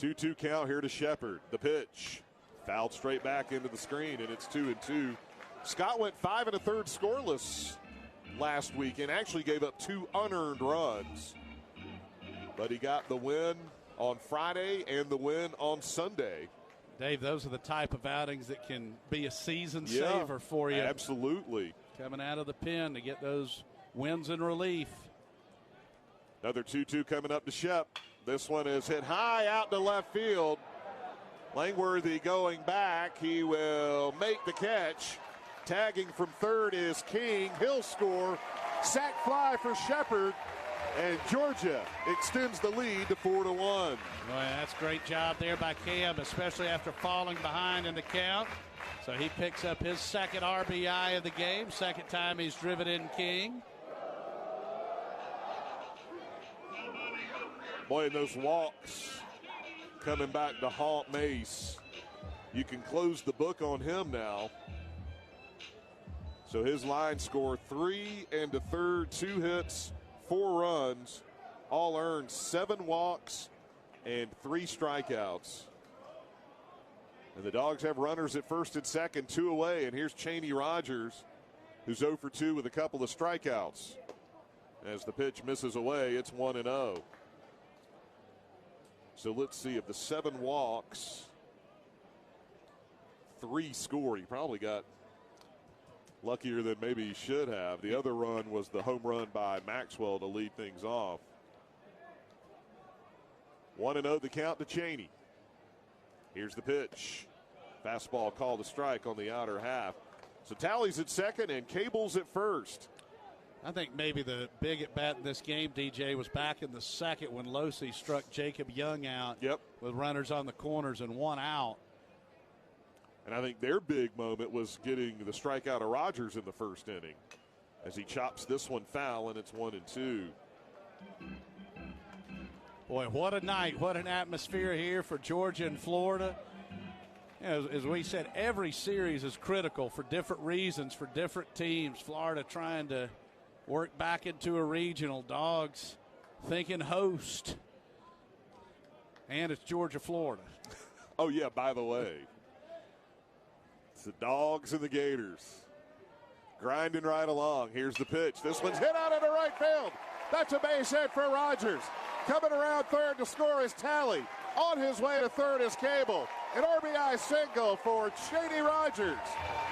2-2 count here to Shepard. The pitch. Fouled straight back into the screen, and it's 2-2. Scott went 5 1/3 scoreless last week and actually gave up 2 unearned runs. But he got the win on Friday and the win on Sunday. Dave, those are the type of outings that can be a season saver for you. Absolutely. Coming out of the pen to get those wins in relief. Another 2-2 coming up to Shep. This one is hit high out to left field. Langworthy going back. He will make the catch. Tagging from third is King. He'll score. Sack fly for Shepard. And Georgia extends the lead to 4-1. Boy, that's a great job there by Cam, especially after falling behind in the count. So he picks up his second RBI of the game. Second time he's driven in King. Boy, and those walks coming back to haunt Mace. You can close the book on him now. So his line score 3 1/3, 2 hits, 4 runs, all earned, 7 walks and 3 strikeouts. And the Dogs have runners at first and second, 2 away. And here's Cheney Rogers, who's 0 for 2 with a couple of strikeouts. As the pitch misses away, it's 1-0. So let's see, if the 7 walks, 3 score. He probably got luckier than maybe he should have. The other run was the home run by Maxwell to lead things off. 1-0 the count to Cheney. Here's the pitch. Fastball called a strike on the outer half. So Talley's at second and Cable's at first. I think maybe the big at bat in this game, DJ, was back in the second when Losey struck Jacob Young out with runners on the corners and 1 out. And I think their big moment was getting the strikeout of Rogers in the first inning as he chops this one foul, and it's 1-2. Boy, what a night. What an atmosphere here for Georgia and Florida. You know, as we said, every series is critical for different reasons, for different teams. Florida trying to work back into a regional. Dogs thinking host. And it's Georgia, Florida. Oh, yeah, by the way. It's the Dogs and the Gators. Grinding right along. Here's the pitch. This one's hit out into right field. That's a base hit for Rogers. Coming around third to score is Talley. On his way to third is Cable. An RBI single for Cheney Rogers.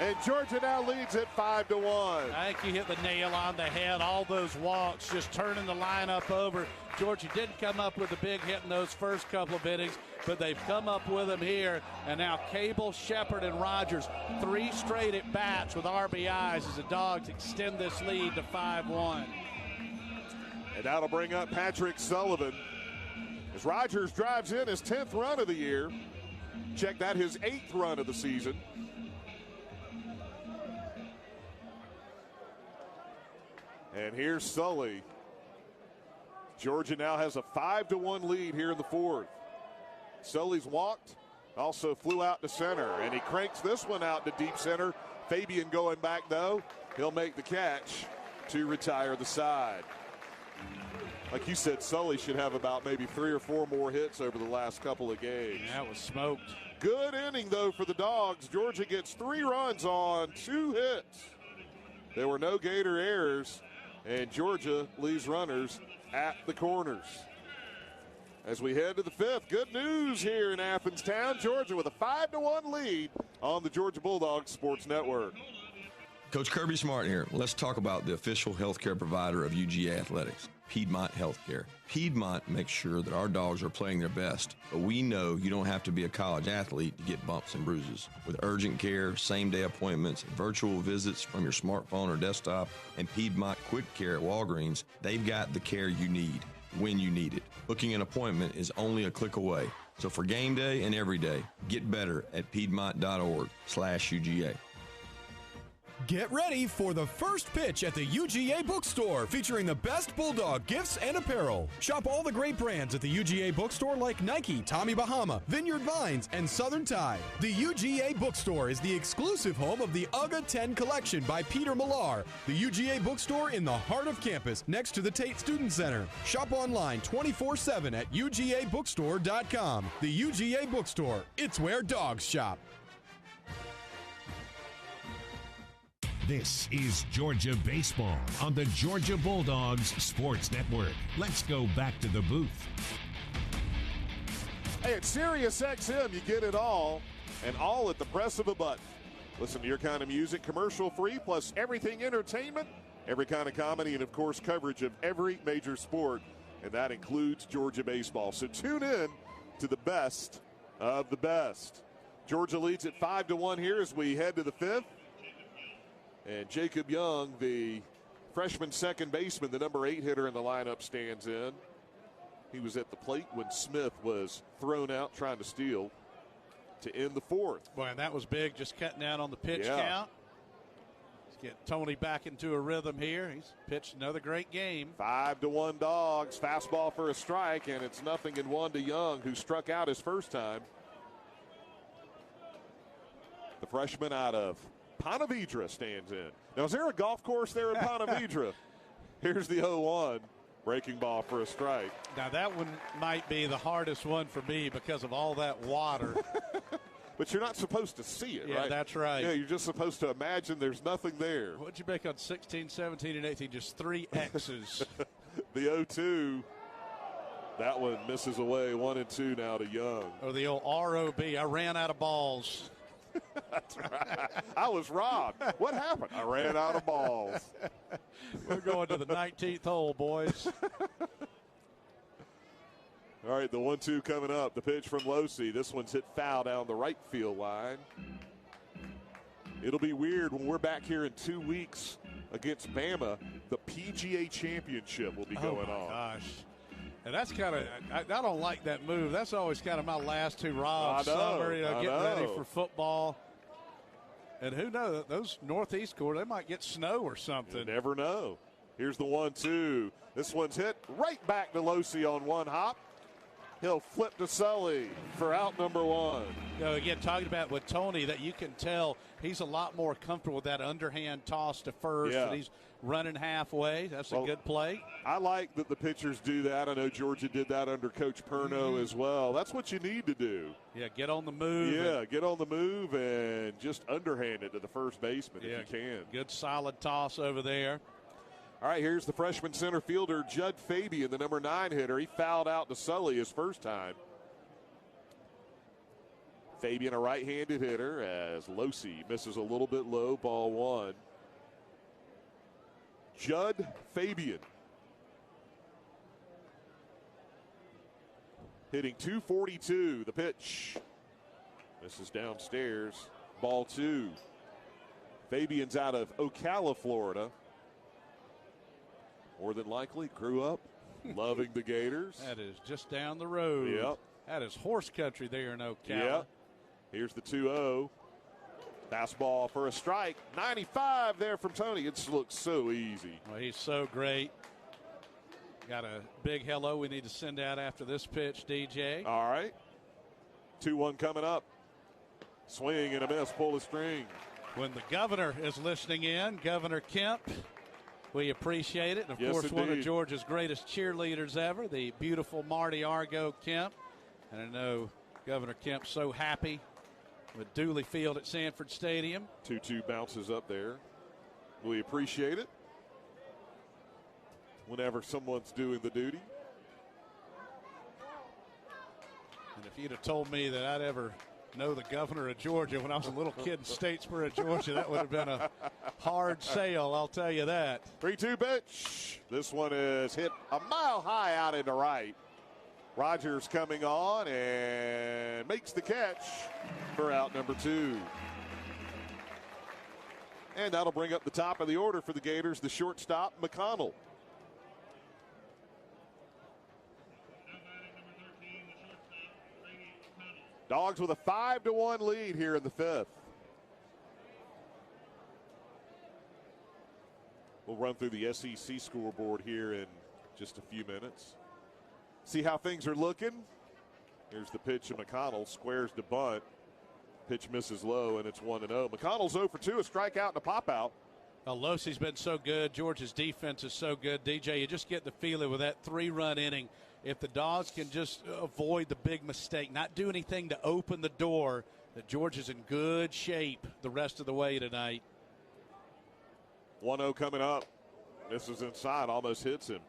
And Georgia now leads it 5-1. I think you hit the nail on the head. All those walks just turning the lineup over. Georgia didn't come up with a big hit in those first couple of innings, but they've come up with them here. And now Cable, Shepard, and Rogers, 3 straight at bats with RBIs as the Dogs extend this lead to 5-1. And that'll bring up Patrick Sullivan as Rogers drives in his 10th run of the year. Check that, his 8th run of the season. And here's Sully. Georgia now has a 5-1 lead here in the 4th. Sully's walked, also flew out to center, and he cranks this one out to deep center. Fabian going back, though. He'll make the catch to retire the side. Like you said, Sully should have about maybe 3 or 4 more hits over the last couple of games. That was smoked. Good inning, though, for the Dogs. Georgia gets 3 runs on 2 hits. There were no Gator errors, and Georgia leaves runners at the corners. As we head to the 5th, good news here in Athens Town, Georgia with a 5-1 lead on the Georgia Bulldogs Sports Network. Coach Kirby Smart here. Let's talk about the official healthcare provider of UGA Athletics, Piedmont Healthcare. Piedmont makes sure that our dogs are playing their best, but we know you don't have to be a college athlete to get bumps and bruises. With urgent care, same-day appointments, virtual visits from your smartphone or desktop, and Piedmont Quick Care at Walgreens, they've got the care you need when you need it. Booking an appointment is only a click away. So for game day and every day, get better at piedmont.org/UGA. Get ready for the first pitch at the UGA Bookstore, featuring the best Bulldog gifts and apparel. Shop all the great brands at the UGA Bookstore like Nike, Tommy Bahama, Vineyard Vines, and Southern Tide. The UGA Bookstore is the exclusive home of the UGA 10 collection by Peter Millar. The UGA Bookstore in the heart of campus, next to the Tate Student Center. Shop online 24/7 at UGABookstore.com. The UGA Bookstore, it's where dogs shop. This is Georgia Baseball on the Georgia Bulldogs Sports Network. Let's go back to the booth. Hey, at Sirius XM, you get it all, and all at the press of a button. Listen to your kind of music, commercial-free, plus everything entertainment, every kind of comedy, and, of course, coverage of every major sport, and that includes Georgia baseball. So tune in to the best of the best. Georgia leads at 5-1 here as we head to the 5th. And Jacob Young, the freshman second baseman, the number 8 hitter in the lineup, stands in. He was at the plate when Smith was thrown out trying to steal to end the 4th. Boy, and that was big, just cutting out on the pitch count. Let's get Tony back into a rhythm here. He's pitched another great game. 5-1 Dogs. Fastball for a strike, and it's 0-1 to Young, who struck out his first time. The freshman out of Ponte Vedra stands in. Now, is there a golf course there in Ponte Vedra? Here's the 0-1. Breaking ball for a strike. Now, that one might be the hardest one for me because of all that water. But you're not supposed to see it, yeah, right? Yeah, that's right. Yeah, you're just supposed to imagine there's nothing there. What'd you make on 16, 17, and 18? Just 3 X's. The 0-2. That one misses away. 1-2 now to Young. Oh, the old ROB. I ran out of balls. That's right. I was robbed. What happened? I ran out of balls. We're going to the 19th hole, boys. All right, the 1-2 coming up. The pitch from Losey. This one's hit foul down the right field line. It'll be weird when we're back here in 2 weeks against Bama. The PGA Championship will be going on. Gosh. And that's kind of, I don't like that move. That's always kind of my last hurrah of summer, getting ready for football. And who knows, those Northeast courts, they might get snow or something. You never know. Here's the 1-2. This one's hit right back to Losey on one hop. He'll flip to Sully for out number 1. Again, talking about with Tony, that you can tell he's a lot more comfortable with that underhand toss to first. Yeah. And he's running halfway. That's a good play. I like that the pitchers do that. I know Georgia did that under Coach Perno as well. That's what you need to do. Yeah, get on the move. Yeah, get on the move and just underhand it to the first baseman if you can. Good solid toss over there. All right, here's the freshman center fielder, Judd Fabian, the number 9 hitter. He fouled out to Sully his first time. Fabian, a right-handed hitter, as Losey misses a little bit low, ball 1. Judd Fabian hitting .242. The pitch misses downstairs, ball 2. Fabian's out of Ocala, Florida. more than likely grew up loving the Gators. That is just down the road. Yep. That is horse country there in Ocala. Yep. Here's the 2-0. Fastball for a strike. 95 there from Tony. It looks so easy. Well, he's so great. Got a big hello we need to send out after this pitch, DJ. All right. 2-1 coming up. Swing and a miss. Pull the string. When the governor is listening in, Governor Kemp, we appreciate it. And of Yes, course, one of indeed. Georgia's greatest cheerleaders ever, the beautiful Marty Argo Kemp. And I know Governor Kemp's so happy with Dooley Field at Sanford Stadium. 2-2 bounces up there. We appreciate it whenever someone's doing the duty. And if you'd have told me that I'd ever know the governor of Georgia when I was a little kid in Statesboro, Georgia, that would have been a hard sale, I'll tell you that. 3-2 pitch. This one is hit a mile high out into right. Rogers coming on and makes the catch for out number 2. And that'll bring up the top of the order for the Gators, the shortstop, McConnell. Dogs with a 5-1 lead here in the 5th. We'll run through the SEC scoreboard here in just a few minutes. See how things are looking. Here's the pitch of McConnell. Squares to bunt. Pitch misses low, and it's 1-0. McConnell's 0 for 2, a strikeout and a pop-out. Losey's been so good. Georgia's defense is so good. DJ, you just get the feeling with that 3-run inning, if the Dogs can just avoid the big mistake, not do anything to open the door, that Georgia's in good shape the rest of the way tonight. 1-0 coming up. This is inside, almost hits him.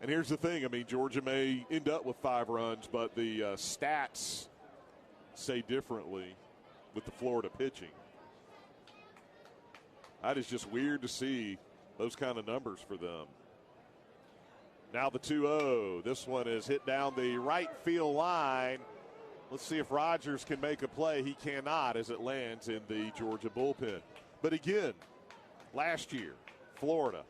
And here's the thing. I mean, Georgia may end up with 5 runs, but the stats say differently with the Florida pitching. That is just weird to see those kind of numbers for them. Now the 2-0. This one is hit down the right field line. Let's see if Rogers can make a play. He cannot as it lands in the Georgia bullpen. But again, last year, Florida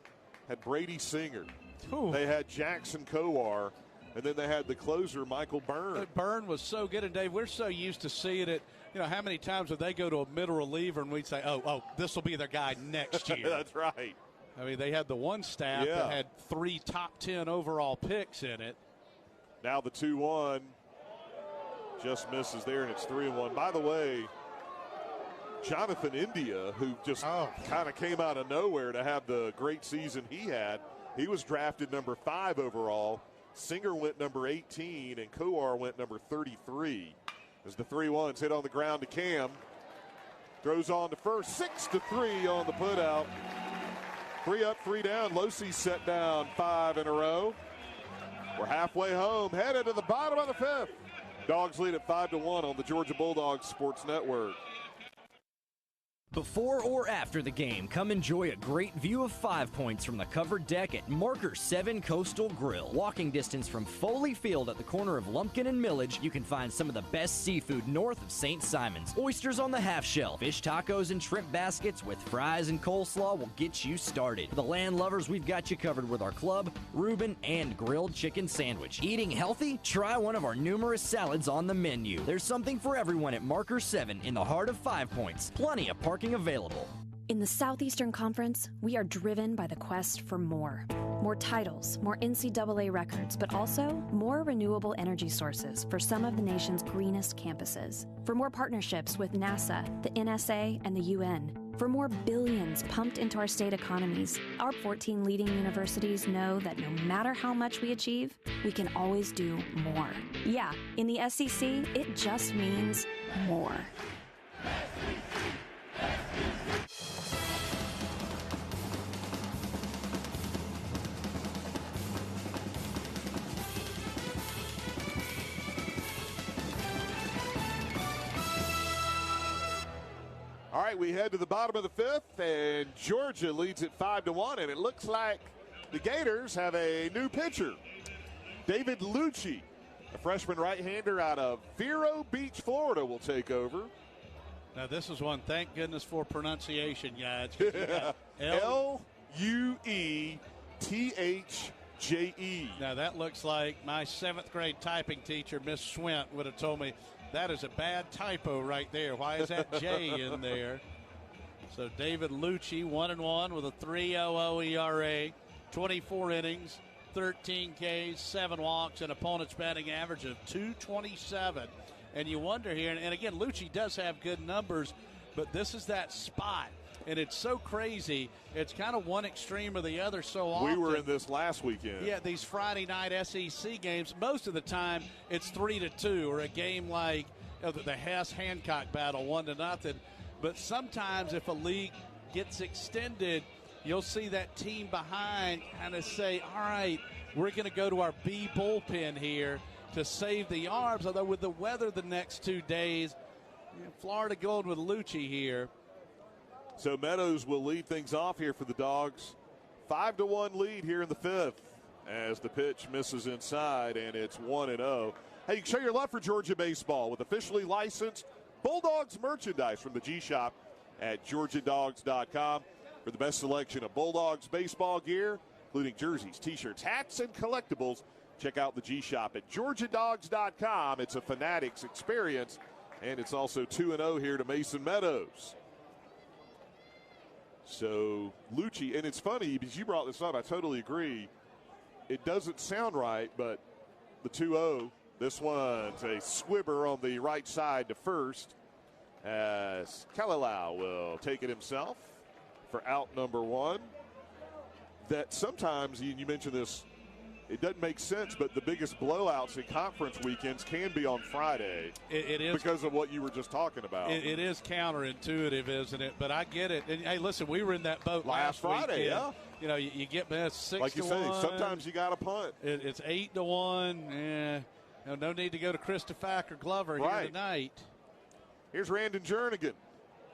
had Brady Singer. Ooh. They had Jackson Kowar, and then they had the closer, Michael Byrne. Byrne was so good, and Dave, we're so used to seeing it. You know, how many times would they go to a middle reliever and we'd say, oh, this will be their guy next year. That's right. I mean, they had the one staff that had 3 top 10 overall picks in it. Now the 2-1 just misses there, and it's 3-1. By the way, Jonathan India, who just kind of came out of nowhere to have the great season he had, he was drafted number 5 overall. Singer went number 18, and Kowar went number 33. As the 3-1's hit on the ground to Cam. Throws on to first, 6-3 on the putout. 3 up, 3 down. Losey's set down 5 in a row. We're halfway home, headed to the bottom of the 5th. Dogs lead at 5-1 on the Georgia Bulldogs Sports Network. Before or after the game, come enjoy a great view of 5 Points from the covered deck at Marker 7 Coastal Grill. Walking distance from Foley Field at the corner of Lumpkin and Millage, you can find some of the best seafood north of St. Simon's. Oysters on the half shell, fish tacos and shrimp baskets with fries and coleslaw will get you started. For the land lovers, we've got you covered with our club, Reuben, and grilled chicken sandwich. Eating healthy? Try one of our numerous salads on the menu. There's something for everyone at Marker 7 in the heart of 5 Points. Plenty of parking available. In the Southeastern Conference, we are driven by the quest for more. More titles, more NCAA records, but also more renewable energy sources for some of the nation's greenest campuses. For more partnerships with NASA, the NSA, and the UN. For more billions pumped into our state economies, our 14 leading universities know that no matter how much we achieve, we can always do more. Yeah, in the SEC, it just means more. All right, we head to the bottom of the 5th, and Georgia leads at 5-1, and it looks like the Gators have a new pitcher. David Lucci, a freshman right-hander out of Vero Beach, Florida, will take over. Now, this is one, thank goodness for pronunciation, guys. L-U-E-C-C-I. THJE. Now, that looks like my 7th grade typing teacher, Miss Swint, would have told me that is a bad typo right there. Why is that J in there? So David Lucci, 1-1 with a 3.00 ERA, 24 innings, 13 Ks, 7 walks, and opponent's batting average of .227. And you wonder here, and again, Lucci does have good numbers, but this is that spot. And it's so crazy. It's kind of one extreme or the other so often. We were in this last weekend. Yeah, these Friday night SEC games, most of the time it's 3-2, or a game like the Hess-Hancock battle, 1-0. But sometimes if a league gets extended, you'll see that team behind kind of say, all right, we're going to go to our B bullpen here to save the arms. Although with the weather the next 2 days, Florida going with Lucci here. So Meadows will lead things off here for the Dogs. 5-1 lead here in the 5th as the pitch misses inside, and it's 1-0. Hey, you can show your love for Georgia baseball with officially licensed Bulldogs merchandise from the G-Shop at GeorgiaDogs.com. For the best selection of Bulldogs baseball gear, including jerseys, T-shirts, hats, and collectibles, check out the G-Shop at GeorgiaDogs.com. It's a Fanatics experience, and it's also 2-0 here to Mason Meadows. So Lucci, and it's funny because you brought this up, I totally agree. It doesn't sound right, but the 2-0, this one's a squibber on the right side to first as Kalilau will take it himself for out number 1. That sometimes, you mentioned this, it doesn't make sense, but the biggest blowouts in conference weekends can be on Friday. It is because of what you were just talking about. It is counterintuitive, isn't it? But I get it. And, hey, listen, we were in that boat last Friday. Weekend. Yeah. You know, you get 6-1. Like you say, sometimes you got to punt. It's 8-1. No need to go to Christopher Glover here tonight. Here's Randon Jernigan,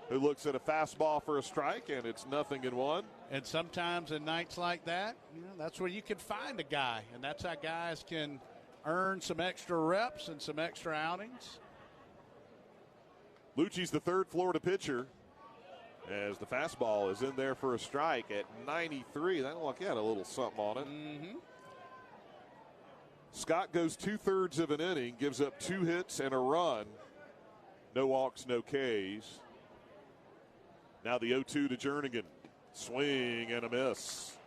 who looks at a fastball for a strike, and it's 0-1. And sometimes in nights like that, that's where you can find a guy, and that's how guys can earn some extra reps and some extra outings. Lucci's the 3rd Florida pitcher as the fastball is in there for a strike at 93. That looked like it had a little something on it. Mm-hmm. Scott goes 2/3 of an inning, gives up 2 hits and a run. No walks, no Ks. Now the 0-2 to Jernigan. Swing and a miss.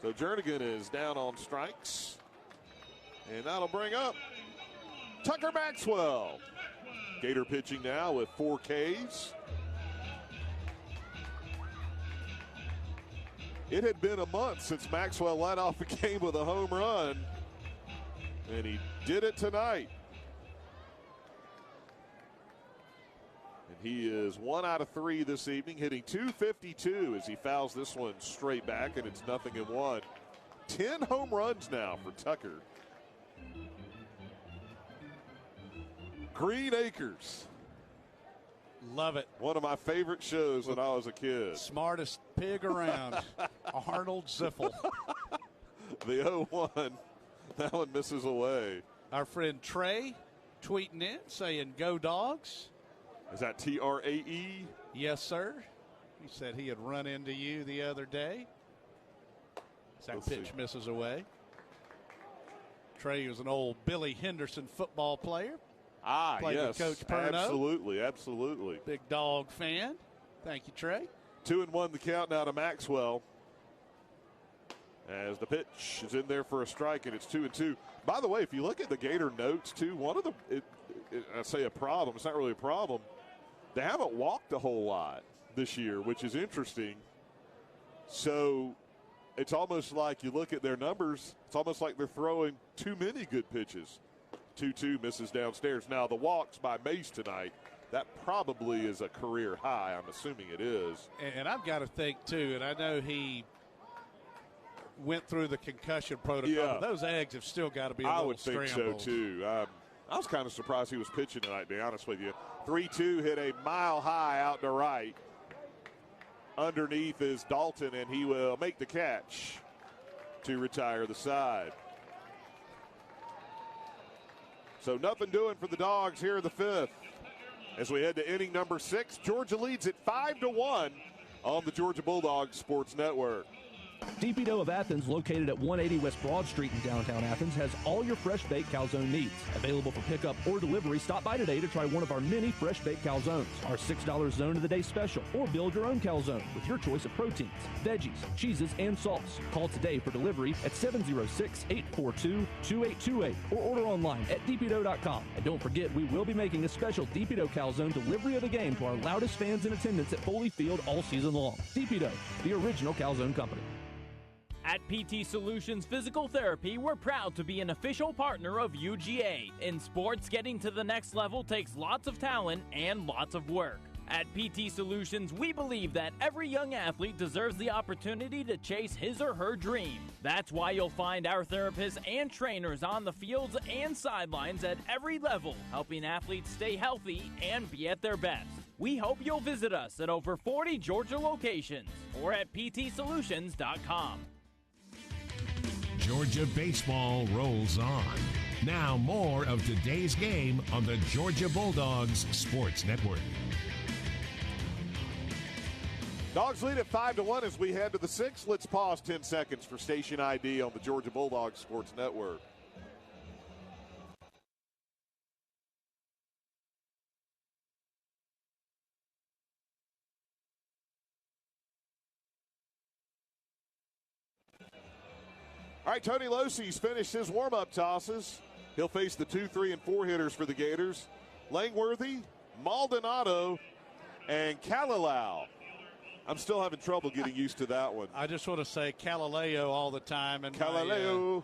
So Jernigan is down on strikes. And that'll bring up Tucker Maxwell. Gator pitching now with 4 Ks. It had been a month since Maxwell led off a game with a home run. And he did it tonight. And he is 1 out of 3 this evening, hitting .252 as he fouls this one straight back, and it's 0-1. 10 home runs now for Tucker. Green Acres. Love it. One of my favorite shows when I was a kid. Smartest pig around, Arnold Ziffel. The 0-1. That one misses away. Our friend Trey tweeting in saying, "Go Dogs." Is that Trae? Yes, sir. He said he had run into you the other day. That pitch misses away. Trey was an old Billy Henderson football player. Played Yes. with Coach Perno. Absolutely. Big Dog fan. Thank you, Trey. 2-1 the count now to Maxwell. As the pitch is in there for a strike, and it's 2-2. By the way, if you look at the Gator notes, too, one of the, I say a problem, it's not really a problem. They haven't walked a whole lot this year, which is interesting. So it's almost like you look at their numbers, it's almost like they're throwing too many good pitches. 2-2 misses downstairs. Now, the walks by Mace tonight, that probably is a career high. I'm assuming it is. And I've got to think, too, and I know he went through the concussion protocol. But those eggs have still got to be a little scrambled. I would think so, too. I was kind of surprised he was pitching tonight, to be honest with you. 3-2 hit a mile high out to right. Underneath is Dalton, and he will make the catch to retire the side. So nothing doing for the Dogs here in the 5th. As we head to inning number 6, Georgia leads at 5-1 on the Georgia Bulldogs Sports Network. DP Dough of Athens, located at 180 West Broad Street in downtown Athens, has all your fresh baked calzone needs. Available for pickup or delivery, stop by today to try one of our many fresh baked calzones, our $6 zone of the day special, or build your own calzone with your choice of proteins, veggies, cheeses, and salts. Call today for delivery at 706-842-2828 or order online at dpdough.com. And don't forget, we will be making a special DP Dough calzone delivery of the game to our loudest fans in attendance at Foley Field all season long. DP Dough, the original calzone company. At PT Solutions Physical Therapy, we're proud to be an official partner of UGA. In sports, getting to the next level takes lots of talent and lots of work. At PT Solutions, we believe that every young athlete deserves the opportunity to chase his or her dream. That's why you'll find our therapists and trainers on the fields and sidelines at every level, helping athletes stay healthy and be at their best. We hope you'll visit us at over 40 Georgia locations or at ptsolutions.com. Georgia baseball rolls on. Now more of today's game on the Georgia Bulldogs Sports Network. Dogs lead at 5-1 as we head to the 6th. Let's pause 10 seconds for station ID on the Georgia Bulldogs Sports Network. All right, Tony Losey's finished his warm-up tosses. He'll face the 2, 3, and 4 hitters for the Gators. Langworthy, Maldonado, and Kalalau. I'm still having trouble getting used to that one. I just want to say Galileo all the time. And Galileo.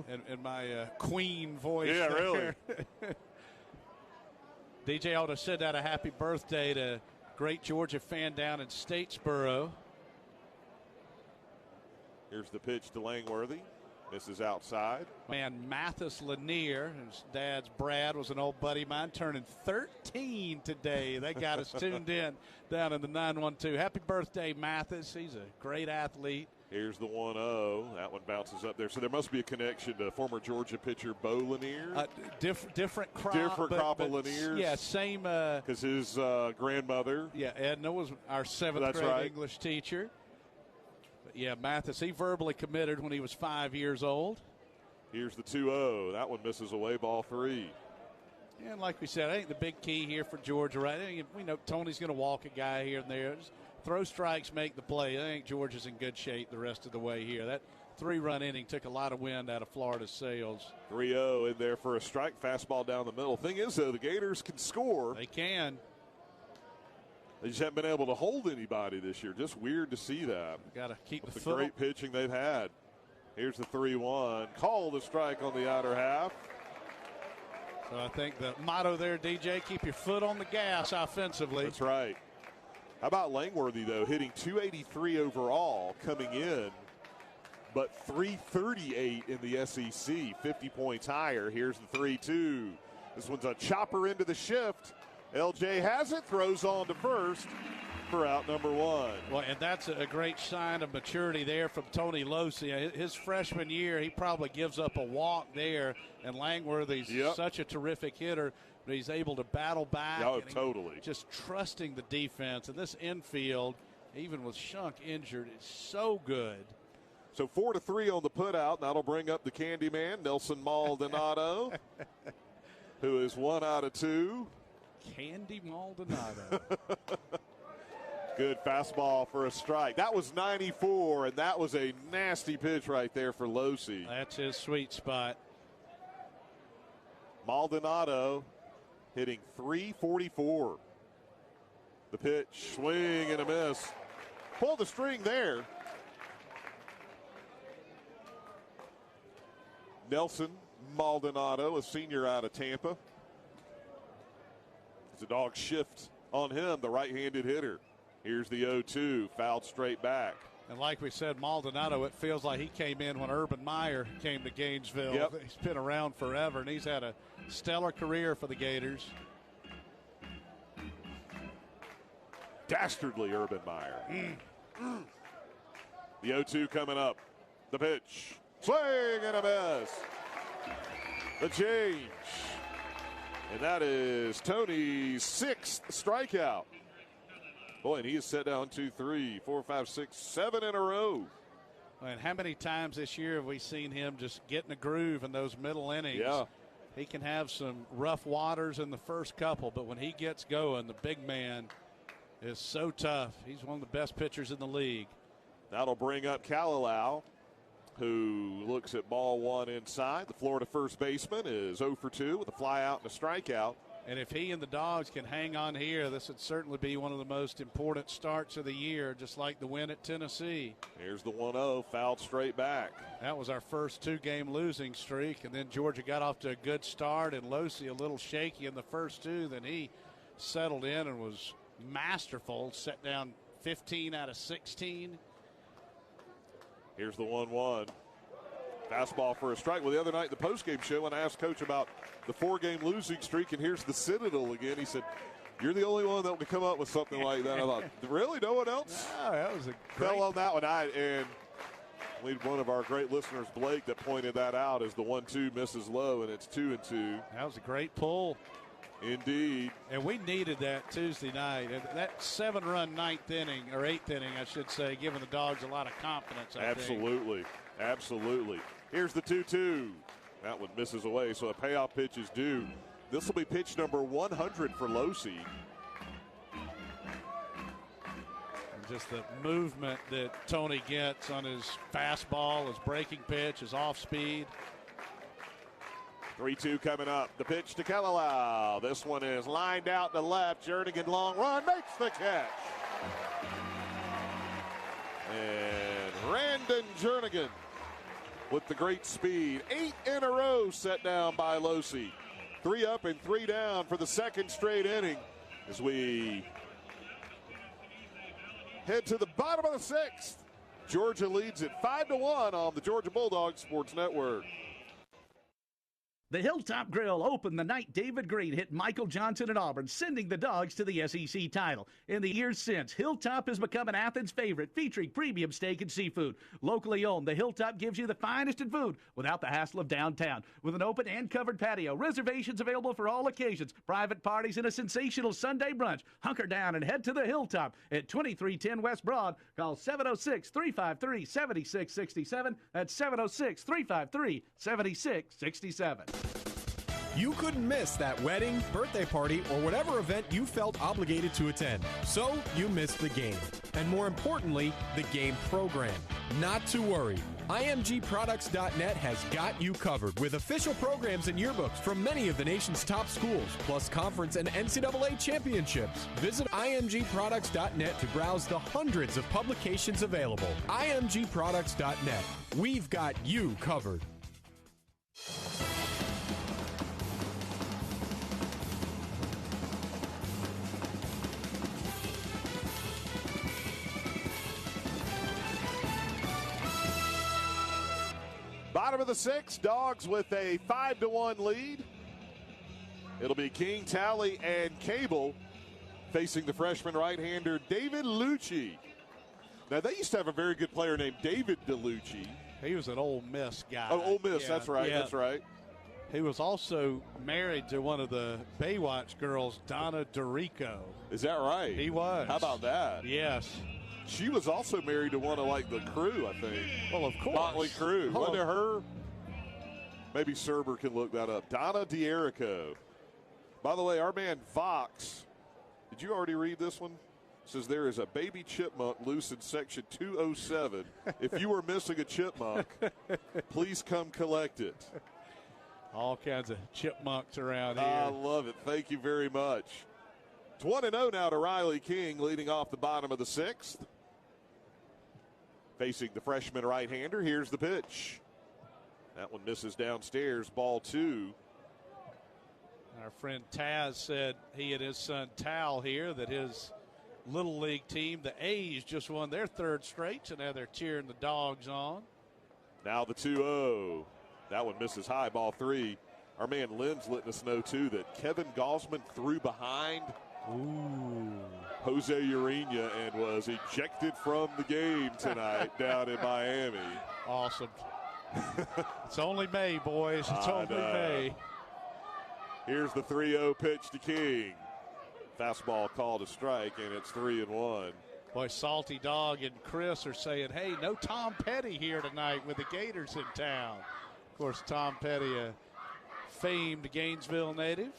In my Queen voice. Yeah, there. really. DJ ought to have said that a happy birthday to great Georgia fan down in Statesboro. Here's the pitch to Langworthy. Misses outside. Man, Mathis Lanier, his dad's Brad, was an old buddy of mine, turning 13 today. They got us tuned in down in the 912. Happy birthday, Mathis. He's a great athlete. Here's the 1-0. That one bounces up there. So there must be a connection to former Georgia pitcher Bo Lanier. Different crop. Different crop of Laniers. Yeah, same. Because his grandmother. Yeah, Edna was our 7th grade English teacher. Yeah, Mathis, he verbally committed when he was 5 years old. Here's the 2-0. That one misses away, ball 3. And like we said, I think the big key here for Georgia, right? I think we know Tony's going to walk a guy here and there. Just throw strikes, make the play. I think Georgia's in good shape the rest of the way here. That 3-run inning took a lot of wind out of Florida's sails. 3-0 in there for a strike, fastball down the middle. Thing is, though, the Gators can score. They can. They just haven't been able to hold anybody this year. Just weird to see that. Got to keep the foot. Great pitching they've had. Here's the 3-1. Call the strike on the outer half. So I think the motto there, DJ, keep your foot on the gas offensively. That's right. How about Langworthy, though, hitting 283 overall coming in, but 338 in the SEC, 50 points higher. Here's the 3-2. This one's a chopper into the shift. LJ has it, throws on to first for out number 1. Well, and that's a great sign of maturity there from Tony Losey. His freshman year, he probably gives up a walk there, and Langworthy's such a terrific hitter, but he's able to battle back. Oh, totally. Just trusting the defense. And this infield, even with Shunk injured, is so good. So 4-3 on the putout, and that'll bring up the Candyman, Nelson Maldonado, who is 1 out of 2. Candy Maldonado. Good fastball for a strike. That was 94, and that was a nasty pitch right there for Losey. That's his sweet spot. Maldonado hitting 344. The pitch, swing and a miss. Pull the string there. Nelson Maldonado, a senior out of Tampa. The Dogs shift on him, the right-handed hitter. Here's the 0-2, fouled straight back. And like we said, Maldonado, it feels like he came in when Urban Meyer came to Gainesville. Yep. He's been around forever, and he's had a stellar career for the Gators. Dastardly Urban Meyer. The 0-2 coming up. The pitch. Swing and a miss. The change. And that is Tony's 6th strikeout. Boy, and he has set down 2, 3, 4, 5, 6, 7 in a row. And how many times this year have we seen him just get in a groove in those middle innings? Yeah. He can have some rough waters in the first couple, but when he gets going, the big man is so tough. He's one of the best pitchers in the league. That'll bring up Kalalau, who looks at ball one inside. The Florida first baseman is 0 for 2 with a fly out and a strikeout. And if he and the Dogs can hang on here, this would certainly be one of the most important starts of the year, just like the win at Tennessee. Here's the 1-0, fouled straight back. That was our first 2-game losing streak, and then Georgia got off to a good start, and Losi a little shaky in the first 2. Then he settled in and was masterful, set down 15 out of 16. Here's the 1-1. Fastball for a strike. Well, the other night in the postgame show, when I asked Coach about the 4-game losing streak, and here's the Citadel again, he said, "You're the only one that would come up with something like that." I thought, really? No one else? No, that was a fell on that one. And one of our great listeners, Blake, that pointed that out as the 1-2 misses low, and it's 2-2. That was a great pull. Indeed. And we needed that Tuesday night. And that 7-run ninth inning, or 8th inning, I should say, giving the Dogs a lot of confidence, I Absolutely. think. Absolutely. Here's the 2-2. That one misses away, so a payoff pitch is due. This will be pitch number 100 for Losi. Just the movement that Tony gets on his fastball, his breaking pitch, his off speed. 3-2 coming up. The pitch to Kalalau. This one is lined out to left. Jernigan long run makes the catch. And Randon Jernigan with the great speed. 8 in a row set down by Losi. 3 up and 3 down for the second straight inning as we head to the bottom of the 6th. Georgia leads it 5-1 on the Georgia Bulldogs Sports Network. The Hilltop Grill opened the night David Green hit Michael Johnson at Auburn, sending the Dogs to the SEC title. In the years since, Hilltop has become an Athens favorite, featuring premium steak and seafood. Locally owned, the Hilltop gives you the finest in food without the hassle of downtown. With an open and covered patio, reservations available for all occasions, private parties, and a sensational Sunday brunch. Hunker down and head to the Hilltop at 2310 West Broad. Call 706-353-7667. That's 706-353-7667. You couldn't miss that wedding, birthday party, or whatever event you felt obligated to attend. So you missed the game. And more importantly, the game program. Not to worry. IMGProducts.net has got you covered with official programs and yearbooks from many of the nation's top schools, plus conference and NCAA championships. Visit IMGProducts.net to browse the hundreds of publications available. IMGProducts.net. We've got you covered. Bottom of the 6th, Dogs with a 5-1 lead. It'll be King, Talley, and Cable facing the freshman right-hander David Lucci. Now, they used to have a very good player named David DeLucci. He was an Ole Miss guy. Oh, Ole Miss, yeah, that's right, yeah. that's right. He was also married to one of the Baywatch girls, Donna DeRico. Is that right? He was. How about that? Yes. She was also married to one of, like, the crew, I think. Well, of course. Motley Crue. Wasn't it her? Maybe Serber can look that up. Donna D'Erico. By the way, our man Vox, did you already read this one? Says there is a baby chipmunk loose in section 207. If you are missing a chipmunk, please come collect it. All kinds of chipmunks around here. I love it. Thank you very much. It's 1-0 now to Riley King, leading off the bottom of the 6th. Facing the freshman right-hander, here's the pitch. That one misses downstairs, ball 2. Our friend Taz said he and his son Tal here that his Little League team, the A's, just won their 3rd straight, so now they're cheering the Dogs on. Now the 2-0. That one misses high, ball 3. Our man Lynn's letting us know, too, that Kevin Gosman threw behind Jose Urena and was ejected from the game tonight down in Miami. Awesome. It's only May, boys. It's only May. Here's the 3-0 pitch to King. Fastball called a strike, and it's 3-1. Boy, Salty Dog and Chris are saying, hey, no Tom Petty here tonight with the Gators in town. Of course, Tom Petty, a famed Gainesville native.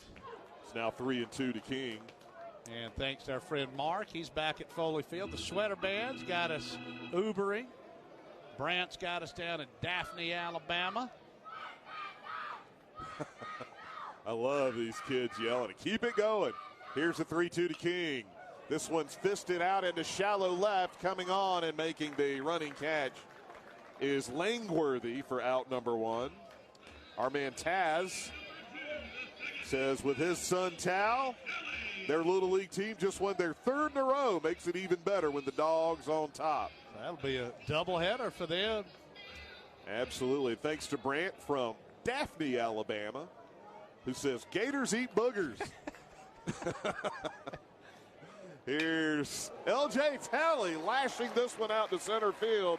It's now 3-2 to King. And thanks to our friend Mark, he's back at Foley Field. The Sweater Band's got us Ubering. Brant's got us down in Daphne, Alabama. I love these kids yelling. Keep it going. Here's a 3-2 to King. This one's fisted out into shallow left. Coming on and making the running catch is Langworthy for out number 1. Our man Taz says with his son Tal, their Little League team just won their 3rd in a row. Makes it even better when the Dogs on top. That'll be a doubleheader for them. Absolutely. Thanks to Brant from Daphne, Alabama, who says, Gators eat boogers. Here's L.J. Talley lashing this one out to center field.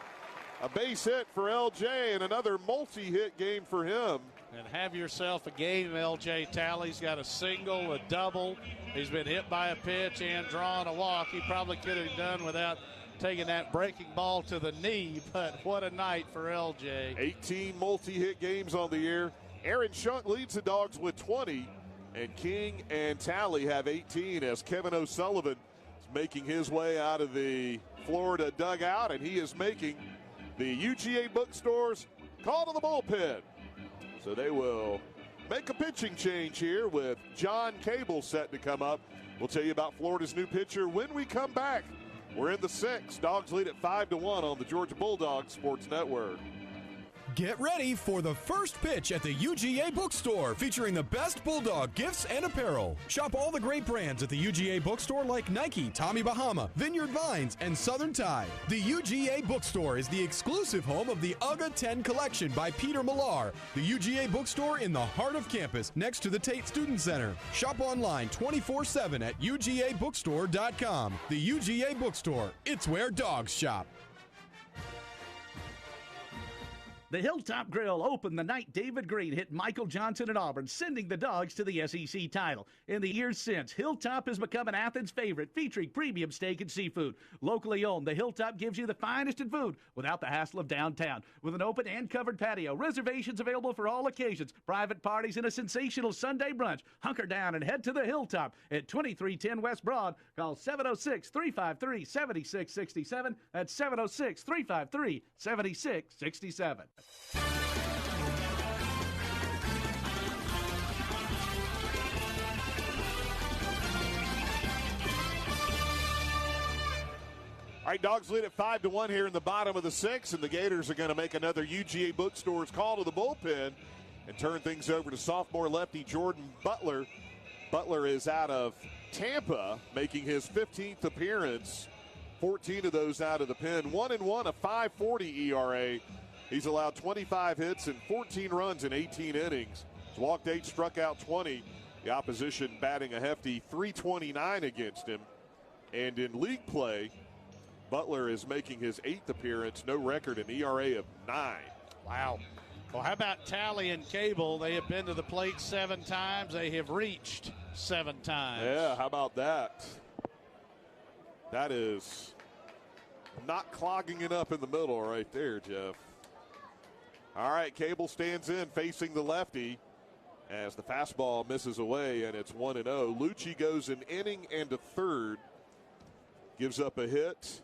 A base hit for L.J. and another multi-hit game for him. And have yourself a game, L.J. Talley's got a single, a double. He's been hit by a pitch and drawn a walk. He probably could have done without taking that breaking ball to the knee, but what a night for L.J. 18 multi-hit games on the year. Aaron Shunk leads the Dogs with 20, and King and Talley have 18 as Kevin O'Sullivan is making his way out of the Florida dugout, and he is making the UGA bookstores call to the bullpen. So they will make a pitching change here with John Cable set to come up. We'll tell you about Florida's new pitcher when we come back. We're in the 6th. Dogs lead at 5-1 on the Georgia Bulldogs Sports Network. Get ready for the first pitch at the UGA bookstore, featuring the best Bulldog gifts and apparel. Shop all the great brands at the UGA bookstore like Nike, Tommy Bahama, Vineyard Vines, and Southern Tide. The UGA bookstore is the exclusive home of the UGA 10 collection by Peter Millar. The UGA bookstore in the heart of campus, next to the Tate Student Center. Shop online 24/7 at UGAbookstore.com. The UGA bookstore, it's where dogs shop. The Hilltop Grill opened the night David Green hit Michael Johnson at Auburn, sending the Dogs to the SEC title. In the years since, Hilltop has become an Athens favorite, featuring premium steak and seafood. Locally owned, the Hilltop gives you the finest in food without the hassle of downtown. With an open and covered patio, reservations available for all occasions, private parties, and a sensational Sunday brunch. Hunker down and head to the Hilltop at 2310 West Broad. Call 706-353-7667. That's 706-353-7667. All right, Dogs lead at 5-1 here in the bottom of the 6th, and the Gators are going to make another UGA bookstores call to the bullpen and turn things over to sophomore lefty Jordan Butler. Butler is out of Tampa, making his 15th appearance, 14 of those out of the pen, 1-1, a 5.40 ERA. He's allowed 25 hits and 14 runs in 18 innings. He's walked 8, struck out 20. The opposition batting a hefty .329 against him. And in league play, Butler is making his 8th appearance, no record, an ERA of 9. Wow. Well, how about Talley and Cable? They have been to the plate 7 times. They have reached 7 times. Yeah, how about that? That is not clogging it up in the middle right there, Jeff. All right, Cable stands in facing the lefty as the fastball misses away, and it's 1-0. Lucci goes an inning and a third. Gives up a hit.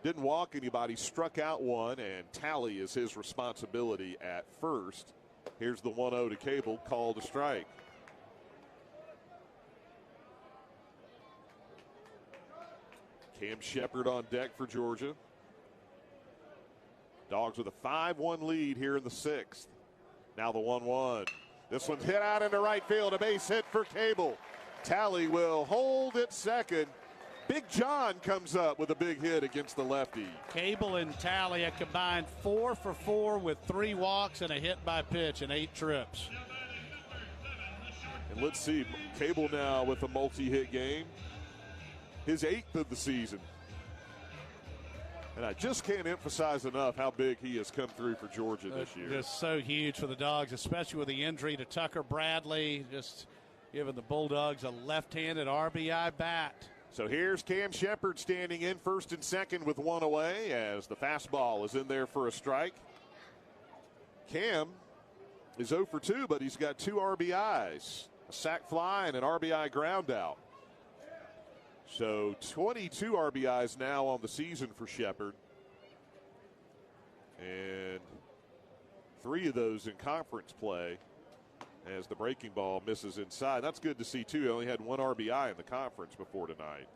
Didn't walk anybody, struck out one, and Talley is his responsibility at first. Here's the 1-0 to Cable, called a strike. Cam Shepard on deck for Georgia. Dogs with a 5-1 lead here in the 6th. Now the 1-1. This one's hit out into right field. A base hit for Cable. Talley will hold at second. Big John comes up with a big hit against the lefty. Cable and Talley a combined 4 for 4 with 3 walks and a hit by pitch and 8 trips. And let's see, Cable now with a multi-hit game. His 8th of the season. And I just can't emphasize enough how big he has come through for Georgia this year. Just so huge for the Dogs, especially with the injury to Tucker Bradley. Just giving the Bulldogs a left-handed RBI bat. So here's Cam Shepard standing in first and second with one away as the fastball is in there for a strike. Cam is 0 for 2, but he's got 2 RBIs, a sac fly and an RBI ground out. So 22 RBIs now on the season for Shepard. And 3 of those in conference play as the breaking ball misses inside. That's good to see, too. He only had 1 RBI in the conference before tonight.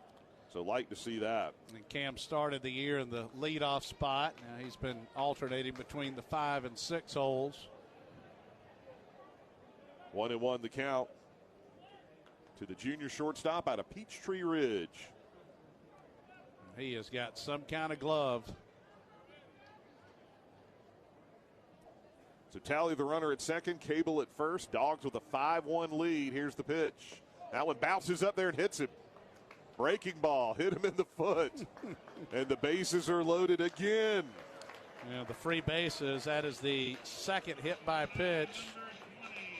So like to see that. And Cam started the year in the leadoff spot. Now he's been alternating between the 5 and 6 holes. 1-1 the count to the junior shortstop out of Peachtree Ridge. He has got some kind of glove. So Tally the runner at second, Cable at first. Dogs with a 5-1 lead. Here's the pitch. That one bounces up there and hits him. Breaking ball, hit him in the foot. And the bases are loaded again. Yeah, the free bases, that is the second hit by pitch.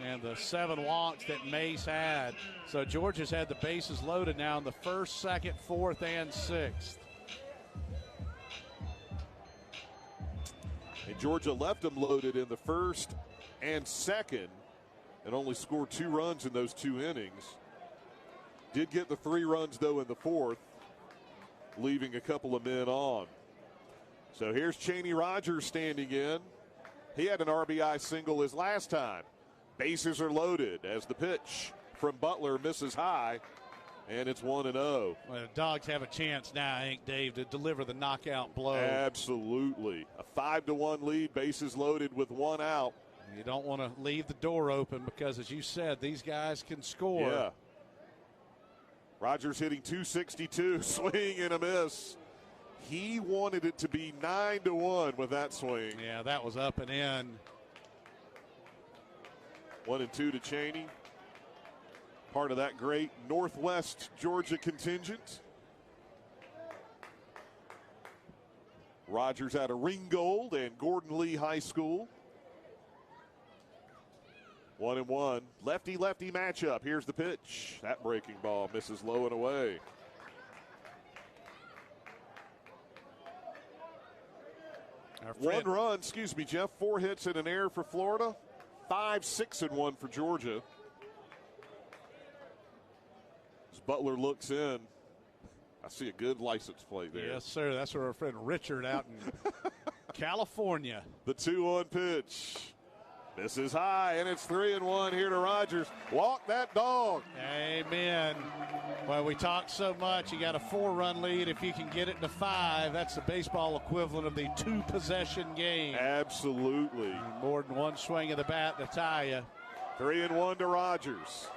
And the 7 walks that Mace had. So Georgia's had the bases loaded now in the first, second, fourth, and 6th. And Georgia left them loaded in the first and second and only scored 2 runs in those 2 innings. Did get the 3 runs, though, in the fourth, leaving a couple of men on. So here's Chaney Rogers standing in. He had an RBI single his last time. Bases are loaded as the pitch from Butler misses high, and it's 1-0. Well, the Dogs have a chance now, I think, Dave, to deliver the knockout blow. Absolutely. A 5-1 lead, bases loaded with 1 out. You don't want to leave the door open because, as you said, these guys can score. Yeah. Rogers hitting .262, swing and a miss. He wanted it to be 9-1 with that swing. Yeah, that was up and in. 1-2 to Chaney. Part of that great Northwest Georgia contingent. Rogers out of Ringgold and Gordon Lee High School. 1-1. Lefty-lefty matchup. Here's the pitch. That breaking ball misses low and away. One run, Jeff. 4 hits and an error for Florida. 5-6-1 for Georgia. As Butler looks in, I see a good license plate there. Yes, sir. That's where our friend Richard out in California. The 2-1 pitch. This is high, and it's 3-1 here to Rogers. Walk that dog. Amen. Well, we talk so much. You got a 4-run lead. If you can get it to 5, that's the baseball equivalent of the 2-possession game. Absolutely. More than one swing of the bat to tie you. 3-1 to Rogers.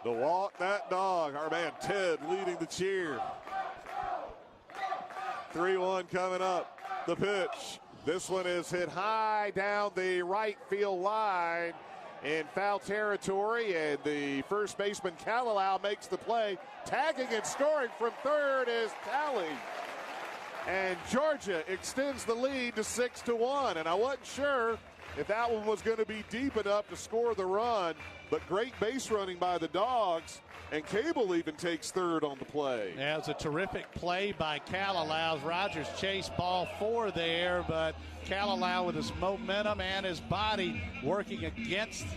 The walk that dog. Our man Ted leading the cheer. 3-1 coming up. The pitch. This one is hit high down the right field line in foul territory, and the first baseman Kalalau makes the play. Tagging and scoring from third is Tally. And Georgia extends the lead to 6-1, and I wasn't sure if that one was going to be deep enough to score the run, but great base running by the Dogs, and Cable even takes third on the play. Yeah, it was a terrific play by Kalalau. Rogers chased ball 4 there, but Kalalau with his momentum and his body working against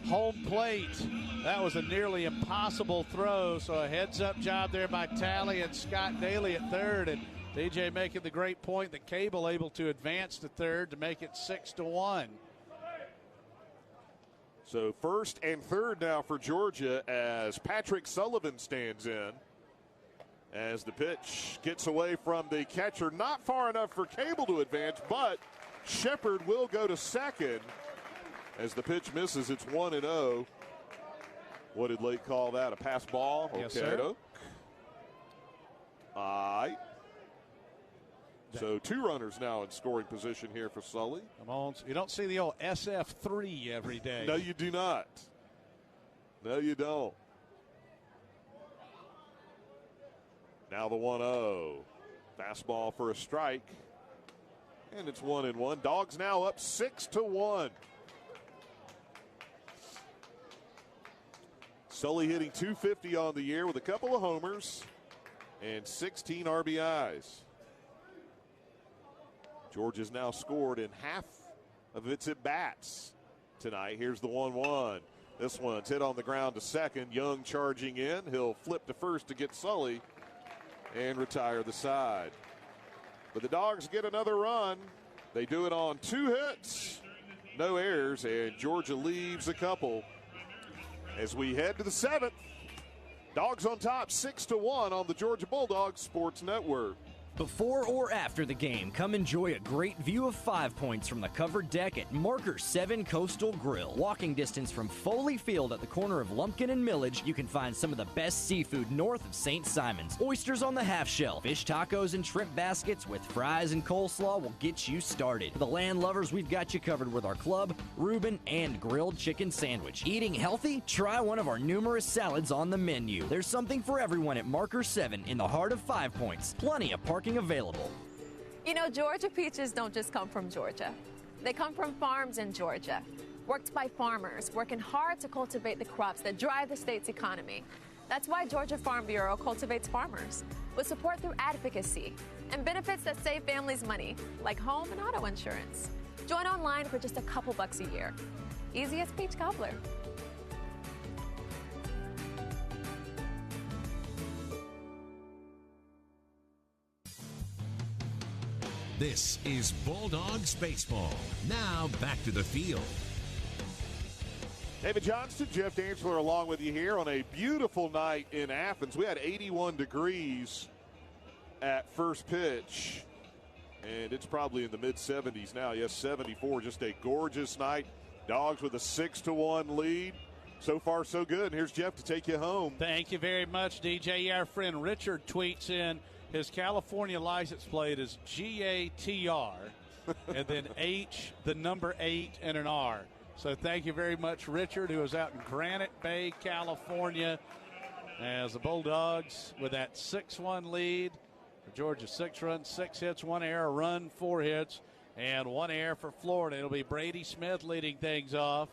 home plate. That was a nearly impossible throw, so a heads-up job there by Tally and Scott Daly at third, and DJ making the great point that Cable able to advance to third to make it 6-1. So first and third now for Georgia as Patrick Sullivan stands in. As the pitch gets away from the catcher, not far enough for Cable to advance, but Shepard will go to second. As the pitch misses, it's 1-0. What did Lake call that? A pass ball? Yes, okay. sir. All right. So 2 runners now in scoring position here for Sully. Come on. You don't see the old SF3 every day. No, you do not. No, you don't. Now the 1-0. Fastball for a strike. And it's 1-1. Dogs now up 6-1. Sully hitting .250 on the year with a couple of homers and 16 RBIs. Georgia's now scored in half of its at-bats tonight. Here's the 1-1. This one's hit on the ground to second. Young charging in. He'll flip to first to get Sully and retire the side. But the Dogs get another run. They do it on 2 hits, no errors, and Georgia leaves a couple. As we head to the 7th, Dogs on top 6-1 on the Georgia Bulldogs Sports Network. Before or after the game, come enjoy a great view of 5 Points from the covered deck at Marker 7 Coastal Grill. Walking distance from Foley Field at the corner of Lumpkin and Millage, you can find some of the best seafood north of St. Simons. Oysters on the half shell, fish tacos and shrimp baskets with fries and coleslaw will get you started. For the land lovers, we've got you covered with our club, Reuben, and grilled chicken sandwich. Eating healthy? Try one of our numerous salads on the menu. There's something for everyone at Marker 7 in the heart of 5 Points. Plenty of parking available. You know, Georgia peaches don't just come from Georgia. They come from farms in Georgia, worked by farmers, working hard to cultivate the crops that drive the state's economy. That's why Georgia Farm Bureau cultivates farmers with support through advocacy and benefits that save families money, like home and auto insurance. Join online for just a couple bucks a year. Easy as peach cobbler. This is Bulldogs Baseball. Now back to the field. David Johnston, Jeff Dantzler along with you here on a beautiful night in Athens. We had 81 degrees at first pitch, and it's probably in the mid-70s now. Yes, 74, just a gorgeous night. Dogs with a 6-1 lead. So far, so good. And here's Jeff to take you home. Thank you very much, DJ. Our friend Richard tweets in, his California license plate is GATR, and then H, the number 8, and an R. So thank you very much, Richard, who is out in Granite Bay, California, as the Bulldogs with that 6-1 lead. For Georgia, 6 runs, 6 hits, 1 error, run, 4 hits, and 1 error for Florida. It'll be Brady Smith leading things off.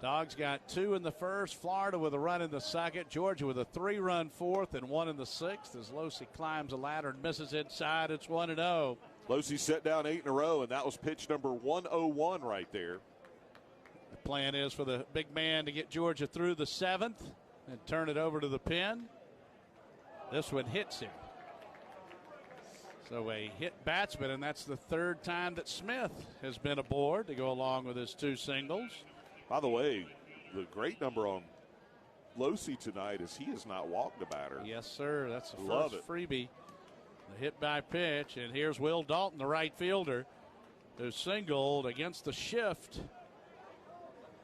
Dogs got 2 in the first. Florida with a run in the second. Georgia with a 3-run fourth and 1 in the sixth as Losey climbs a ladder and misses inside. It's 1-0. Losey set down 8 in a row, and that was pitch number 101 right there. The plan is for the big man to get Georgia through the 7th and turn it over to the pen. This one hits him. So a hit batsman, and that's the 3rd time that Smith has been aboard to go along with his 2 singles. By the way, the great number on Losey tonight is he has not walked a batter. Yes, sir. That's the Love first it. freebie. The hit by pitch, and here's Will Dalton, the right fielder, who singled against the shift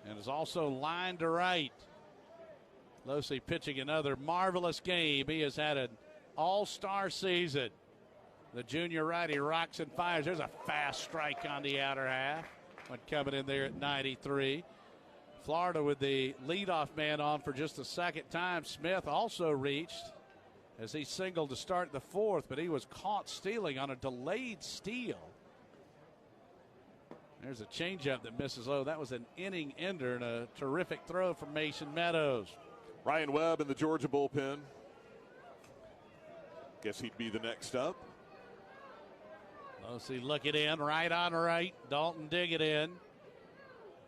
and is also lined to right. Losey pitching another marvelous game. He has had an all-star season. The junior righty rocks and fires. There's a fast strike on the outer half. One coming in there at 93. Florida with the leadoff man on for just the 2nd time. Smith also reached as he singled to start the 4th, but he was caught stealing on a delayed steal. There's a changeup that misses low. That was an inning ender and a terrific throw from Mason Meadows. Ryan Webb in the Georgia bullpen. Guess he'd be the next up. Losey look it in, right on right. Dalton dig it in.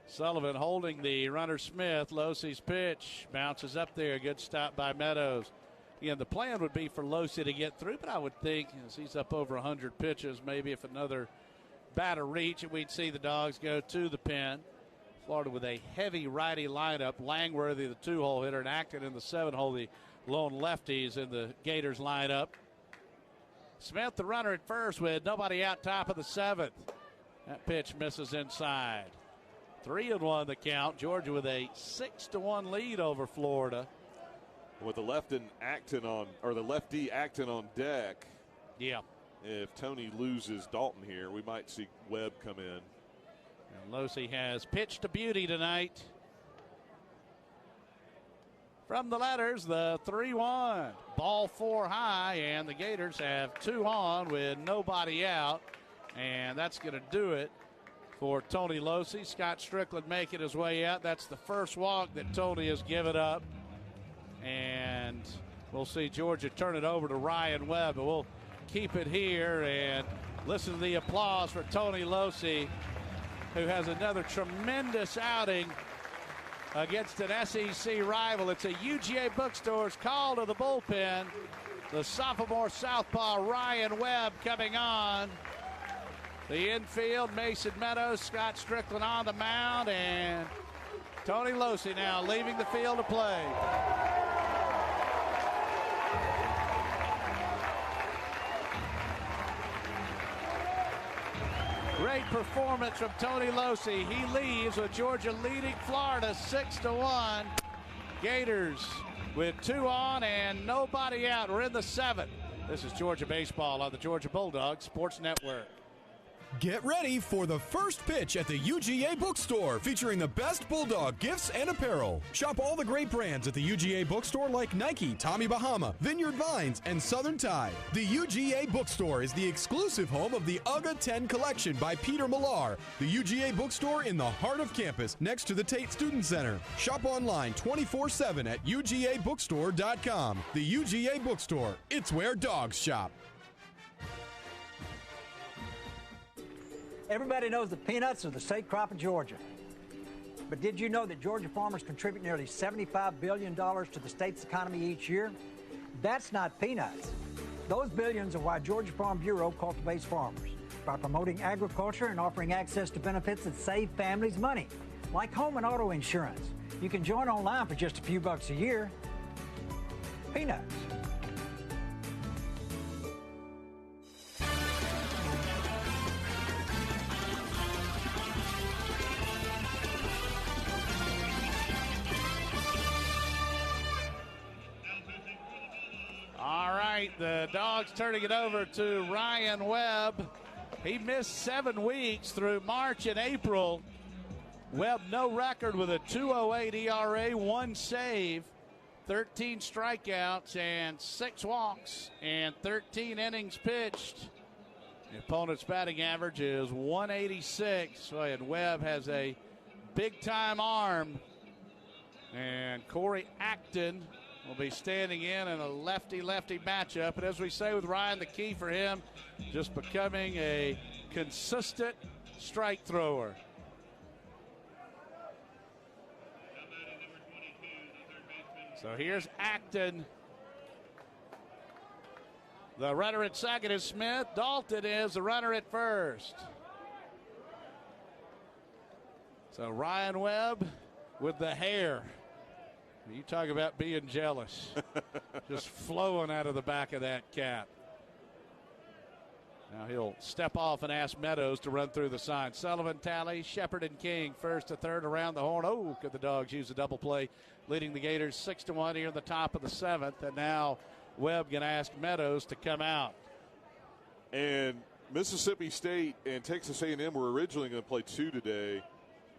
Sullivan holding the runner Smith. Losey's pitch bounces up there. Good stop by Meadows. Again, the plan would be for Losey to get through, but I would think as he's up over 100 pitches, maybe if another batter reach, we'd see the Dogs go to the pen. Florida with a heavy righty lineup. Langworthy, the 2-hole hitter, and Acton in the 7-hole, the lone lefties in the Gators lineup. Smith, the runner at first with nobody out top of the 7th. That pitch misses inside. 3-1 the count. Georgia with a 6-1 lead over Florida. With the lefty Acton on deck. Yeah. If Tony loses Dalton here, we might see Webb come in. And Losey has pitched to beauty tonight. From the letters, the 3-1. Ball 4 high, and the Gators have 2 on with nobody out. And that's going to do it for Tony Losey. Scott Strickland making his way out. That's the first walk that Tony has given up. And we'll see Georgia turn it over to Ryan Webb. But we'll keep it here and listen to the applause for Tony Losey, who has another tremendous outing against an SEC rival. It's a UGA Bookstore's call to the bullpen. The sophomore southpaw Ryan Webb coming on. The infield, Mason Meadows, Scott Strickland on the mound, and Tony Losey now leaving the field to play. Great performance from Tony Losey. He leaves with Georgia leading Florida 6-1. Gators with 2 on and nobody out. We're in the 7th. This is Georgia Baseball on the Georgia Bulldogs Sports Network. Get ready for the first pitch at the UGA Bookstore, featuring the best Bulldog gifts and apparel. Shop all the great brands at the UGA Bookstore like Nike, Tommy Bahama, Vineyard Vines, and Southern Tide. The UGA Bookstore is the exclusive home of the UGA 10 collection by Peter Millar. The UGA Bookstore in the heart of campus, next to the Tate Student Center. Shop online 24/7 at UGABookstore.com. The UGA Bookstore, it's where dogs shop. Everybody knows that peanuts are the state crop of Georgia. But did you know that Georgia farmers contribute nearly $75 billion to the state's economy each year? That's not peanuts. Those billions are why Georgia Farm Bureau cultivates farmers, by promoting agriculture and offering access to benefits that save families money, like home and auto insurance. You can join online for just a few bucks a year. Peanuts. The Dogs turning it over to Ryan Webb. He missed 7 weeks through March and April. Webb, no record with a 2.08 ERA, 1 save, 13 strikeouts, and 6 walks, and 13 innings pitched. The opponent's batting average is 186, and Webb has a big-time arm. And Corey Acton will be standing in a lefty-lefty matchup. And as we say with Ryan, the key for him, just becoming a consistent strike thrower. So here's Acton. The runner at second is Smith. Dalton is the runner at first. So Ryan Webb with the hair. You talk about being jealous. Just flowing out of the back of that cap. Now he'll step off and ask Meadows to run through the sign. Sullivan, Talley, Shepard, and King first to third around the horn. Oh, could the Dogs use a double play, leading the Gators 6-1 here in the top of the 7th. And now Webb going to ask Meadows to come out. And Mississippi State and Texas A&M were originally going to play 2 today.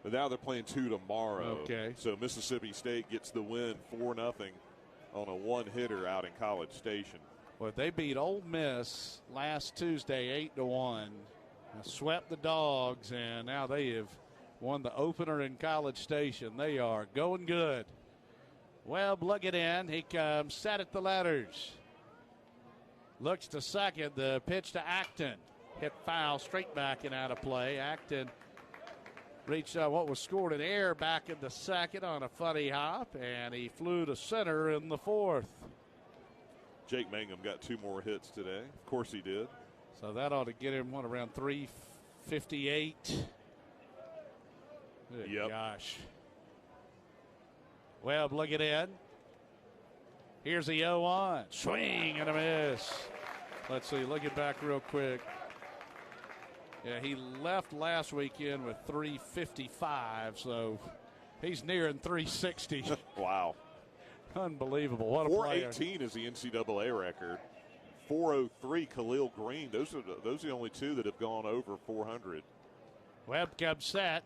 But now they're playing 2 tomorrow. Okay. So Mississippi State gets the win 4-0 on a 1-hitter out in College Station. Well, they beat Ole Miss last Tuesday 8-1. Swept the Dogs, and now they have won the opener in College Station. They are going good. Webb looking in. He comes set at the letters. Looks to second. The pitch to Acton. Hit foul straight back and out of play. Acton reached what was scored in air back in the second on a funny hop, and he flew to center in the 4th. Jake Mangum got 2 more hits today. Of course he did. So that ought to get him, around 358. Good gosh. Webb looking in. Here's the 0-1. Swing and a miss. Let's see, looking back real quick. Yeah, he left last weekend with 355, so he's nearing 360. Wow. Unbelievable. What a player. 418 is the NCAA record. 403 Khalil Green. Those are the only 2 that have gone over 400. Webb comes set.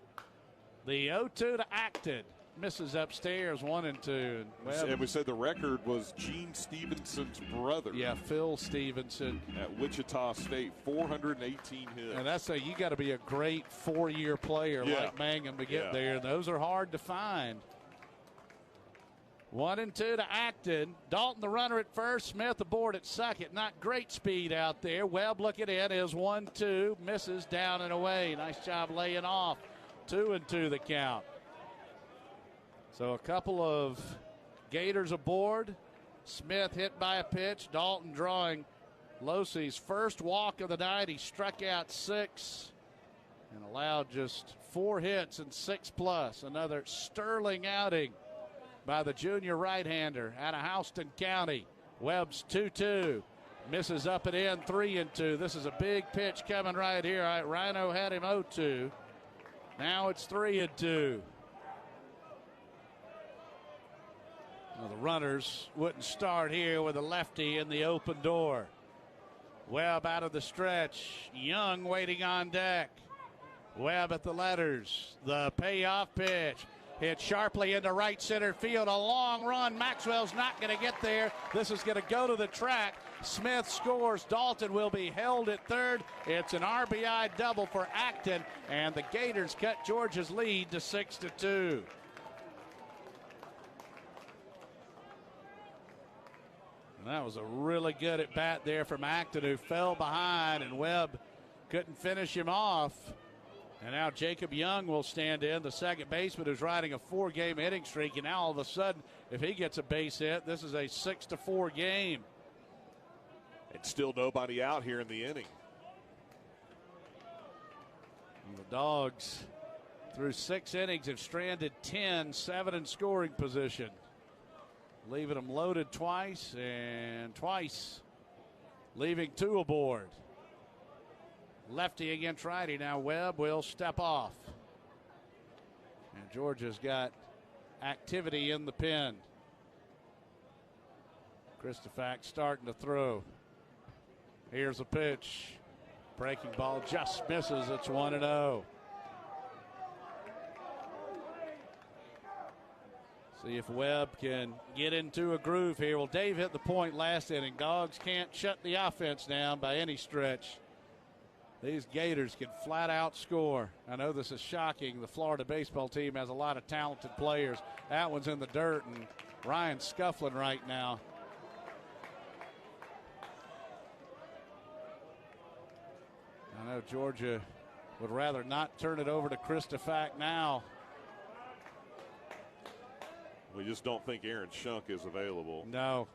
The 0-2 to Acton. misses upstairs, 1 and 2. And we said the record was Gene Stevenson's brother. Yeah, Phil Stevenson. At Wichita State, 418 hits. And that's you got to be a great 4-year player like Mangum to get there. Those are hard to find. 1 and 2 to Acton. Dalton, the runner at first. Smith aboard at second. Not great speed out there. Webb looking in is 1-2. Misses down and away. Nice job laying off. 2 and 2 the count. So a couple of Gators aboard. Smith hit by a pitch. Dalton drawing Losey's first walk of the night. He struck out 6 and allowed just 4 hits and 6+. Another sterling outing by the junior right-hander out of Houston County. Webb's 2-2. Misses up and in, 3 and 2. This is a big pitch coming right here. All right, Rhino had him 0-2. Now it's 3 and 2. Well, the runners wouldn't start here with a lefty in the open door. Webb out of the stretch. Young waiting on deck. Webb at the letters. The payoff pitch. Hit sharply into right center field. A long run. Maxwell's not going to get there. This is going to go to the track. Smith scores. Dalton will be held at third. It's an RBI double for Acton, and the Gators cut Georgia's lead to 6-2. And that was a really good at bat there from Acton, who fell behind, and Webb couldn't finish him off. And now Jacob Young will stand in, the second baseman who's riding a 4-game hitting streak. And now all of a sudden, if he gets a base hit, this is a 6-4 game. And still nobody out here in the inning. And the Dogs, through 6 innings, have stranded 10, 7 in scoring position. Leaving them loaded twice, and twice leaving 2 aboard. Lefty against righty. Now Webb will step off. And Georgia's got activity in the pen. Christofax starting to throw. Here's a pitch. Breaking ball just misses. It's 1-0. See if Webb can get into a groove here. Well, Dave hit the point last inning. Dogs can't shut the offense down by any stretch. These Gators can flat out score. I know this is shocking. The Florida baseball team has a lot of talented players. That one's in the dirt, and Ryan's scuffling right now. I know Georgia would rather not turn it over to Christofax now. We just don't think Aaron Shunk is available. No.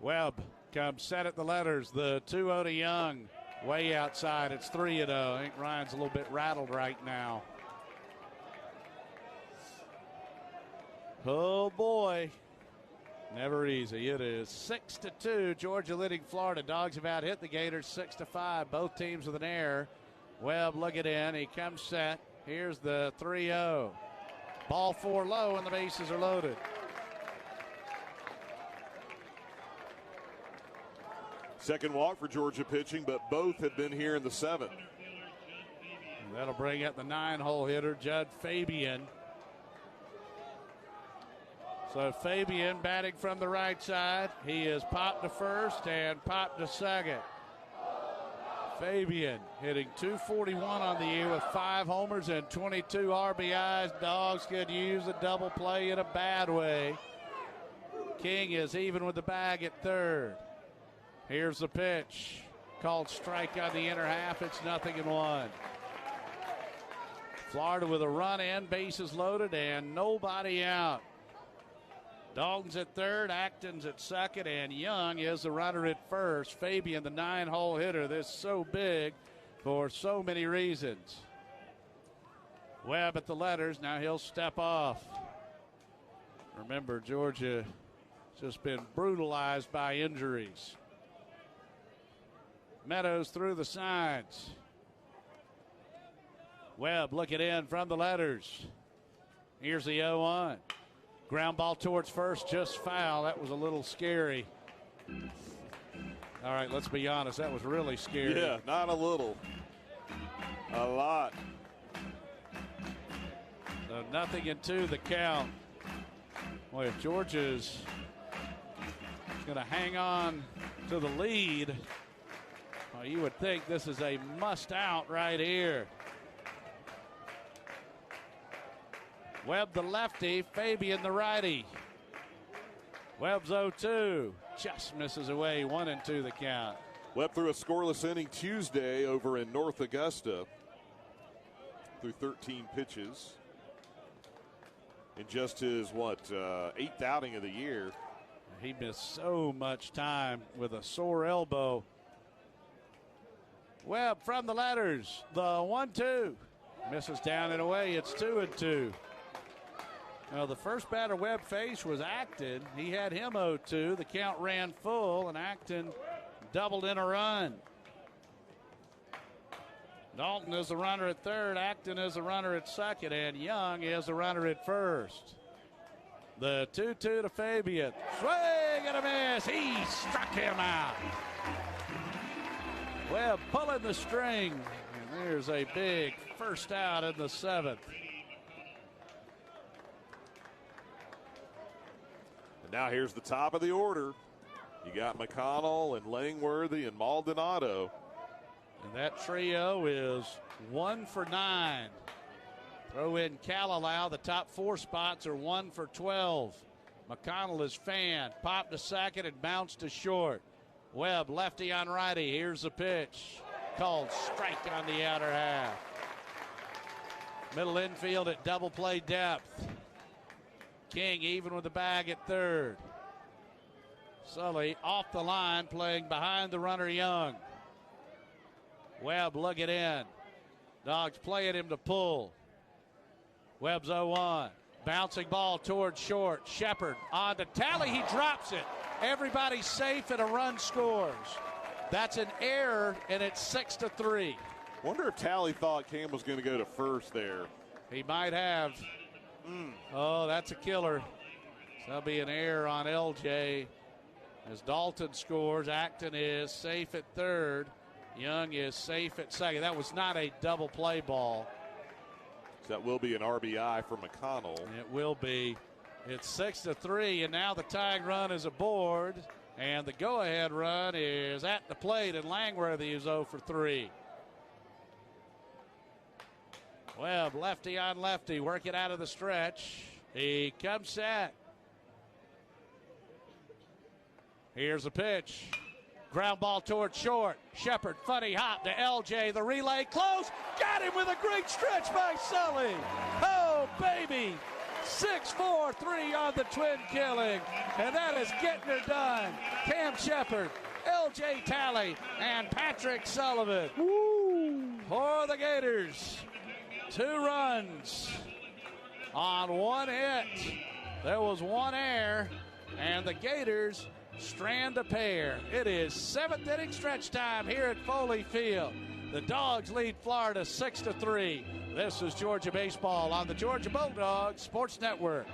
Webb comes set at the letters. The 2-0 to Young. Way outside. It's 3-0. I think Ryan's a little bit rattled right now. Oh, boy. Never easy. It is 6-2. Georgia leading Florida. Dogs have out hit the Gators 6-5. Both teams with an error. Webb looking in. He comes set. Here's the 3-0. Ball 4 low, and the bases are loaded. Second walk for Georgia pitching, but both have been here in the 7th. That'll bring up the 9-hole hitter, Judd Fabian. So Fabian batting from the right side. He is popped to first and popped to second. Fabian hitting .241 on the year with 5 homers and 22 RBIs. Dogs could use a double play in a bad way. King is even with the bag at third. Here's the pitch. Called strike on the inner half. It's 0-1. Florida with a run in, bases loaded, and nobody out. Dalton's at third, Acton's at second, and Young is the runner at first. Fabian, the 9-hole hitter. This is so big for so many reasons. Webb at the letters. Now he'll step off. Remember, Georgia has just been brutalized by injuries. Meadows through the signs. Webb looking in from the letters. Here's the 0-1. Ground ball towards first, just foul. That was a little scary. All right, let's be honest. That was really scary. Yeah, not a little. A lot. So 0-2 the count. Boy, if Georgia's going to hang on to the lead, well, you would think this is a must-out right here. Webb the lefty, Fabian the righty. Webb's 0-2, just misses away, 1-2 the count. Webb threw a scoreless inning Tuesday over in North Augusta through 13 pitches in just his, eighth outing of the year. He missed so much time with a sore elbow. Webb from the letters, the 1-2. Misses down and away, it's 2-2. Well, the first batter Webb faced was Acton. He had him 0-2. The count ran full, and Acton doubled in a run. Dalton is the runner at third. Acton is the runner at second, and Young is the runner at first. The 2-2 to Fabian. Swing and a miss. He struck him out. Webb pulling the string, and there's a big first out in the seventh. And now here's the top of the order. You got McConnell and Langworthy and Maldonado. And that trio is 1 for 9. Throw in Kalalau. The top 4 spots are 1 for 12. McConnell is fanned. Popped to second and bounced to short. Webb lefty on righty. Here's the pitch. Called strike on the outer half. Middle infield at double play depth. King even with the bag at third. Sully off the line playing behind the runner Young. Webb looking in. Dogs playing him to pull. Webb's 0-1. Bouncing ball towards short. Shepard on to Talley. He drops it. Everybody's safe and a run scores. That's an error, and it's 6-3. Wonder if Talley thought Cam was going to go to first there. He might have. Oh, that's a killer. So that'll be an error on LJ. As Dalton scores, Acton is safe at third. Young is safe at second. That was not a double play ball. So that will be an RBI for McConnell. It will be. It's 6-3, and now the tying run is aboard, and the go-ahead run is at the plate, and Langworthy is 0 for 3. Webb, lefty on lefty, working out of the stretch. He comes set. Here's the pitch. Ground ball towards short. Shepard, funny hop to LJ. The relay close. Got him with a great stretch by Sully. Oh, baby. 6-4-3 on the twin killing. And that is getting her done. Cam Shepard, LJ Talley, and Patrick Sullivan. Woo! For the Gators. 2 runs on 1 hit. There was 1 error, and the Gators strand a pair. It is 7th inning stretch time here at Foley Field. The Dogs lead Florida 6-3. This is Georgia Baseball on the Georgia Bulldogs Sports Network.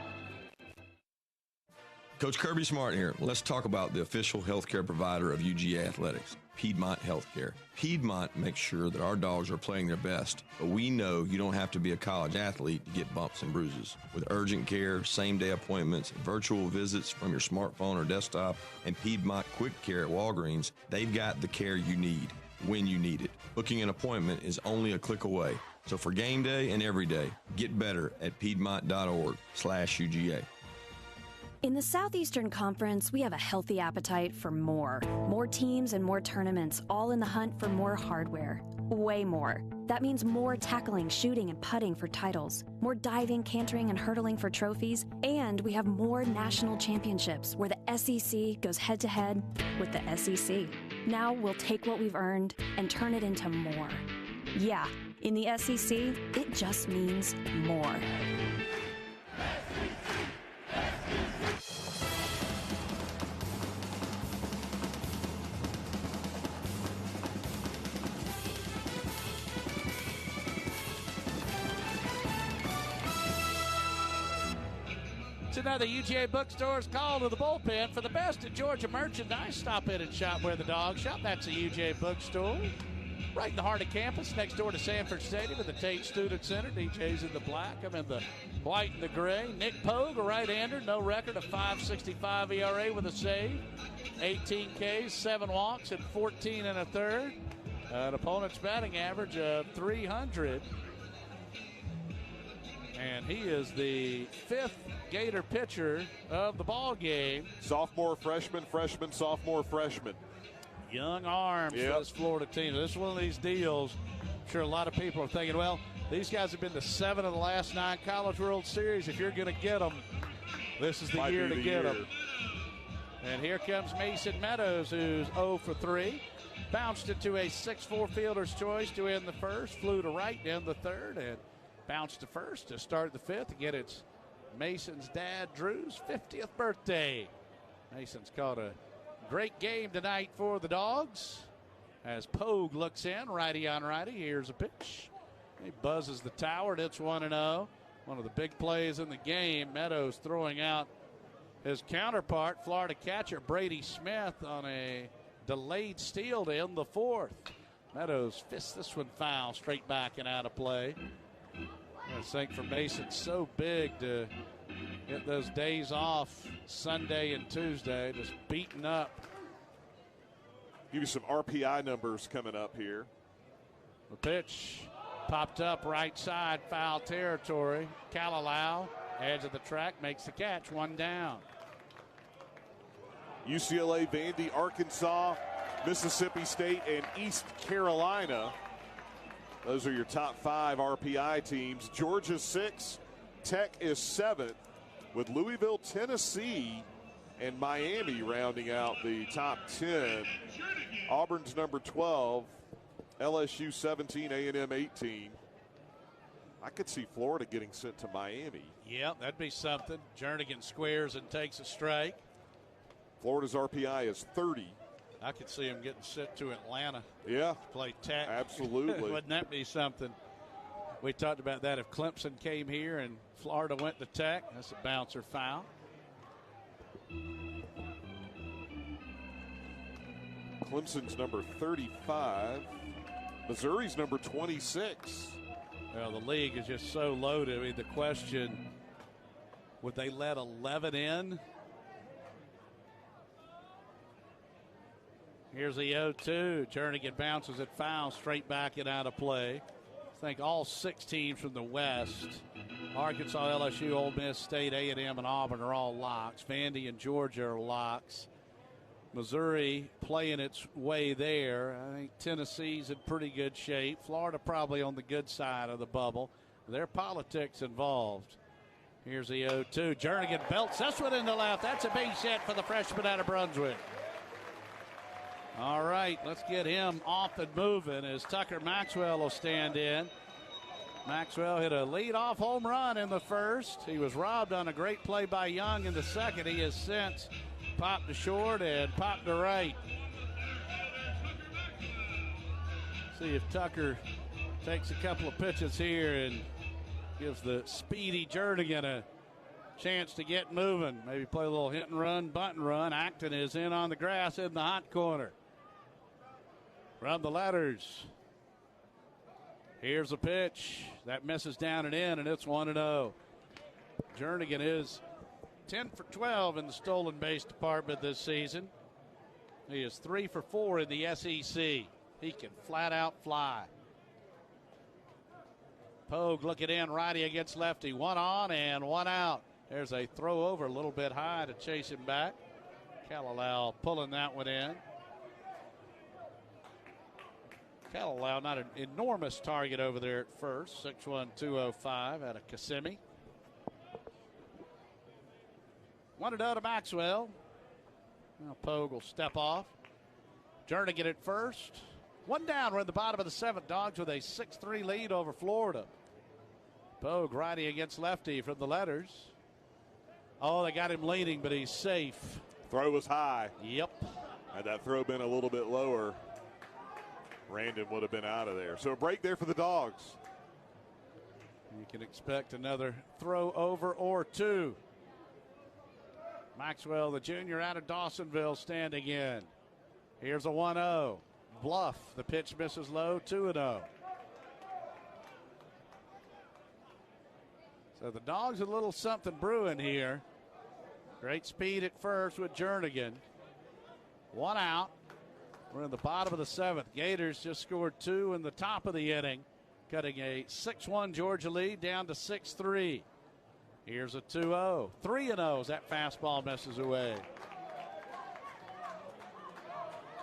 Coach Kirby Smart here. Let's talk about the official healthcare provider of UGA Athletics, Piedmont Healthcare. Piedmont makes sure that our dogs are playing their best, but we know you don't have to be a college athlete to get bumps and bruises. With urgent care, same-day appointments, virtual visits from your smartphone or desktop, and Piedmont Quick Care at Walgreens, they've got the care you need when you need it. Booking an appointment is only a click away. So for game day and every day, get better at piedmont.org/UGA. In the Southeastern Conference, we have a healthy appetite for more. More teams and more tournaments, all in the hunt for more hardware. Way more. That means more tackling, shooting, and putting for titles, more diving, cantering, and hurdling for trophies, and we have more national championships where the SEC goes head-to-head with the SEC. Now we'll take what we've earned and turn it into more. Yeah, in the SEC, it just means more. It's another UGA Bookstore's call to the bullpen for the best in Georgia merchandise. Stop in and shop where the dogs shop. That's the UGA Bookstore. Right in the heart of campus, next door to Sanford Stadium at the Tate Student Center. DJ's in the black. I'm in the white and the gray. Nick Pogue, a right-hander, no record, a 5.65 ERA with a save. 18 Ks, 7 walks, and 14 and a third. An opponent's batting average of 300. And he is the 5th Gator pitcher of the ball game. Sophomore, freshman, freshman, sophomore, freshman. Young arms for this Florida team. This is one of these deals. I'm sure a lot of people are thinking, well, these guys have been to 7 of the last 9 College World Series. If you're going to get them, this is the year to get them. And here comes Mason Meadows, who's 0 for 3. Bounced into a 6-4 fielder's choice to end the first. Flew to right to end the third. And bounced to first to start the fifth. Again, it's Mason's dad, Drew's 50th birthday. Mason's caught a great game tonight for the Dogs. As Pogue looks in, righty on righty. Here's a pitch. He buzzes the tower, and it's 1-0. One of the big plays in the game. Meadows throwing out his counterpart, Florida catcher Brady Smith, on a delayed steal to end the fourth. Meadows fists this one foul, straight back and out of play. I think for Mason, so big to get those days off Sunday and Tuesday, just beaten up. Give you some RPI numbers coming up here. The pitch popped up right side, foul territory. Kalalau, edge of the track, makes the catch, 1 down. UCLA, Vandy, Arkansas, Mississippi State, and East Carolina. Those are your top 5 RPI teams. Georgia 6, Tech is 7th, with Louisville, Tennessee, and Miami rounding out the top 10. Auburn's number 12, LSU 17, A&M 18. I could see Florida getting sent to Miami. Yep, that'd be something. Jernigan squares and takes a strike. Florida's RPI is 30. I could see him getting sent to Atlanta. Yeah. To play Tech. Absolutely. Wouldn't that be something? We talked about that if Clemson came here and Florida went to Tech. That's a bouncer foul. Clemson's number 35. Missouri's number 26. Well, the league is just so loaded. I mean, the question, would they let 11 in? Here's the 0-2. Jernigan bounces it foul, straight back and out of play. I think all 6 teams from the West, Arkansas, LSU, Ole Miss, State, A&M, and Auburn are all locks. Vandy and Georgia are locks. Missouri playing its way there. I think Tennessee's in pretty good shape. Florida probably on the good side of the bubble. There are politics involved. Here's the 0-2. Jernigan belts this one into left. That's a base hit for the freshman out of Brunswick. All right, let's get him off and moving as Tucker Maxwell will stand in. Maxwell hit a leadoff home run in the first. He was robbed on a great play by Young in the second. He has since popped to short and popped to right. See if Tucker takes a couple of pitches here and gives the speedy Jernigan a chance to get moving. Maybe play a little hit and run, bunt and run. Acton is in on the grass in the hot corner. From the letters. Here's a pitch. That misses down and in, and it's 1-0. Jernigan is 10 for 12 in the stolen base department this season. He is 3 for 4 in the SEC. He can flat out fly. Pogue looking in, righty against lefty. 1 on and 1 out. There's a throw over a little bit high to chase him back. Kalalau pulling that one in. Kalalau, not an enormous target over there at first. 6'1", 205 out of Kissimmee. 1-0 to Maxwell. Now Pogue will step off. Jernigan at first. 1 down. We're in the bottom of the 7th. Dogs with a 6-3 lead over Florida. Pogue righty against lefty from the letters. Oh, they got him leaning, but he's safe. Throw was high. Yep. Had that throw been a little bit lower, Randon would have been out of there. So a break there for the Dogs. You can expect another throw over or 2. Maxwell, the junior out of Dawsonville, standing in. Here's a 1-0. Bluff. The pitch misses low. 2-0. So the Dogs a little something brewing here. Great speed at first with Jernigan. 1 out. We're in the bottom of the 7th. Gators just scored 2 in the top of the inning, cutting a 6-1 Georgia lead down to 6-3. Here's a 2-0. 3-0 as that fastball misses away.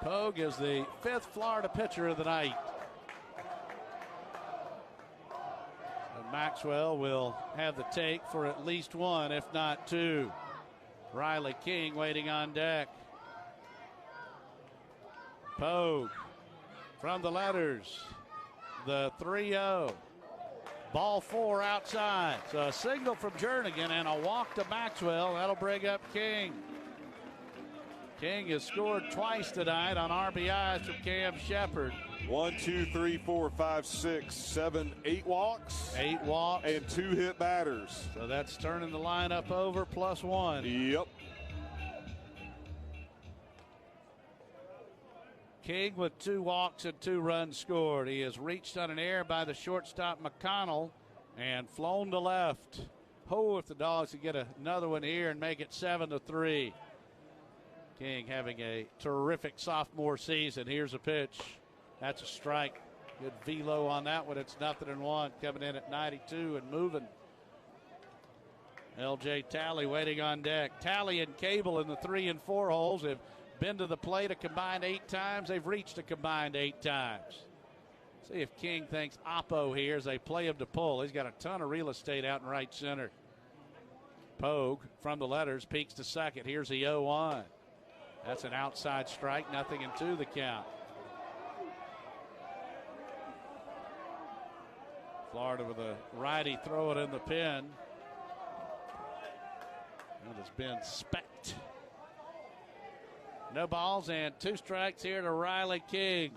Pogue is the 5th Florida pitcher of the night. And Maxwell will have the take for at least 1, if not 2. Riley King waiting on deck. Pogue from the letters. The 3-0. Ball 4 outside. So a single from Jernigan and a walk to Maxwell. That'll bring up King. King has scored twice tonight on RBIs from Cam Shepard. 1, 2, 3, 4, 5, 6, 7, 8 walks. 8 walks. And 2 hit batters. So that's turning the lineup over +1. Yep. King with 2 walks and 2 runs scored. He is reached on an error by the shortstop McConnell and flown to left. Oh, if the Dogs could get another one here and make it 7-3. King having a terrific sophomore season. Here's a pitch. That's a strike. Good velo on that one. It's 0-1. Coming in at 92 and moving. LJ Talley waiting on deck. Talley and Cable in the 3 and 4 holes have been to the plate a combined 8 times. They've reached a combined 8 times. See if King thinks Oppo here as they play him to pull. He's got a ton of real estate out in right center. Pogue from the letters peeks to second. Here's the 0-1. That's an outside strike. 0-2 the count. Florida with a righty throw it in the pin. It has been specked. No balls and 2 strikes here to Riley King.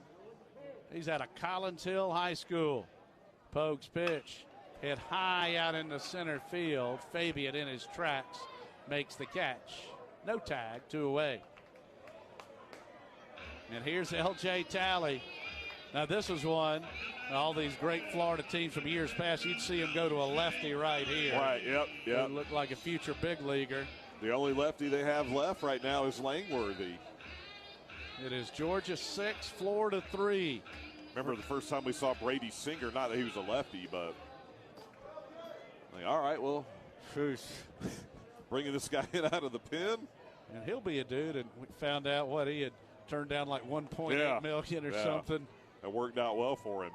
He's out of Collins Hill High School. Pogue's pitch hit high out in the center field. Fabian in his tracks makes the catch. No tag, 2 away. And here's LJ Talley. Now this is one, all these great Florida teams from years past, you'd see him go to a lefty right here. Right, yep. It looked like a future big leaguer. The only lefty they have left right now is Langworthy. It is Georgia 6, Florida 3. Remember the first time we saw Brady Singer, not that he was a lefty, but like, all right, well, bringing this guy in out of the pen. And he'll be a dude, and we found out what he had turned down like $1.8 million or something. That worked out well for him.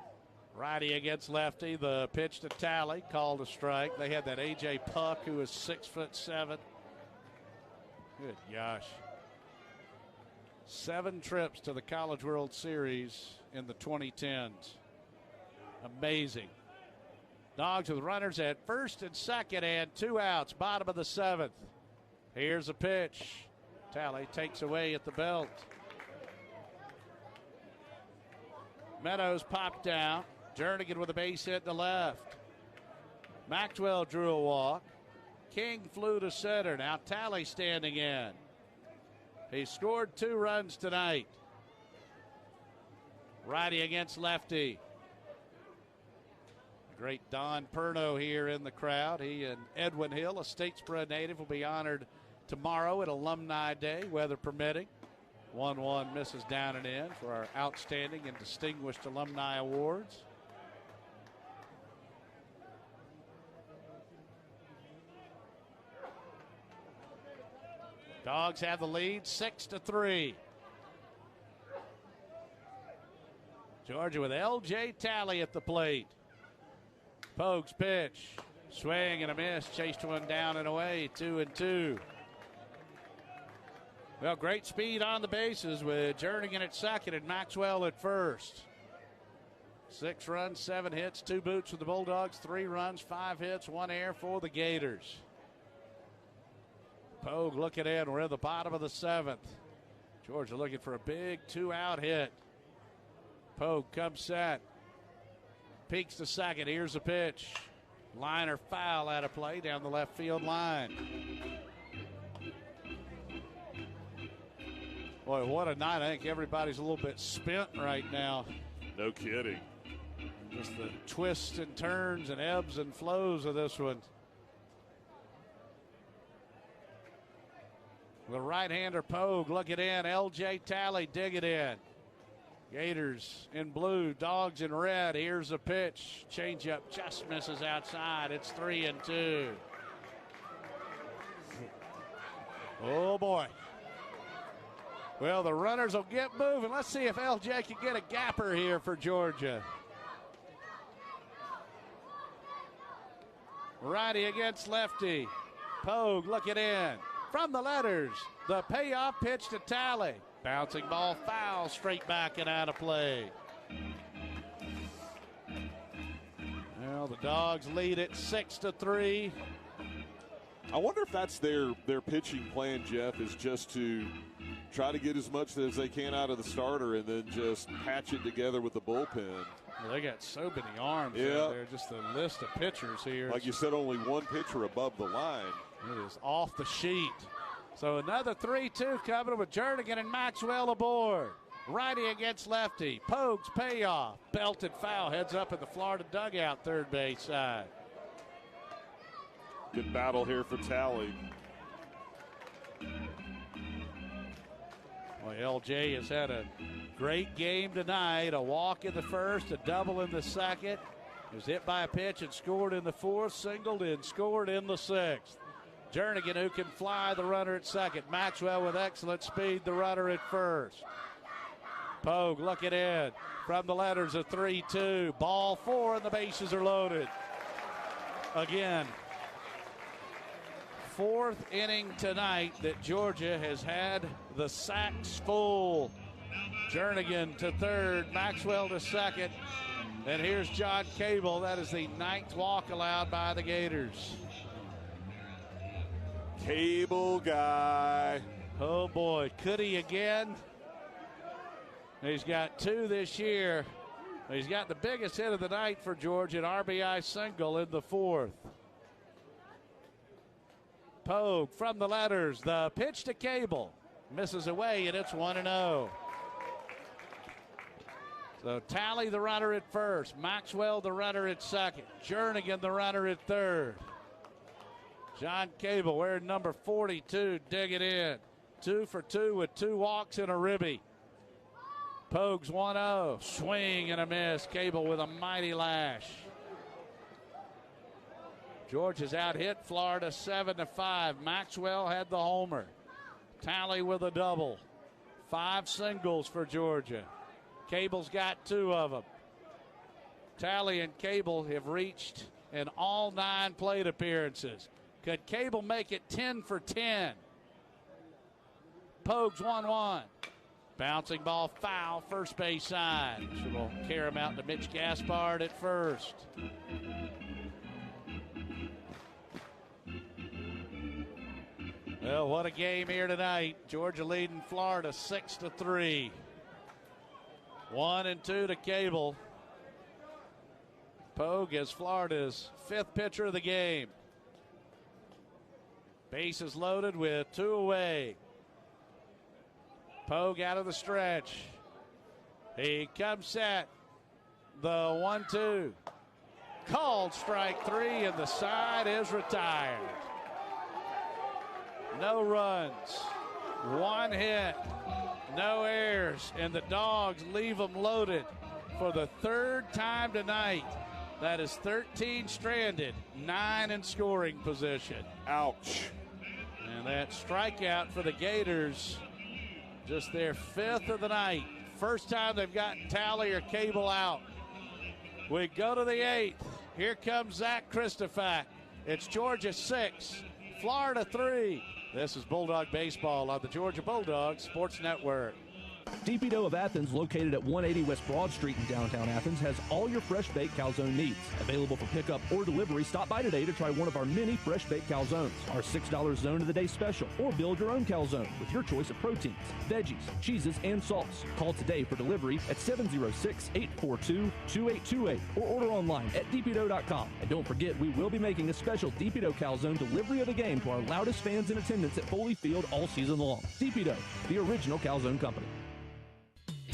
Righty against lefty. The pitch to Talley, called a strike. They had that A.J. Puck, who is 6'7". Good gosh. 7 trips to the College World Series in the 2010s. Amazing. Dogs with runners at first and second and 2 outs. Bottom of the 7th. Here's a pitch. Talley takes away at the belt. Meadows popped down. Jernigan with a base hit to left. Maxwell drew a walk. King flew to center. Now Talley standing in. He scored 2 runs tonight. Righty against lefty. Great Don Perno here in the crowd. He and Edwin Hill, a Statesboro native, will be honored tomorrow at Alumni Day, weather permitting. 1-1 misses down and in for our outstanding and distinguished alumni awards. Dogs have the lead 6-3. Georgia with L.J. Talley at the plate. Pogue's pitch. Swing and a miss. Chased one down and away. 2-2. Well, great speed on the bases with Jernigan at second and Maxwell at first. 6 runs, 7 hits, 2 boots for the Bulldogs, 3 runs, 5 hits, 1 error for the Gators. Pogue looking in. We're in the bottom of the 7th. Georgia looking for a big 2-out hit. Pogue comes set. Peeks to second. Here's a pitch. Liner foul out of play down the left field line. Boy, what a night. I think everybody's a little bit spent right now. No kidding. Just the twists and turns and ebbs and flows of this one. The right-hander Pogue, look it in. L.J. Talley, dig it in. Gators in blue, Dogs in red. Here's the pitch. Changeup just misses outside. It's 3-2. Oh, boy. Well, the runners will get moving. Let's see if L.J. can get a gapper here for Georgia. Righty against lefty. Pogue, look it in. From the letters, the payoff pitch to Talley. Bouncing ball foul, straight back and out of play. Well, the Dogs lead it 6-3. I wonder if that's their pitching plan, Jeff, is just to try to get as much as they can out of the starter and then just patch it together with the bullpen. Well, they got so many arms yeah. out there, just a list of pitchers here. Like you said, only one pitcher above the line. It is off the sheet. So another 3-2 coming with Jernigan and Maxwell aboard. Righty against lefty. Pogue's payoff. Belted foul. Heads up in the Florida dugout, third base side. Good battle here for Talley. Well, LJ has had a great game tonight. A walk in the first, a double in the second. He was hit by a pitch and scored in the fourth, singled and scored in the sixth. Jernigan, who can fly, the runner at second. Maxwell with excellent speed, the runner at first. Pogue looking in from the letters of 3-2. Ball 4 and the bases are loaded. Again, fourth inning tonight that Georgia has had the sacks full. Jernigan to third, Maxwell to second. And here's John Cable. That is the 9th walk allowed by the Gators. Cable guy. Oh, boy. Could he again? He's got 2 this year. He's got the biggest hit of the night for Georgia, an RBI single in the 4th. Pogue from the letters. The pitch to Cable. Misses away, and it's 1-0. So Talley, the runner at first. Maxwell, the runner at second. Jernigan, the runner at third. John Cable wearing number 42, dig it in. 2 for 2 with 2 walks and a ribby. Pogue's 1-0. Swing and a miss. Cable with a mighty lash. Georgia's out hit Florida 7-5. Maxwell had the homer. Talley with a double. 5 singles for Georgia. Cable's got 2 of them. Talley and Cable have reached in all 9 plate appearances. Could Cable make it 10 for 10? Pogue's 1-1. Bouncing ball foul, first base side. So we'll carry him out to Mitch Gaspard at first. Well, what a game here tonight. Georgia leading Florida 6-3. 1-2 to Cable. Pogue is Florida's 5th pitcher of the game. Bases loaded with 2 away. Pogue out of the stretch. He comes set. The 1-2. Called strike 3, and the side is retired. No runs, 1 hit, no errors, and the Dogs leave them loaded for the 3rd time tonight. That is 13 stranded, 9 in scoring position. Ouch. And that strikeout for the Gators, just their 5th of the night. First time they've gotten Talley or Cable out. We go to the 8th. Here comes Zach Christophak. It's Georgia 6, Florida 3. This is Bulldog Baseball on the Georgia Bulldogs Sports Network. DP Dough of Athens, located at 180 West Broad Street in downtown Athens, has all your fresh baked calzone needs. Available for pickup or delivery, stop by today to try one of our many fresh baked calzones. Our $6 zone of the day special, or build your own calzone with your choice of proteins, veggies, cheeses, and salts. Call today for delivery at 706-842-2828 or order online at dpdough.com. And don't forget, we will be making a special DP Dough calzone delivery of the game to our loudest fans in attendance at Foley Field all season long. DP Dough, the original calzone company.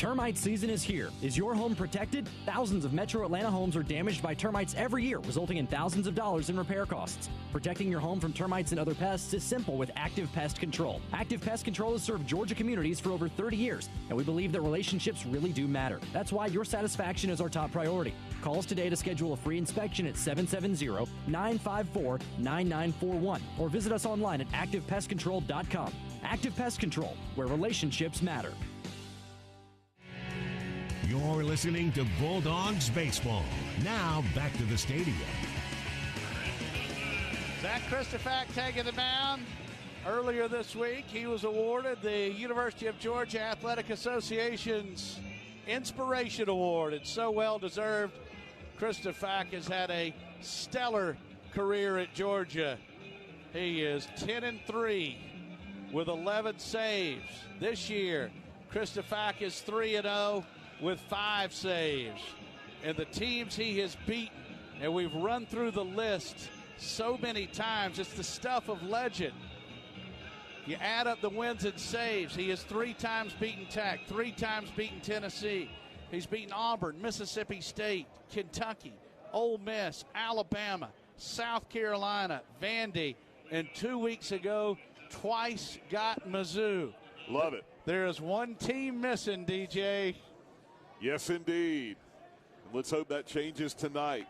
Termite season is here. Is your home protected? Thousands of Metro Atlanta homes are damaged by termites every year, resulting in thousands of dollars in repair costs. Protecting your home from termites and other pests is simple with Active Pest Control. Active Pest Control has served Georgia communities for over 30 years, and we believe that relationships really do matter. That's why your satisfaction is our top priority. Call us today to schedule a free inspection at 770-954-9941 or visit us online at activepestcontrol.com. Active Pest Control, where relationships matter. You're listening to Bulldogs Baseball. Now back to the stadium. Zach Christopher taking the mound. Earlier this week, he was awarded the University of Georgia Athletic Association's Inspiration Award. It's so well deserved. Christopher has had a stellar career at Georgia. He is 10-3 with 11 saves. This year, Christopher is 3-0 with 5 saves. And the teams he has beaten, and we've run through the list so many times, it's the stuff of legend. You add up the wins and saves. He has 3 times beaten Tech, 3 times beaten Tennessee. He's beaten Auburn, Mississippi State, Kentucky, Ole Miss, Alabama, South Carolina, Vandy, and 2 weeks ago, twice got Mizzou. Love it. There is one team missing, DJ. Yes, indeed. Let's hope that changes tonight.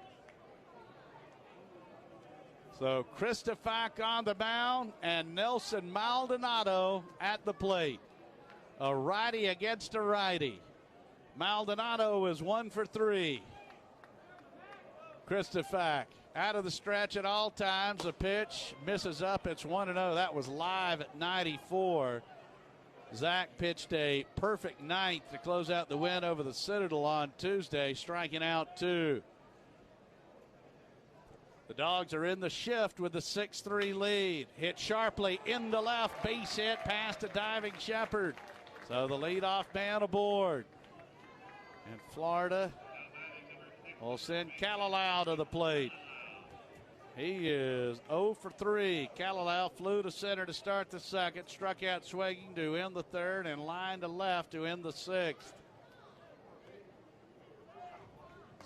So Christopher on the mound and Nelson Maldonado at the plate. A righty against a righty. Maldonado is 1 for 3. Christopher out of the stretch at all times. The pitch misses up. It's 1-0. That was live at 94. Zach pitched a perfect ninth to close out the win over the Citadel on Tuesday, striking out 2. The Dogs are in the shift with the 6-3 lead. Hit sharply in the left, base hit past a diving Shepard. So the leadoff man aboard. And Florida will send Kalalau to the plate. He is 0 for 3. Kalalau flew to center to start the second, struck out swinging to end the third, and lined to left to end the sixth.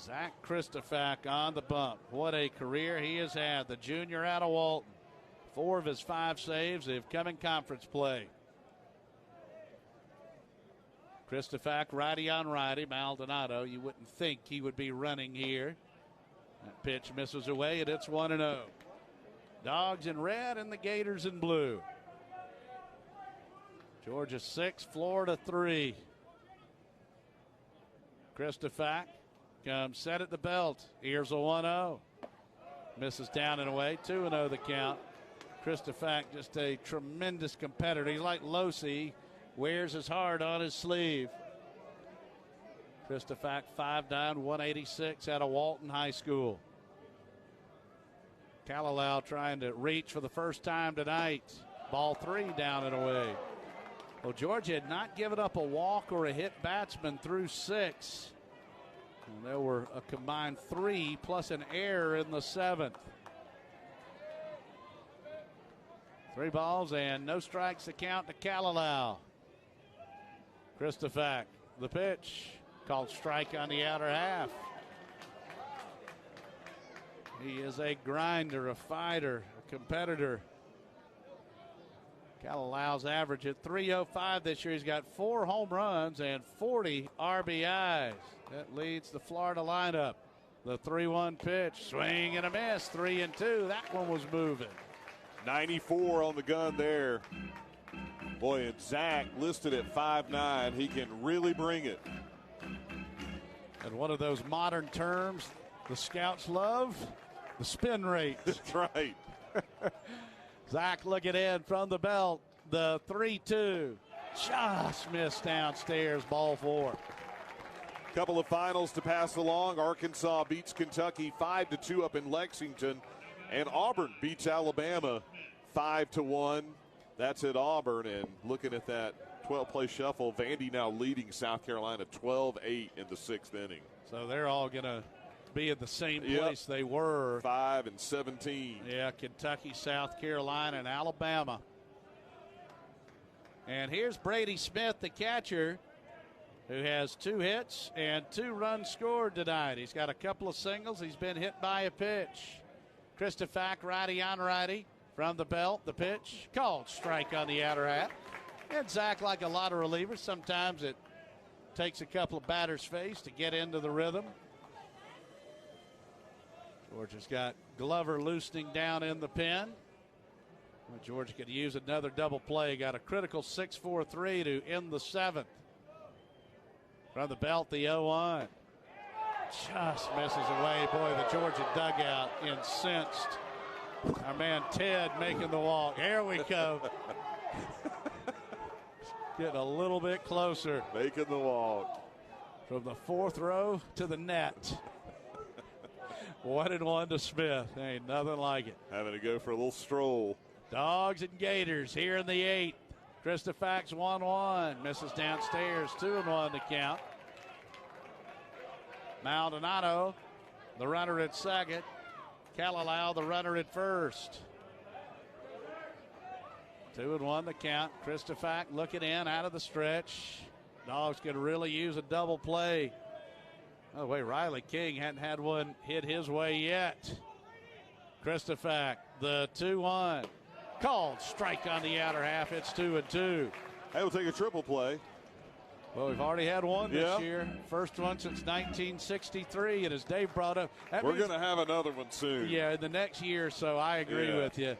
Zach Christopher on the bump. What a career he has had. The junior out of Walton. 4 of his 5 saves have come in conference play. Christopher righty on righty. Maldonado, you wouldn't think he would be running here. That pitch misses away, and it's 1-0. Dogs in red and the Gators in blue. Georgia 6, Florida 3. Christopher comes set at the belt. Here's a 1-0. Misses down and away. 2-0 the count. Christopher just a tremendous competitor. He's like Losi. Wears his heart on his sleeve. Christopher 5'9", 186 out of Walton High School. Kalalau trying to reach for the first time tonight. Ball 3 down and away. Well, Georgia had not given up a walk or a hit batsman through 6. And there were a combined 3 plus an error in the 7th. 3 balls and no strikes to count to Kalalau. Christopher, the pitch. Called strike on the outer half. He is a grinder, a fighter, a competitor. Kalalau's average at .305 this year. He's got 4 home runs and 40 RBIs. That leads the Florida lineup. The 3-1 pitch, swing and a miss, 3-2. That one was moving. 94 on the gun there. Boy, and Zach listed at 5'9". He can really bring it. And one of those modern terms the scouts love, the spin rate. That's right. Zach looking in from the belt. The 3-2. Just missed downstairs, ball 4. Couple of finals to pass along. Arkansas beats Kentucky 5-2 up in Lexington. And Auburn beats Alabama 5-1. That's at Auburn. And looking at that 12-play shuffle, Vandy now leading South Carolina 12-8 in the 6th inning. So they're all going to be in the same place they were. 5 and 17. Yeah, Kentucky, South Carolina, and Alabama. And here's Brady Smith, the catcher. who has 2 hits and 2 runs scored tonight. He's got a couple of singles. He's been hit by a pitch. Christofak, righty on righty from the belt. The pitch called strike on the outer half. And Zach, like a lot of relievers, sometimes it takes a couple of batters' face to get into the rhythm. Georgia's got Glover loosening down in the pen. Well, Georgia could use another double play. Got a critical 6-4-3 to end the 7th. From the belt, the 0-1. Just misses away. Boy, the Georgia dugout incensed. Our man Ted making the walk. Here we go. Getting a little bit closer. Making the walk. From the 4th row to the net. 1-1 to Smith. Ain't nothing like it. Having to go for a little stroll. Dogs and Gators here in the 8th. Christofak's 1-1. Misses downstairs. 2-1 to count. Maldonado, the runner at second. Kalalau, the runner at first. 2-1 the count. Christofak looking in out of the stretch. Dogs could really use a double play. By the way, Riley King hadn't had one hit his way yet. Christofak, the 2-1. Called strike on the outer half. It's 2-2. Hey, we'll take a triple play. Well, we've already had one this year. First one since 1963. And as Dave brought up, we're going to have another one soon. Yeah, in the next year or so. I agree with you.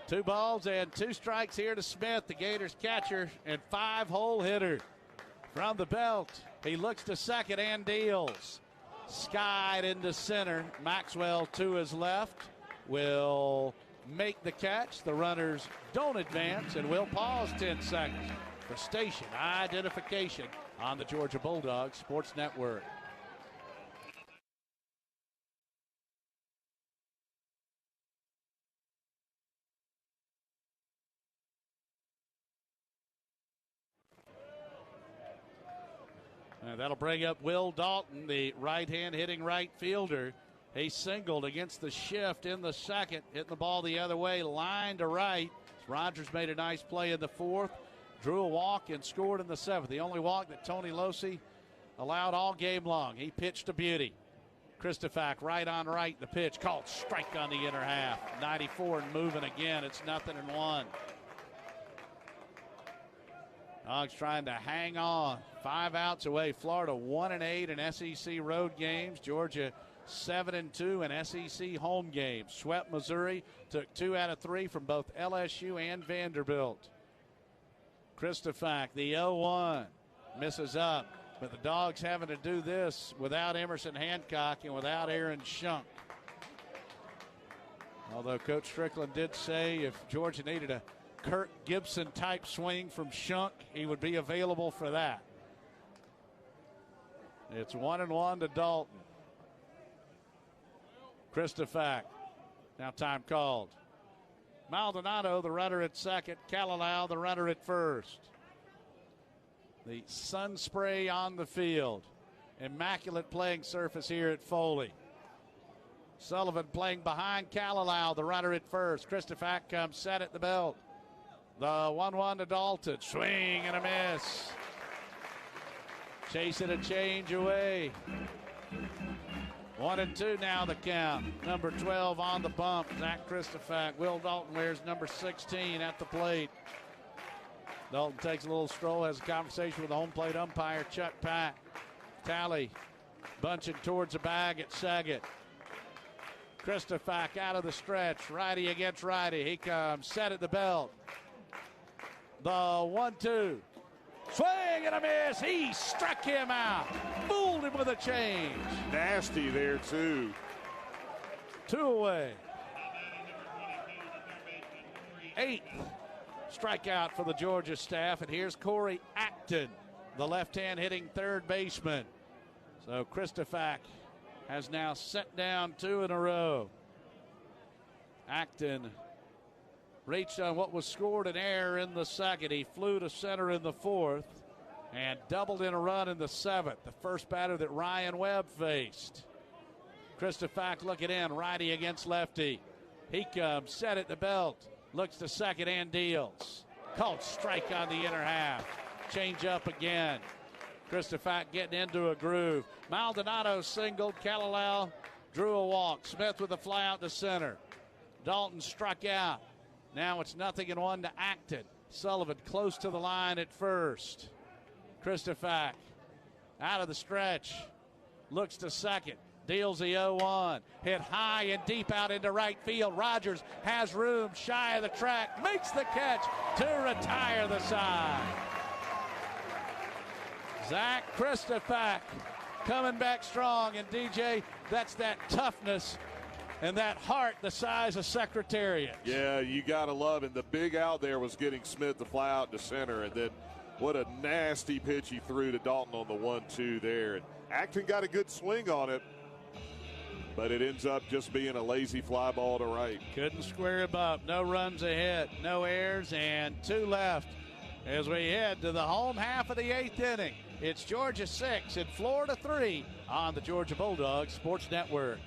2 balls and 2 strikes here to Smith, the Gators catcher, and 5-hole hitter. From the belt, he looks to second and deals. Skied into center. Maxwell to his left will make the catch. The runners don't advance, and we'll pause 10 seconds for station identification on the Georgia Bulldogs Sports Network. And that'll bring up Will Dalton, the right-hand hitting right fielder. He singled against the shift in the second, hitting the ball the other way, line to right. Rogers made a nice play in the 4th, drew a walk and scored in the 7th. The only walk that Tony Losi allowed all game long. He pitched a beauty. Christofak right on right. The pitch called strike on the inner half. 94 and moving again. It's 0-1. Dogs trying to hang on. 5 outs away. Florida 1-8 in SEC road games. Georgia 7-2 in SEC home games. Swept Missouri. Took 2 out of 3 from both LSU and Vanderbilt. Christofak, the 0-1. Misses up. But the Dogs having to do this without Emerson Hancock and without Aaron Shunk. Although Coach Strickland did say if Georgia needed a Kirk Gibson type swing from Shunk, he would be available for that. It's 1-1 to Dalton. Christofak. Now time called. Maldonado, the runner at second. Kalalau, the runner at first. The sun spray on the field. Immaculate playing surface here at Foley. Sullivan playing behind Kalalau, the runner at first. Christofak comes set at the belt. The 1-1 to Dalton. Swing and a miss. Chasing a change away. 1-2 now the count. Number 12 on the bump. Zach Christofak. Will Dalton wears number 16 at the plate. Dalton takes a little stroll, has a conversation with the home plate umpire, Chuck Pack. Tally bunching towards the bag at second. Christofak out of the stretch. Righty against righty. He comes set at the belt. The 1-2. Swing and a miss. He struck him out. Fooled him with a change. Nasty there, too. 2 away. 8th strikeout for the Georgia staff. And here's Corey Acton, the left-hand hitting third baseman. So Christofak has now set down 2 in a row. Acton reached on what was scored an error in the second. He flew to center in the 4th and doubled in a run in the 7th. The first batter that Ryan Webb faced. Christofak looking in, righty against lefty. He comes set at the belt, looks to second and deals. Called strike on the inner half. Change up again. Christopher getting into a groove. Maldonado singled. Kalalau drew a walk. Smith with a fly out to center. Dalton struck out. Now it's 0-1 to Acton. Sullivan close to the line at first. Christopher out of the stretch. Looks to second. Deals the 0-1. Hit high and deep out into right field. Rogers has room shy of the track. Makes the catch to retire the side. Zach Christopher coming back strong. And DJ, that's that toughness and that heart the size of Secretariat. Yeah, you got to love it. The big out there was getting Smith to fly out to center. And then what a nasty pitch he threw to Dalton on the 1-2 there. And Acton got a good swing on it, but it ends up just being a lazy fly ball to right. Couldn't square him up. No runs ahead, no errors, and 2 left as we head to the home half of the 8th inning. It's Georgia 6 and Florida 3 on the Georgia Bulldogs Sports Network.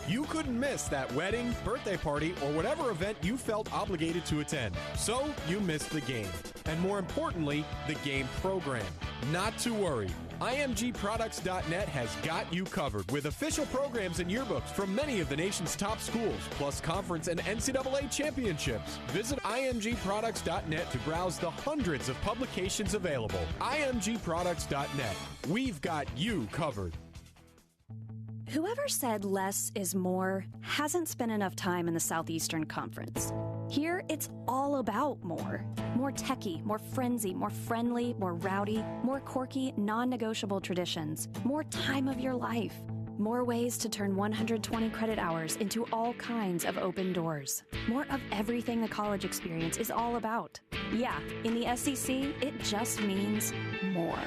You couldn't miss that wedding, birthday party, or whatever event you felt obligated to attend. So you missed the game. And more importantly, the game program. Not to worry. IMGProducts.net has got you covered with official programs and yearbooks from many of the nation's top schools, plus conference and NCAA championships. Visit IMGProducts.net to browse the hundreds of publications available. IMGProducts.net. We've got you covered. Whoever said less is more hasn't spent enough time in the Southeastern Conference. Here, it's all about more. More techie, more frenzy, more friendly, more rowdy, more quirky, non-negotiable traditions, more time of your life, more ways to turn 120 credit hours into all kinds of open doors. More of everything the college experience is all about. Yeah, in the SEC, it just means more.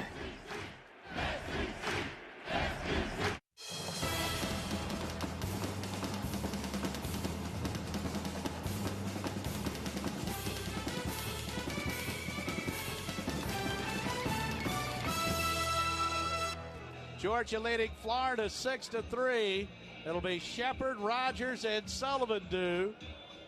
Georgia leading Florida 6-3. It'll be Shepard, Rogers, and Sullivan due.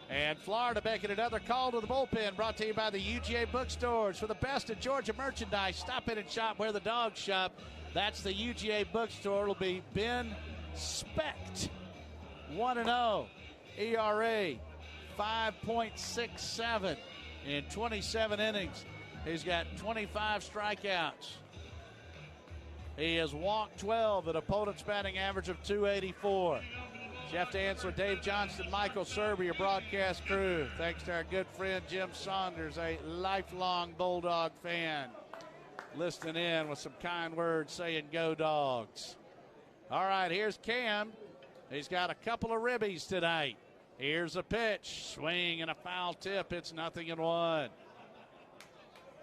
And Florida making another call to the bullpen, brought to you by the UGA bookstores. For the best of Georgia merchandise, stop in and shop where the dogs shop. That's the UGA bookstore. It'll be Ben Specht, 1-0. ERA 5.67 in 27 innings. He's got 25 strikeouts. He has walked 12, an opponent's batting average of 284. Jeff Dantzler, Dave Johnston, Michael Serber, your broadcast crew. Thanks to our good friend Jim Saunders, a lifelong Bulldog fan, listening in with some kind words saying go Dogs. All right, here's Cam. He's got a couple of ribbies tonight. Here's a pitch, swing and a foul tip. It's 0-1.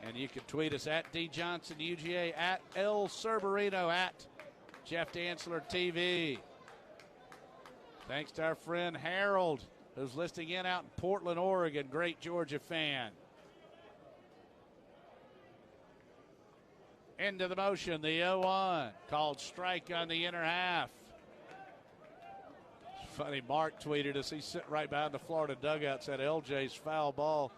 And you can tweet us at D Johnson UGA, at L Cerberino, at Jeff Dantzler TV. Thanks to our friend Harold, who's listening in out in Portland, Oregon. Great Georgia fan. Into the motion, the 0-1. Called strike on the inner half. Funny, Mark tweeted us. He's sitting right behind the Florida dugout, said LJ's foul ball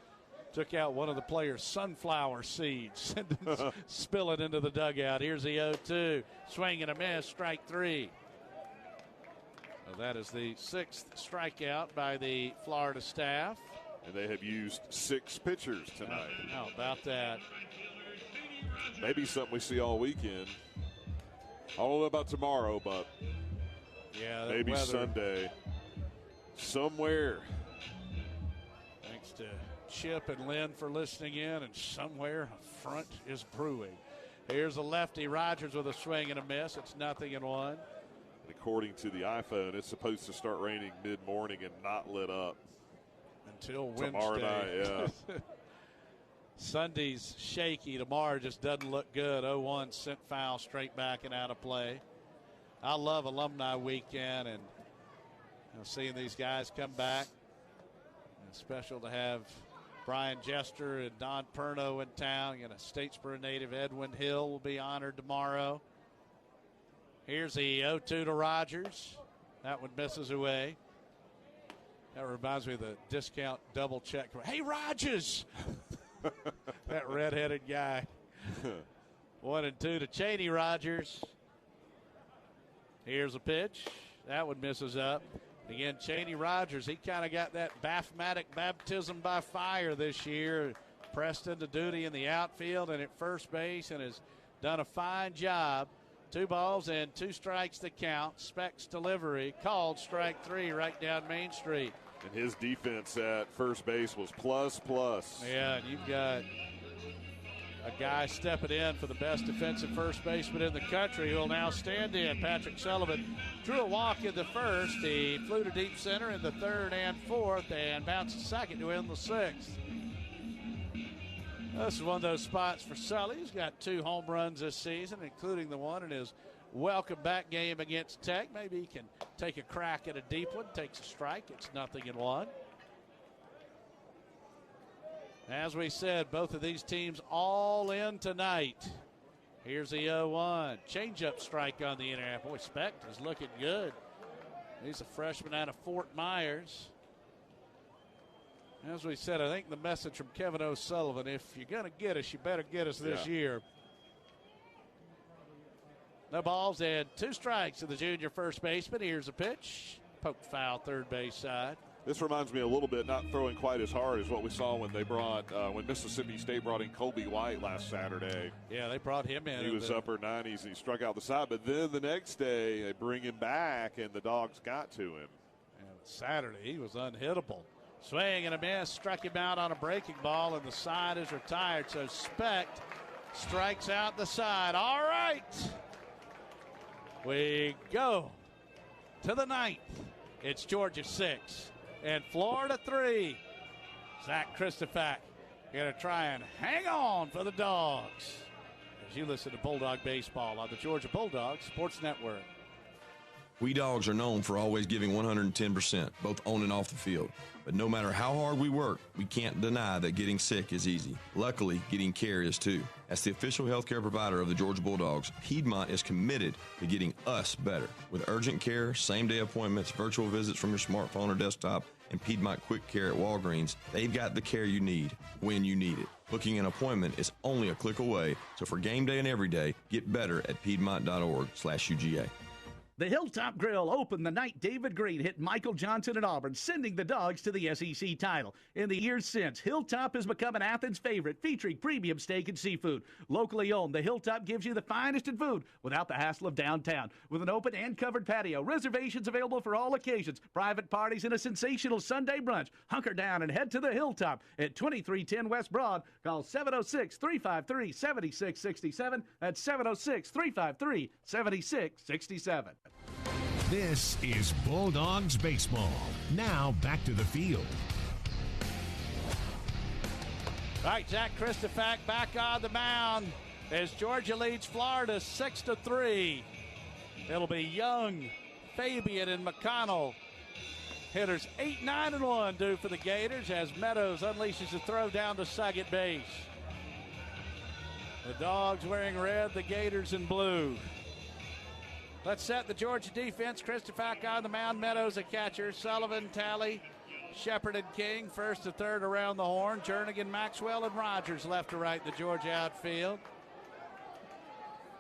took out one of the players' sunflower seeds and spill it into the dugout. Here's the 0-2. Swing and a miss, strike 3. Well, that is the 6th strikeout by the Florida staff. And they have used 6 pitchers tonight. How about that? Maybe something we see all weekend. I don't know about tomorrow, but yeah, maybe weather. Sunday. Somewhere. Thanks to Chip and Lynn for listening in, and somewhere a front is brewing. Here's a lefty, Rogers with a swing and a miss. It's 0-1. And according to the iPhone, it's supposed to start raining mid-morning and not lit up until tomorrow Wednesday. Night, yeah. Sunday's shaky. Tomorrow just doesn't look good. 0-1 sent foul straight back and out of play. I love alumni weekend and seeing these guys come back. It's special to have Brian Jester and Don Perno in town. And a Statesboro native, Edwin Hill, will be honored tomorrow. Here's the 0-2 to Rogers. That one misses away. That reminds me of the discount double check. Hey, Rogers! That redheaded guy. 1-2 to Cheney Rogers. Here's a pitch. That one misses up. Again, Cheney Rogers, he kind of got that bathmatic baptism by fire this year. Pressed into duty in the outfield and at first base and has done a fine job. 2 balls and 2 strikes to count. Speck's delivery called strike 3 right down Main Street. And his defense at first base was plus. Yeah, and you've got a guy stepping in for the best defensive first baseman in the country who will now stand in. Patrick Sullivan drew a walk in the first. He flew to deep center in the third and fourth and bounced to second to end the 6th. This is one of those spots for Sully. He's got 2 home runs this season, including the one in his welcome back game against Tech. Maybe he can take a crack at a deep one. Takes a strike. It's 0-1. As we said, both of these teams all in tonight. Here's the 0-1. Changeup strike on the inner half. Boy, Speck is looking good. He's a freshman out of Fort Myers. As we said, I think the message from Kevin O'Sullivan, if you're going to get us, you better get us this year. No balls and 2 strikes to the junior first baseman. Here's a pitch. Poked foul third base side. This reminds me a little bit, not throwing quite as hard as what we saw when they brought, when Mississippi State brought in Colby White last Saturday. Yeah, they brought him in. He was upper 90s and he struck out the side. But then the next day, they bring him back and the Dogs got to him. And Saturday, he was unhittable. Swing and a miss, struck him out on a breaking ball, and the side is retired. So Speck strikes out the side. All right. We go to the 9th. It's Georgia 6 and Florida 3. Zach Christopher going to try and hang on for the Dogs. As you listen to Bulldog Baseball on the Georgia Bulldogs Sports Network. We Dogs are known for always giving 110%, both on and off the field. But no matter how hard we work, we can't deny that getting sick is easy. Luckily, getting care is too. As the official healthcare provider of the Georgia Bulldogs, Piedmont is committed to getting us better. With urgent care, same-day appointments, virtual visits from your smartphone or desktop, and Piedmont Quick Care at Walgreens, they've got the care you need when you need it. Booking an appointment is only a click away, so for game day and every day, get better at piedmont.org/UGA. The Hilltop Grill opened the night David Green hit Michael Johnson at Auburn, sending the Dogs to the SEC title. In the years since, Hilltop has become an Athens favorite, featuring premium steak and seafood. Locally owned, the Hilltop gives you the finest in food without the hassle of downtown. With an open and covered patio, reservations available for all occasions, private parties, and a sensational Sunday brunch. Hunker down and head to the Hilltop at 2310 West Broad. Call 706-353-7667. That's 706-353-7667. This is Bulldogs Baseball. Now back to the field. All right, Zach Christopher back on the mound as Georgia leads Florida 6-3. It'll be Young, Fabian, and McConnell. Hitters 8, 9, and 1 due for the Gators as Meadows unleashes a throw down to second base. The Dogs wearing red, the Gators in blue. Let's set the Georgia defense. Christopher on the mound. Meadows a catcher. Sullivan, Talley, Shepard, and King first to third around the horn. Jernigan, Maxwell, and Rogers left to right in the Georgia outfield.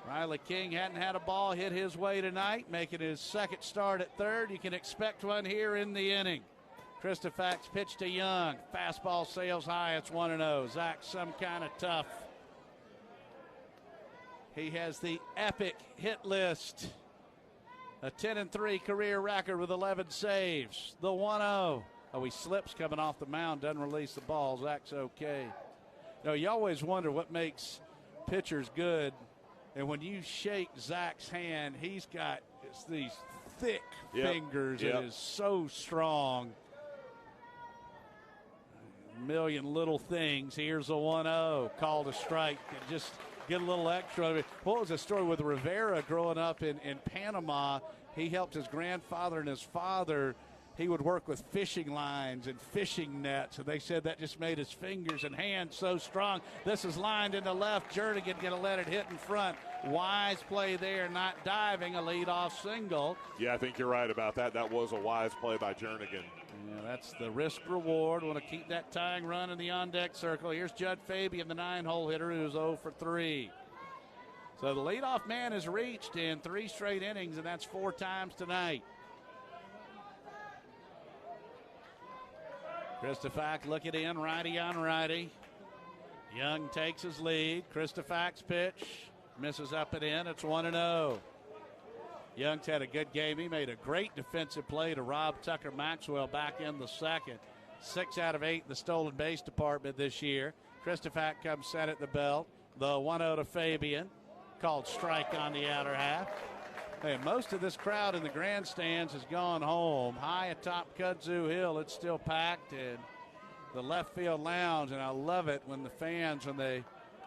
Riley King hadn't had a ball hit his way tonight, making his second start at third. You can expect one here in the inning. Christopher's pitch to Young. Fastball sails high. It's 1-0. Zach, some kind of tough. He has the epic hit list. A 10-3 career record with 11 saves. The 1-0. Oh, he slips coming off the mound, doesn't release the ball. Zach's okay. You know, you always wonder what makes pitchers good. And when you shake Zach's hand, he's got these thick fingers and is so strong. A million little things. Here's a 1-0. Called a strike. And just get a little extra. What was the story with Rivera growing up in Panama? He helped his grandfather and his father. He would work with fishing lines and fishing nets, and they said that just made his fingers and hands so strong. This is lined into left. Jernigan going to let it hit in front. Wise play there, not diving, a leadoff single. Yeah, I think you're right about that. That was a wise play by Jernigan. Yeah, that's the risk reward. Want to keep that tying run in the on-deck circle. Here's Judd Fabian, the 9-hole hitter, who's 0 for 3. So the leadoff man has reached in 3 straight innings, and that's 4 times tonight. Christofax looking in, righty on righty. Young takes his lead. Christofax pitch, misses up and in. It's 1-0. Young's had a good game. He made a great defensive play to rob Tucker Maxwell back in the second. 6 out of 8 in the stolen base department this year. Christofax comes set at the belt. The 1-0 to Fabian. Called strike on the outer half. Hey, most of this crowd in the grandstands has gone home. High atop Kudzu Hill, it's still packed in the left field lounge, and I love it when the fans, when they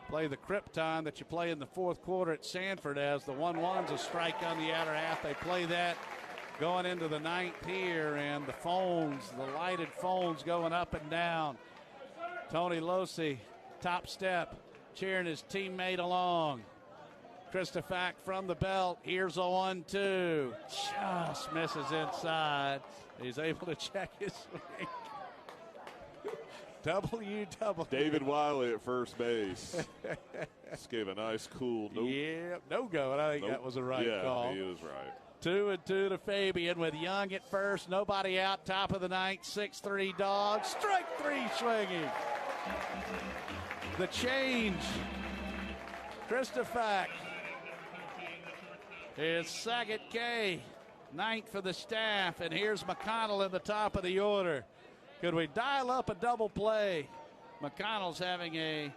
play the Krypton that you play in the fourth quarter at Sanford as the 1-1's a strike on the outer half. They play that going into the 9th here, and the phones, the lighted phones going up and down. Tony Losi, top step, cheering his teammate along. Christofax from the belt. Here's a 1-2. Just misses inside. He's able to check his swing. WW. David Wiley at first base. Just gave a nice cool nope. Yeah, no go, and I think that was a right call. Yeah, he was right. 2-2 to Fabian with Young at first. Nobody out, top of the 9th. 6-3 Dogs. Strike 3 swinging. The change. Christofax. His second K. 9th for the staff, and here's McConnell in the top of the order. Could we dial up a double play? McConnell's having a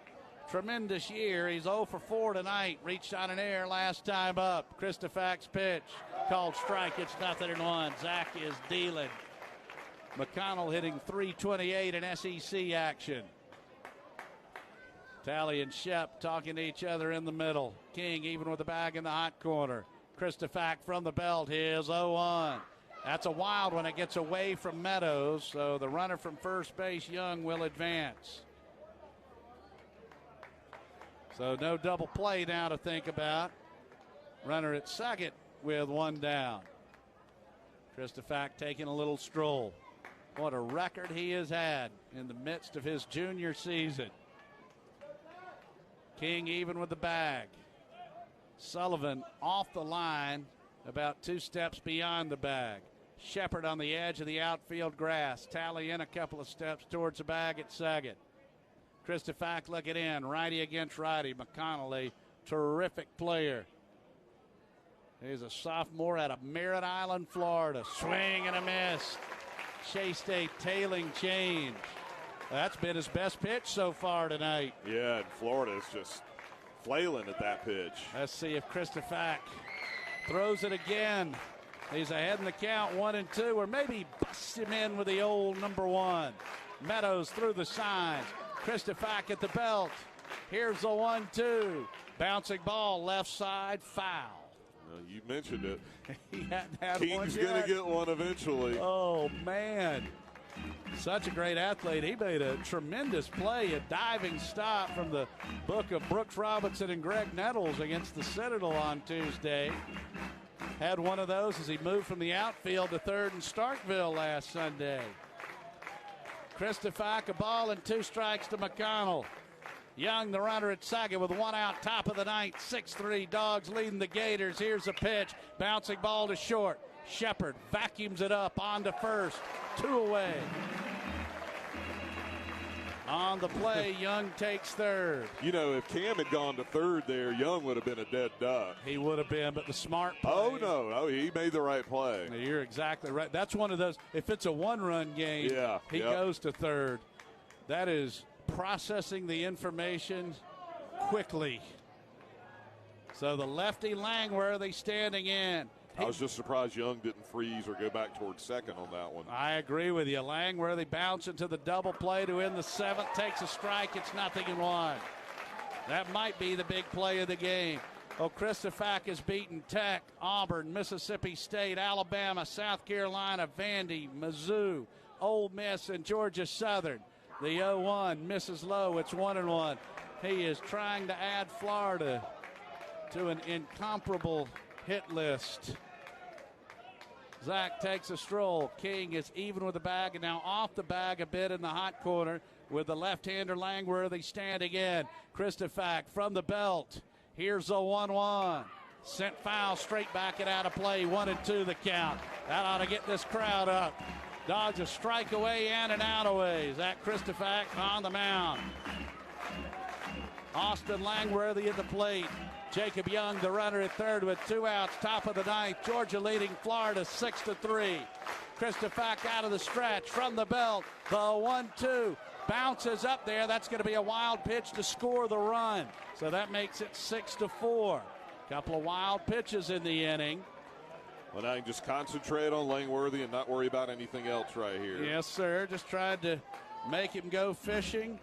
tremendous year. He's 0 for 4 tonight. Reached on an error last time up. Christofax pitch. Called strike. It's 0-1. Zach is dealing. McConnell hitting .328 in SEC action. Talley and Shep talking to each other in the middle. King even with the bag in the hot corner. Christofax from the belt. Here's 0-1. That's a wild one. It gets away from Meadows, so the runner from first base, Young, will advance. So no double play now to think about. Runner at second with 1 down. Christofax taking a little stroll. What a record he has had in the midst of his junior season. King even with the bag. Sullivan off the line, about 2 steps beyond the bag. Shepard on the edge of the outfield grass. Talley in a couple of steps towards the bag at second. Christofax looking in, righty against righty. McConnell, a terrific player. He's a sophomore out of Merritt Island, Florida. Swing and a miss. Chased a tailing change. That's been his best pitch so far tonight. Yeah, and Florida's just flailing at that pitch. Let's see if Christofax throws it again. He's ahead in the count, 1-2, or maybe busts him in with the old number 1. Meadows through the signs. Christofax at the belt. Here's the 1-2. Bouncing ball left side, foul. You mentioned it. He hadn't had King's one yet. going to get one eventually. Oh, man. Such a great athlete. He made a tremendous play, a diving stop from the book of Brooks Robinson and Greg Nettles against the Citadel on Tuesday. Had one of those as he moved from the outfield to third in Starkville last Sunday. Christofax, a ball and 2 strikes to McConnell. Young, the runner at second with 1 out, top of the 9th. 6-3 Dogs leading the Gators. Here's a pitch. Bouncing ball to short. Shepard vacuums it up on to first. 2 away. On the play, Young takes third. You know, if Cam had gone to third there, Young would have been a dead duck. He would have been, but the smart play. Oh, no. Oh, he made the right play. You're exactly right. That's one of those, if it's a 1-run game, he goes to third. That is processing the information quickly. So the lefty Langworthy standing in. I was just surprised Young didn't freeze or go back towards second on that one. I agree with you. Langworthy bouncing to the double play to end the 7th. Takes a strike. It's 0-1. That might be the big play of the game. Oh, Christofax has beaten Tech, Auburn, Mississippi State, Alabama, South Carolina, Vandy, Mizzou, Ole Miss, and Georgia Southern. The 0-1 misses low. It's 1-1. He is trying to add Florida to an incomparable hit list. Zach takes a stroll. King is even with the bag and now off the bag a bit in the hot corner with the left-hander Langworthy standing in. Christofak from the belt. Here's a 1-1. Sent foul straight back and out of play. 1-2 the count. That ought to get this crowd up. Dogs a strike away and an out away. Zach Christofak on the mound. Austin Langworthy at the plate. Jacob Young, the runner at third with 2 outs. Top of the ninth. Georgia leading Florida 6-3. Christofak out of the stretch from the belt. The 1-2 bounces up there. That's going to be a wild pitch to score the run. So that makes it 6-4. Couple of wild pitches in the inning. Well, now you can just concentrate on Langworthy and not worry about anything else right here. Yes, sir. Just tried to make him go fishing.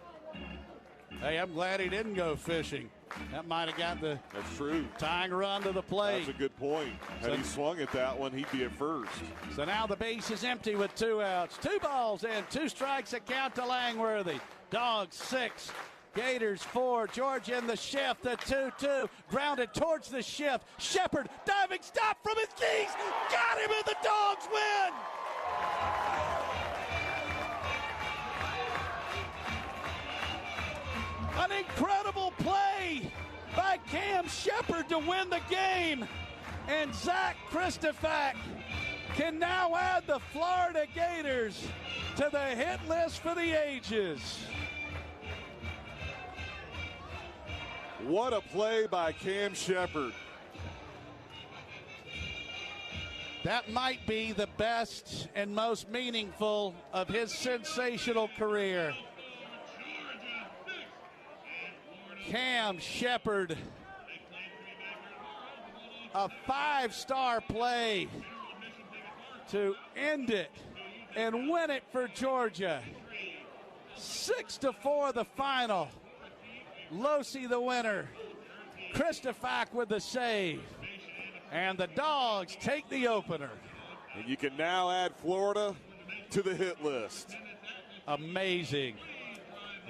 Hey, I'm glad he didn't go fishing. That might have got the That's true. tying run to the plate. That's a good point. Had he swung at that one, he'd be at first. So now the base is empty with 2 outs. 2 balls and 2 strikes that count to Langworthy. Dogs 6. Gators 4. Georgia in the shift. The 2-2. Grounded towards the shift. Shepard diving stop from his knees. Got him and the Dogs win. An incredible play by Cam Shepard to win the game. And Zach Christofak can now add the Florida Gators to the hit list for the ages. What a play by Cam Shepard. That might be the best and most meaningful of his sensational career. Cam Shepard, a 5-star play to end it and win it for Georgia. 6-4 the final. Losi the winner. Christofak with the save. And the Dogs take the opener. And you can now add Florida to the hit list. Amazing.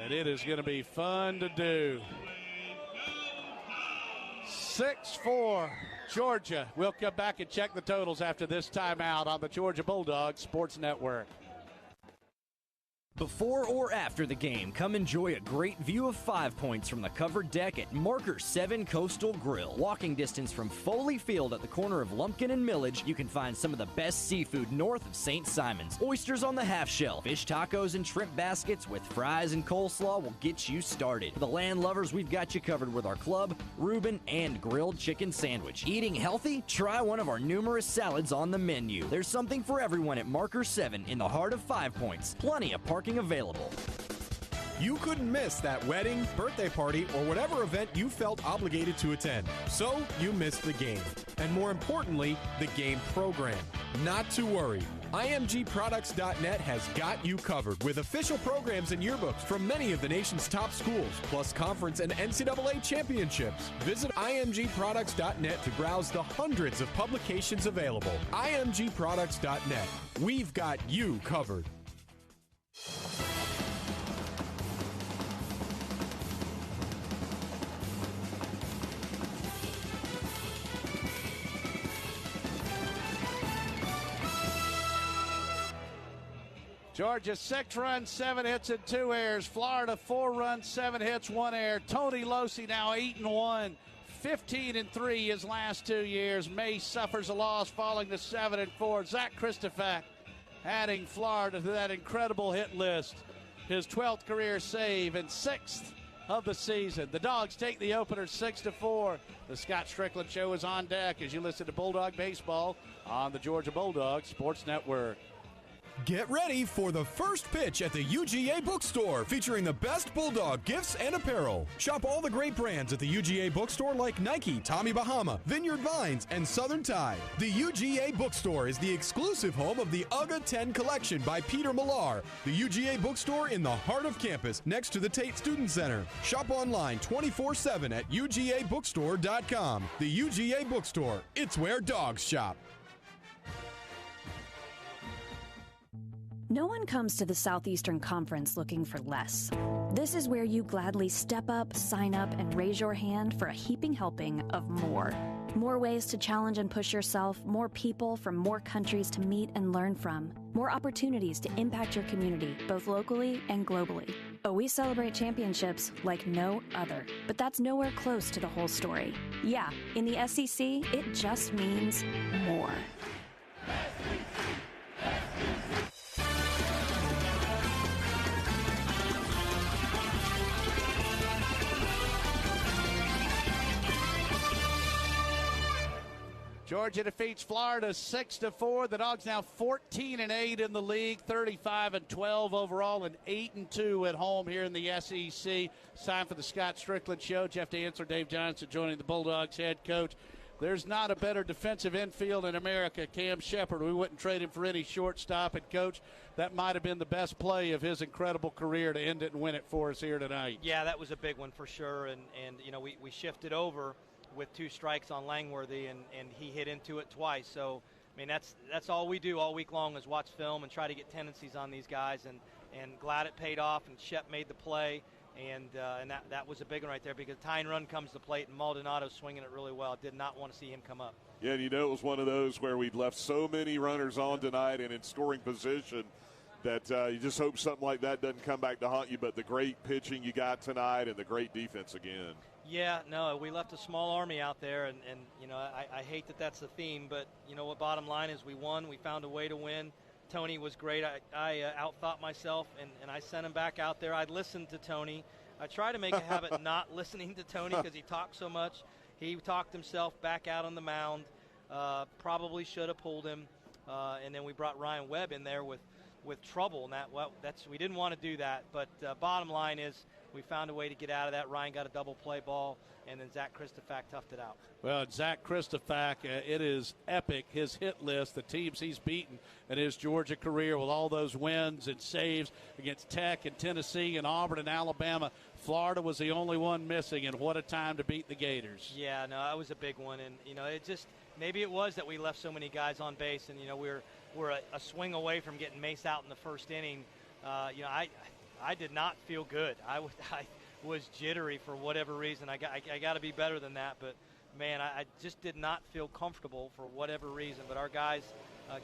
And it is going to be fun to do. 6-4 Georgia. We'll come back and check the totals after this timeout on the Georgia Bulldogs Sports Network. Before or after the game, come enjoy a great view of 5 Points from the covered deck at Marker 7 Coastal Grill. Walking distance from Foley Field at the corner of Lumpkin and Millage, you can find some of the best seafood north of St. Simon's. Oysters on the half shell, fish tacos and shrimp baskets with fries and coleslaw will get you started. For the land lovers, we've got you covered with our club, Reuben, and grilled chicken sandwich. Eating healthy? Try one of our numerous salads on the menu. There's something for everyone at Marker 7 in the heart of 5 Points. Plenty of parking available. You couldn't miss that wedding, birthday party, or whatever event you felt obligated to attend. So you missed the game. And more importantly, the game program. Not to worry. IMGProducts.net has got you covered with official programs and yearbooks from many of the nation's top schools, plus conference and NCAA championships. Visit IMGProducts.net to browse the hundreds of publications available. IMGProducts.net. We've got you covered. Georgia 6 runs, 7 hits, and 2 errors. Florida 4 runs, 7 hits, 1 error. Tony Losi now 8-1, 15-3 his last 2 years. Mace suffers a loss, falling to 7-4. Zach Christofak adding Florida to that incredible hit list. His 12th career save and 6th of the season. The Dogs take the opener 6-4. The Scott Strickland Show is on deck as you listen to Bulldog Baseball on the Georgia Bulldogs Sports Network. Get ready for the first pitch at the UGA Bookstore, featuring the best Bulldog gifts and apparel. Shop all the great brands at the UGA Bookstore like Nike, Tommy Bahama, Vineyard Vines, and Southern Tide. The UGA Bookstore is the exclusive home of the UGA 10 collection by Peter Millar. The UGA Bookstore in the heart of campus, next to the Tate Student Center. Shop online 24/7 at UGABookstore.com. The UGA Bookstore, it's where dogs shop. No one comes to the Southeastern Conference looking for less. This is where you gladly step up, sign up, and raise your hand for a heaping helping of more. More ways to challenge and push yourself, more people from more countries to meet and learn from, more opportunities to impact your community, both locally and globally. Oh, we celebrate championships like no other, but that's nowhere close to the whole story. Yeah, in the SEC, it just means more. Georgia defeats Florida 6-4. The Dogs now 14-8 in the league, 35-12 overall, and 8-2 at home here in the SEC. It's time for the Scott Strickland Show. Jeff Dancer, Dave Johnson joining the Bulldogs head coach. There's not a better defensive infield in America, Cam Shepard. We wouldn't trade him for any shortstop. And, Coach, that might have been the best play of his incredible career to end it and win it for us here tonight. Yeah, that was a big one for sure. And you know, we shifted over with 2 strikes on Langworthy, and he hit into it twice. So, I mean, that's all we do all week long is watch film and try to get tendencies on these guys. And glad it paid off, and Shep made the play. And that was a big one right there because tying run comes to the plate, and Maldonado's swinging it really well. Did not want to see him come up. Yeah, and you know it was one of those where we'd left so many runners on tonight and in scoring position that you just hope something like that doesn't come back to haunt you. But the great pitching you got tonight and the great defense again. Yeah, no, we left a small army out there, and you know, I hate that that's the theme, but you know what, bottom line is we won. We found a way to win. Tony was great. I outthought myself, and I sent him back out there. I'd listened to Tony. I try to make a habit not listening to Tony because he talks so much. He talked himself back out on the mound. Probably should have pulled him. And then we brought Ryan Webb in there with trouble. And we didn't want to do that. But bottom line is we found a way to get out of that. Ryan got a double play ball, and then Zach Christophak toughed it out. Well, Zach Christophak, it is epic, his hit list, the teams he's beaten in his Georgia career with all those wins and saves against Tech and Tennessee and Auburn and Alabama. Florida was the only one missing, and what a time to beat the Gators. Yeah, no, that was a big one. And, you know, it just maybe it was that we left so many guys on base, and, you know, we're a swing away from getting Mace out in the first inning. You know, I did not feel good. I was jittery for whatever reason. I got to be better than that. But, man, I just did not feel comfortable for whatever reason. But our guys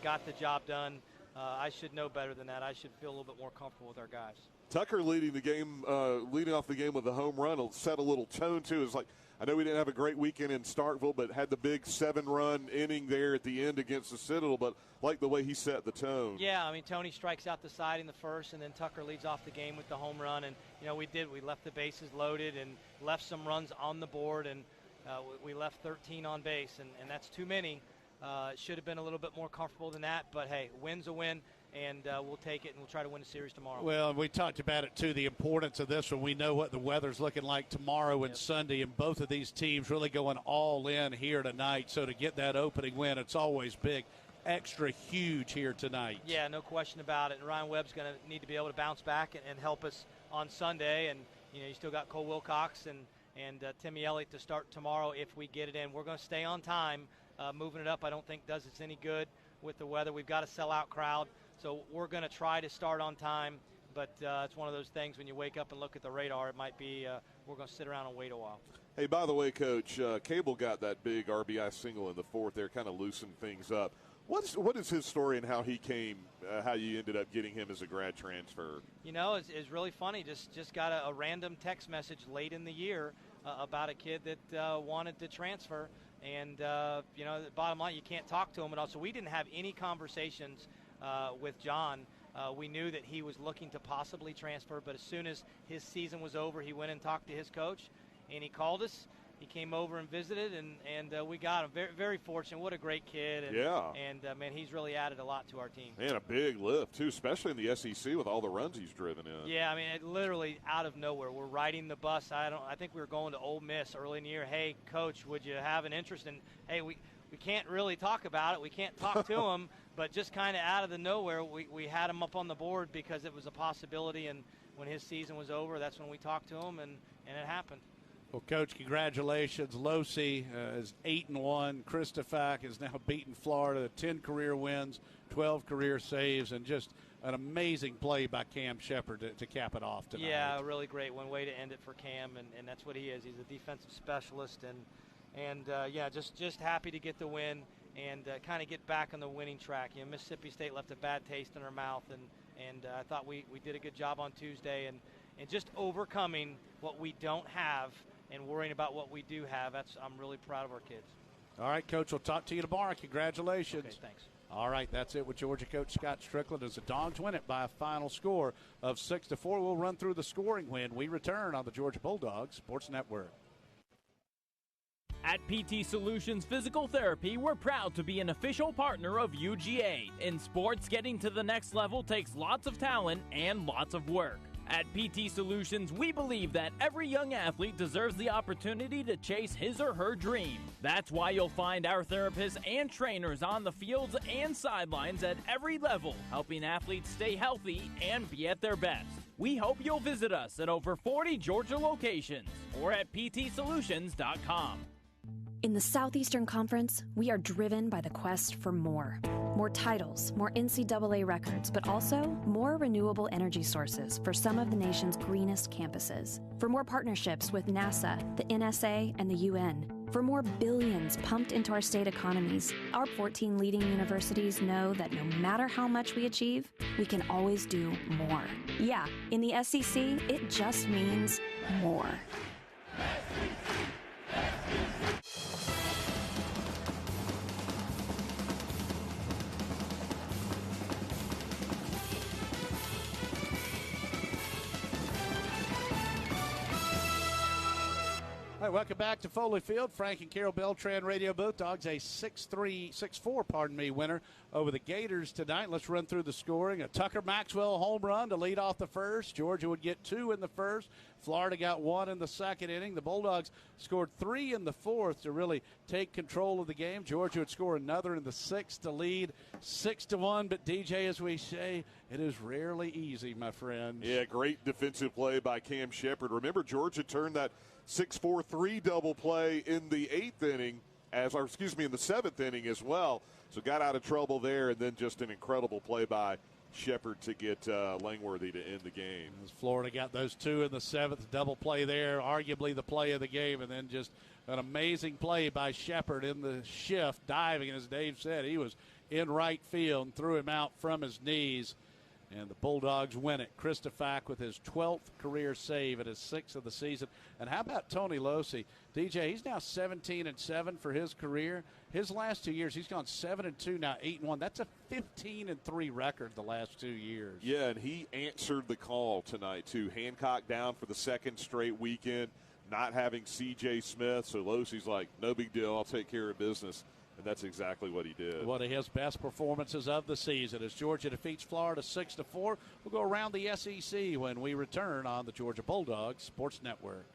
got the job done. I should know better than that. I should feel a little bit more comfortable with our guys. Tucker leading off the game with a home run will set a little tone, too. It's like, I know we didn't have a great weekend in Starkville, but had the big 7-run inning there at the end against the Citadel, but like the way he set the tone. Yeah, I mean, Tony strikes out the side in the first, and then Tucker leads off the game with the home run. And, you know, we left the bases loaded and left some runs on the board, and we left 13 on base, and that's too many. It should have been a little bit more comfortable than that, but, hey, win's a win. And we'll take it, and we'll try to win the series tomorrow. Well, we talked about it, too, the importance of this one. We know what the weather's looking like tomorrow and Sunday, and both of these teams really going all in here tonight. So to get that opening win, it's always big, extra huge here tonight. Yeah, no question about it. And Ryan Webb's going to need to be able to bounce back and help us on Sunday. And, you know, you still got Cole Wilcox and Timmy Elliott to start tomorrow if we get it in. We're going to stay on time. Moving it up I don't think does us any good with the weather. We've got a sellout crowd. So we're going to try to start on time, but it's one of those things when you wake up and look at the radar, it might be we're going to sit around and wait a while. Hey, by the way, Coach, Cable got that big RBI single in the fourth there, kind of loosened things up. What is his story and how he came, how you ended up getting him as a grad transfer? You know, it's really funny. Just got a random text message late in the year about a kid that wanted to transfer. And, you know, the bottom line, you can't talk to him at all. So we didn't have any conversations with John. We knew that he was looking to possibly transfer, but as soon as his season was over, he went and talked to his coach, and he called us. He came over and visited, and we got him. Very, very fortunate. What a great kid. And, yeah. And, man, he's really added a lot to our team. Man, a big lift, too, especially in the SEC with all the runs he's driven in. Yeah, I mean, it literally out of nowhere. We're riding the bus. I think we were going to Ole Miss early in the year. Hey, Coach, would you have an interest in – hey, we can't really talk about it. We can't talk to him. But just kind of out of the nowhere, we had him up on the board because it was a possibility. And when his season was over, that's when we talked to him, and it happened. Well, Coach, congratulations. Losi is 8-1. Christophak has now beaten Florida, 10 career wins, 12 career saves, and just an amazing play by Cam Shepard to cap it off tonight. Yeah, a really great one. Way to end it for Cam, and that's what he is. He's a defensive specialist, and And just happy to get the win and kind of get back on the winning track. Mississippi State left a bad taste in our mouth, and I thought we did a good job on Tuesday, and just overcoming what we don't have and worrying about what we do have. I'm really proud of our kids. All right, Coach, we'll talk to you tomorrow. Congratulations. Okay, thanks. All right, that's it with Georgia coach Scott Strickland as the Dogs win it by a final score of 6-4. We'll run through the scoring when we return on the Georgia Bulldogs Sports Network. At PT Solutions Physical Therapy, we're proud to be an official partner of UGA. In sports, getting to the next level takes lots of talent and lots of work. At PT Solutions, we believe that every young athlete deserves the opportunity to chase his or her dream. That's why you'll find our therapists and trainers on the fields and sidelines at every level, helping athletes stay healthy and be at their best. We hope you'll visit us at over 40 Georgia locations or at ptsolutions.com. In the Southeastern Conference, we are driven by the quest for more. More titles, more NCAA records, but also more renewable energy sources for some of the nation's greenest campuses. For more partnerships with NASA, the NSA, and the UN. For more billions pumped into our state economies. Our 14 leading universities know that no matter how much we achieve, we can always do more. Yeah, in the SEC, it just means more. All right, welcome back to Foley Field. Frank and Carol Beltran radio booth. Dogs a 6-4 winner over the Gators tonight. Let's run through the scoring. A Tucker Maxwell home run to lead off the first. Georgia would get 2 in the first. Florida got 1 in the second inning. The Bulldogs scored 3 in the fourth to really take control of the game. Georgia would score another in the sixth to lead 6-1. But, DJ, as we say, it is rarely easy, my friend. Yeah, great defensive play by Cam Shepard. Remember, Georgia turned that 6-4-3 double play in the in the seventh inning as well. So got out of trouble there, and then just an incredible play by Shepard to get Langworthy to end the game. As Florida got those 2 in the seventh, double play there, arguably the play of the game, and then just an amazing play by Shepard in the shift, diving, and as Dave said, he was in right field and threw him out from his knees. And the Bulldogs win it. Kristofac with his 12th career save at his 6th of the season. And how about Tony Losi? DJ, he's now 17-7 for his career. His last 2 years, he's gone 7-2, now 8-1. That's a 15-3 record the last 2 years. Yeah, and he answered the call tonight, too. Hancock down for the second straight weekend, not having C.J. Smith. So Losi's like, no big deal, I'll take care of business. And that's exactly what he did. One of his best performances of the season as Georgia defeats Florida 6-4. We'll go around the SEC when we return on the Georgia Bulldogs Sports Network.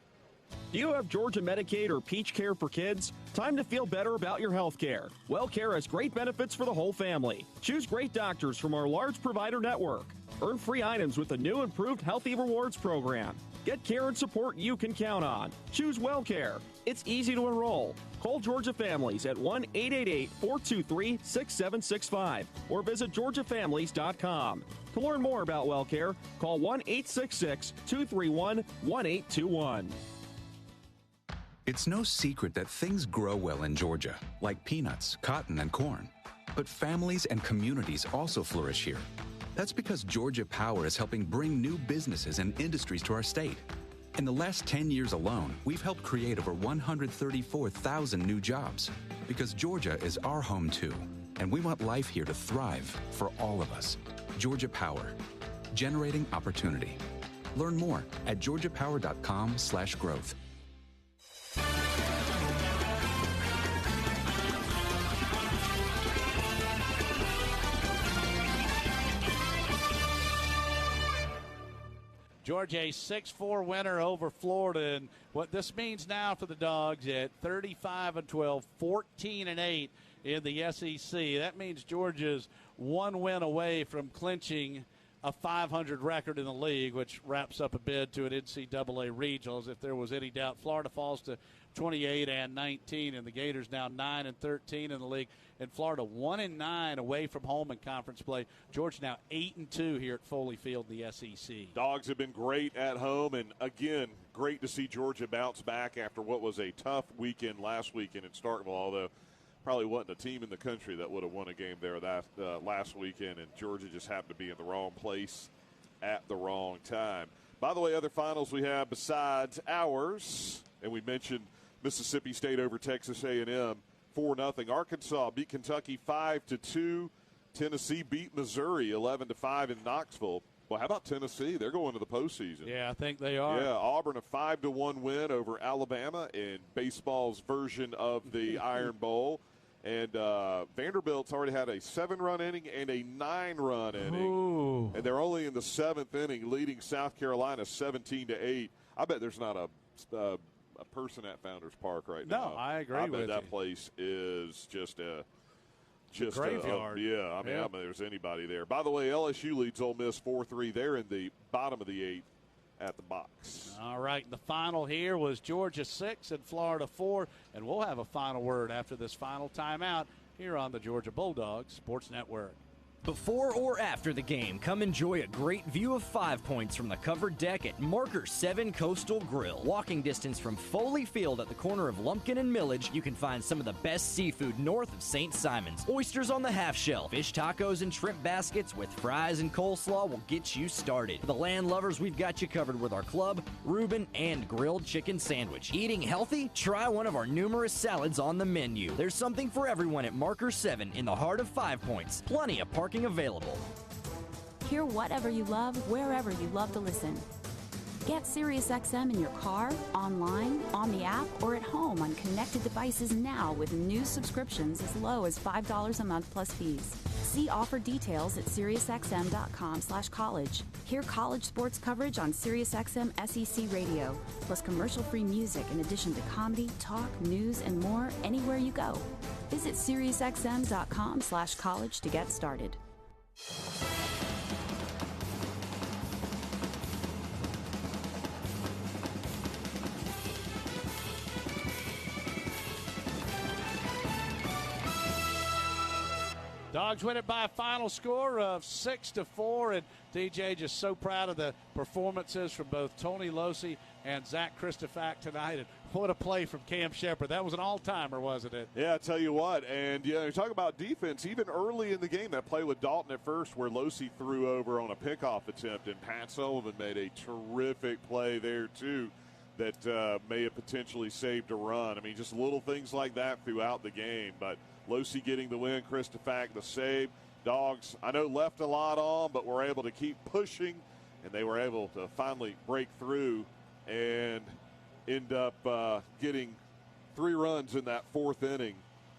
Do you have Georgia Medicaid or Peach Care for kids? Time to feel better about your health care. WellCare has great benefits for the whole family. Choose great doctors from our large provider network. Earn free items with the new improved Healthy Rewards program. Get care and support you can count on. Choose WellCare. It's easy to enroll. Call Georgia Families at 1-888-423-6765 or visit georgiafamilies.com. To learn more about WellCare, call 1-866-231-1821. It's no secret that things grow well in Georgia, like peanuts, cotton, and corn. But families and communities also flourish here. That's because Georgia Power is helping bring new businesses and industries to our state. In the last 10 years alone, we've helped create over 134,000 new jobs. Because Georgia is our home too, and we want life here to thrive for all of us. Georgia Power, generating opportunity. Learn more at georgiapower.com/growth. Georgia, a 6-4 winner over Florida. And what this means now for the Dogs at 35-12, 14-8 in the SEC. That means Georgia's 1 win away from clinching a 500 record in the league, which wraps up a bid to an NCAA regionals. If there was any doubt, Florida falls to 28-19, and the Gators now 9-13 in the league. And Florida 1-9 away from home in conference play. Georgia now 8-2 here at Foley Field in the SEC. Dogs have been great at home, and again, great to see Georgia bounce back after what was a tough weekend last weekend in Starkville, although probably wasn't a team in the country that would have won a game there that last weekend, and Georgia just happened to be in the wrong place at the wrong time. By the way, other finals we have besides ours, and we mentioned Mississippi State over Texas A&M 4-0. Arkansas beat Kentucky 5-2. Tennessee beat Missouri 11-5 in Knoxville. Well, how about Tennessee? They're going to the postseason. Yeah, I think they are. Yeah, Auburn a 5-1 win over Alabama in baseball's version of the Iron Bowl. And Vanderbilt's already had a 7-run inning and a 9-run inning. Ooh. And they're only in the 7th inning, leading South Carolina 17-8. I bet there's not a person at Founders Park right now. No, I agree with with that you. place is just a graveyard. Yeah, I mean, I don't think there's anybody there. By the way, LSU leads Ole Miss 4-3. They're in the bottom of the 8th at the box. All right, the final here was Georgia 6 and Florida 4, and we'll have a final word after this final timeout here on the Georgia Bulldogs Sports Network. Before or after the game, come enjoy a great view of 5 Points from the covered deck at Marker 7 Coastal Grill. Walking distance from Foley Field at the corner of Lumpkin and Millage, you can find some of the best seafood north of St. Simons. Oysters on the half shell, fish tacos and shrimp baskets with fries and coleslaw will get you started. For the land lovers, we've got you covered with our club, Reuben, and grilled chicken sandwich. Eating healthy? Try one of our numerous salads on the menu. There's something for everyone at Marker 7 in the heart of 5 Points. Plenty of parking available. Hear whatever you love, wherever you love to listen. Get SiriusXM in your car, online, on the app, or at home on connected devices now with new subscriptions as low as $5 a month plus fees. See offer details at SiriusXM.com/college. Hear college sports coverage on SiriusXM SEC Radio, plus commercial-free music in addition to comedy, talk, news, and more anywhere you go. Visit SiriusXM.com/college to get started. Dogs win it by a final score of 6-4, and DJ just so proud of the performances from both Tony Losi and Zach Christofac tonight. And what a play from Cam Shepard. That was an all-timer, wasn't it? Yeah, I tell you what. And, you talk about defense, even early in the game, that play with Dalton at first where Losi threw over on a pickoff attempt, and Pat Sullivan made a terrific play there, too, that may have potentially saved a run. I mean, just little things like that throughout the game. But Losi getting the win, Christofac the save. Dogs, I know, left a lot on, but were able to keep pushing, and they were able to finally break through and end up getting 3 runs in that 4th inning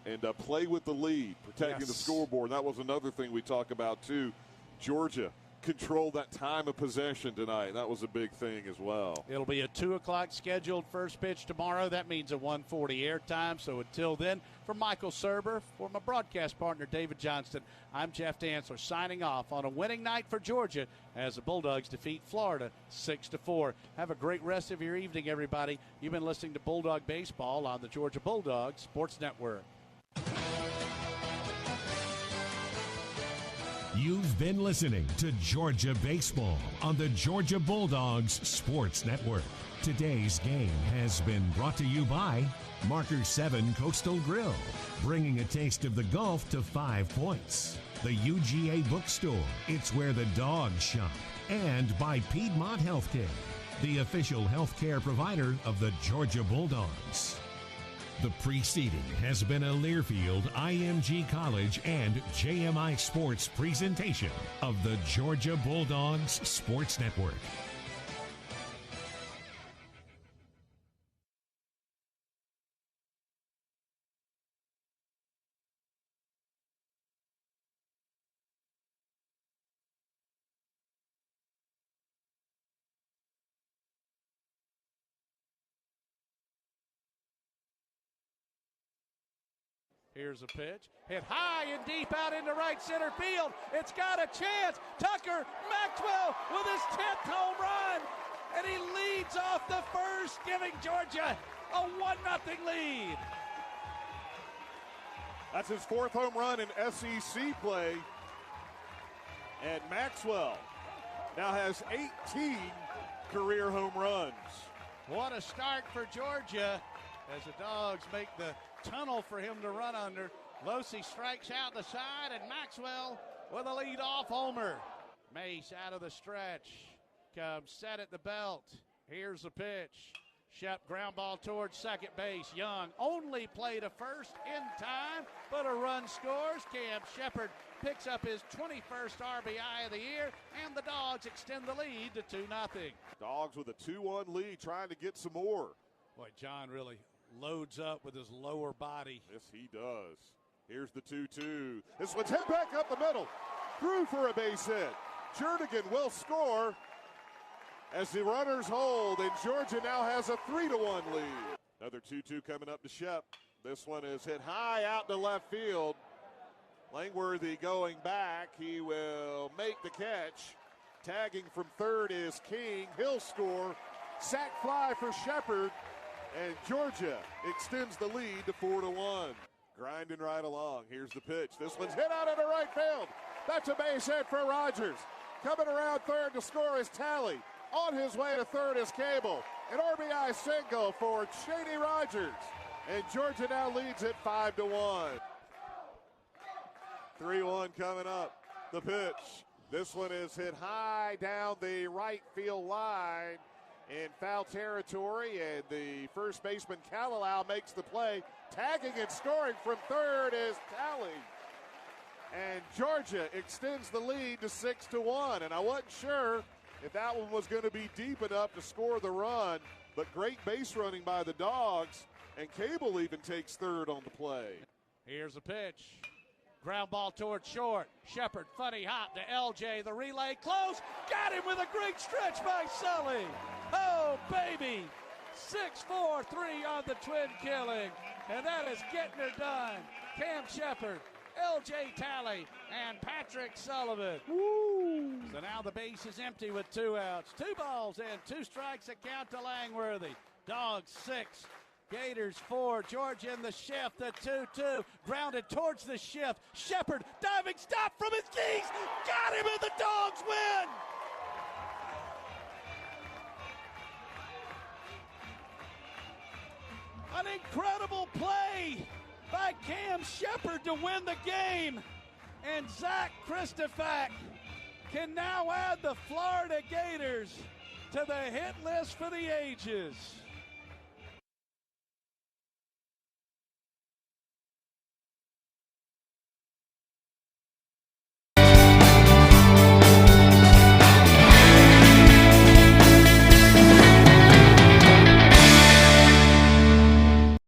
and play with the lead, protecting the scoreboard. And that was another thing we talk about, too. Georgia controlled that time of possession tonight, and that was a big thing as well. It'll be a 2 o'clock scheduled first pitch tomorrow. That means a 1:40 airtime. So until then, for Michael Serber, for my broadcast partner David Johnston, I'm Jeff Dantzler signing off on a winning night for Georgia as the Bulldogs defeat Florida 6-4. Have a great rest of your evening, everybody. You've been listening to Bulldog Baseball on the Georgia Bulldogs Sports Network. You've been listening to Georgia Baseball on the Georgia Bulldogs Sports Network. Today's game has been brought to you by Marker 7 Coastal Grill, bringing a taste of the Gulf to 5 Points. The UGA Bookstore, it's where the dogs shop. And by Piedmont Healthcare, the official healthcare provider of the Georgia Bulldogs. The preceding has been a Learfield, IMG College, and JMI Sports presentation of the Georgia Bulldogs Sports Network. Here's a pitch. Hit high and deep out into right center field. It's got a chance. Tucker Maxwell with his 10th home run. And he leads off the first, giving Georgia a 1-0 lead. That's his 4th home run in SEC play. And Maxwell now has 18 career home runs. What a start for Georgia as the Dogs make the tunnel for him to run under. Losi strikes out the side, and Maxwell with a leadoff homer. Mace out of the stretch. Comes set at the belt. Here's the pitch. Shep ground ball towards second base. Young only played a first in time, but a run scores. Cam Shepard picks up his 21st RBI of the year, and the Dogs extend the lead to 2-0. Dogs with a 2-1 lead, trying to get some more. Boy, John really loads up with his lower body. Yes, he does. Here's the 2-2. This one's hit back up the middle. Through for a base hit. Jernigan will score as the runners hold, and Georgia now has a 3-1 lead. Another 2-2 coming up to Shep. This one is hit high out to left field. Langworthy going back. He will make the catch. Tagging from third is King. He'll score. Sack fly for Shepard, and Georgia extends the lead to 4-1. Grinding right along. Here's the pitch. This one's hit out into right field. That's a base hit for Rogers. Coming around third to score is Talley. On his way to third is Cable. An RBI single for Shady Rogers. And Georgia now leads it 5-1. 3-1 coming up. The pitch. This one is hit high down the right field line in foul territory. And the first baseman, Kalalau, makes the play. Tagging and scoring from third is Talley. And Georgia extends the lead to 6-1. And I wasn't sure if that one was going to be deep enough to score the run, but great base running by the Dogs, and Cable even takes third on the play. Here's a pitch. Ground ball towards short. Shepard, funny hop to LJ. The relay close. Got him with a great stretch by Sully. Oh, baby. 6-4-3 on the twin killing. And that is getting her done. Cam Shepard, LJ Talley, and Patrick Sullivan. Woo. So now the base is empty with 2 outs. 2 balls and 2 strikes account to Langworthy. Dogs 6, Gators 4. Georgia in the shift, the 2-2. Grounded towards the shift. Shepard, diving stop from his knees. Got him, and the Dogs win. An incredible play by Cam Shepard to win the game. And Zach Christopher can now add the Florida Gators to the hit list for the ages.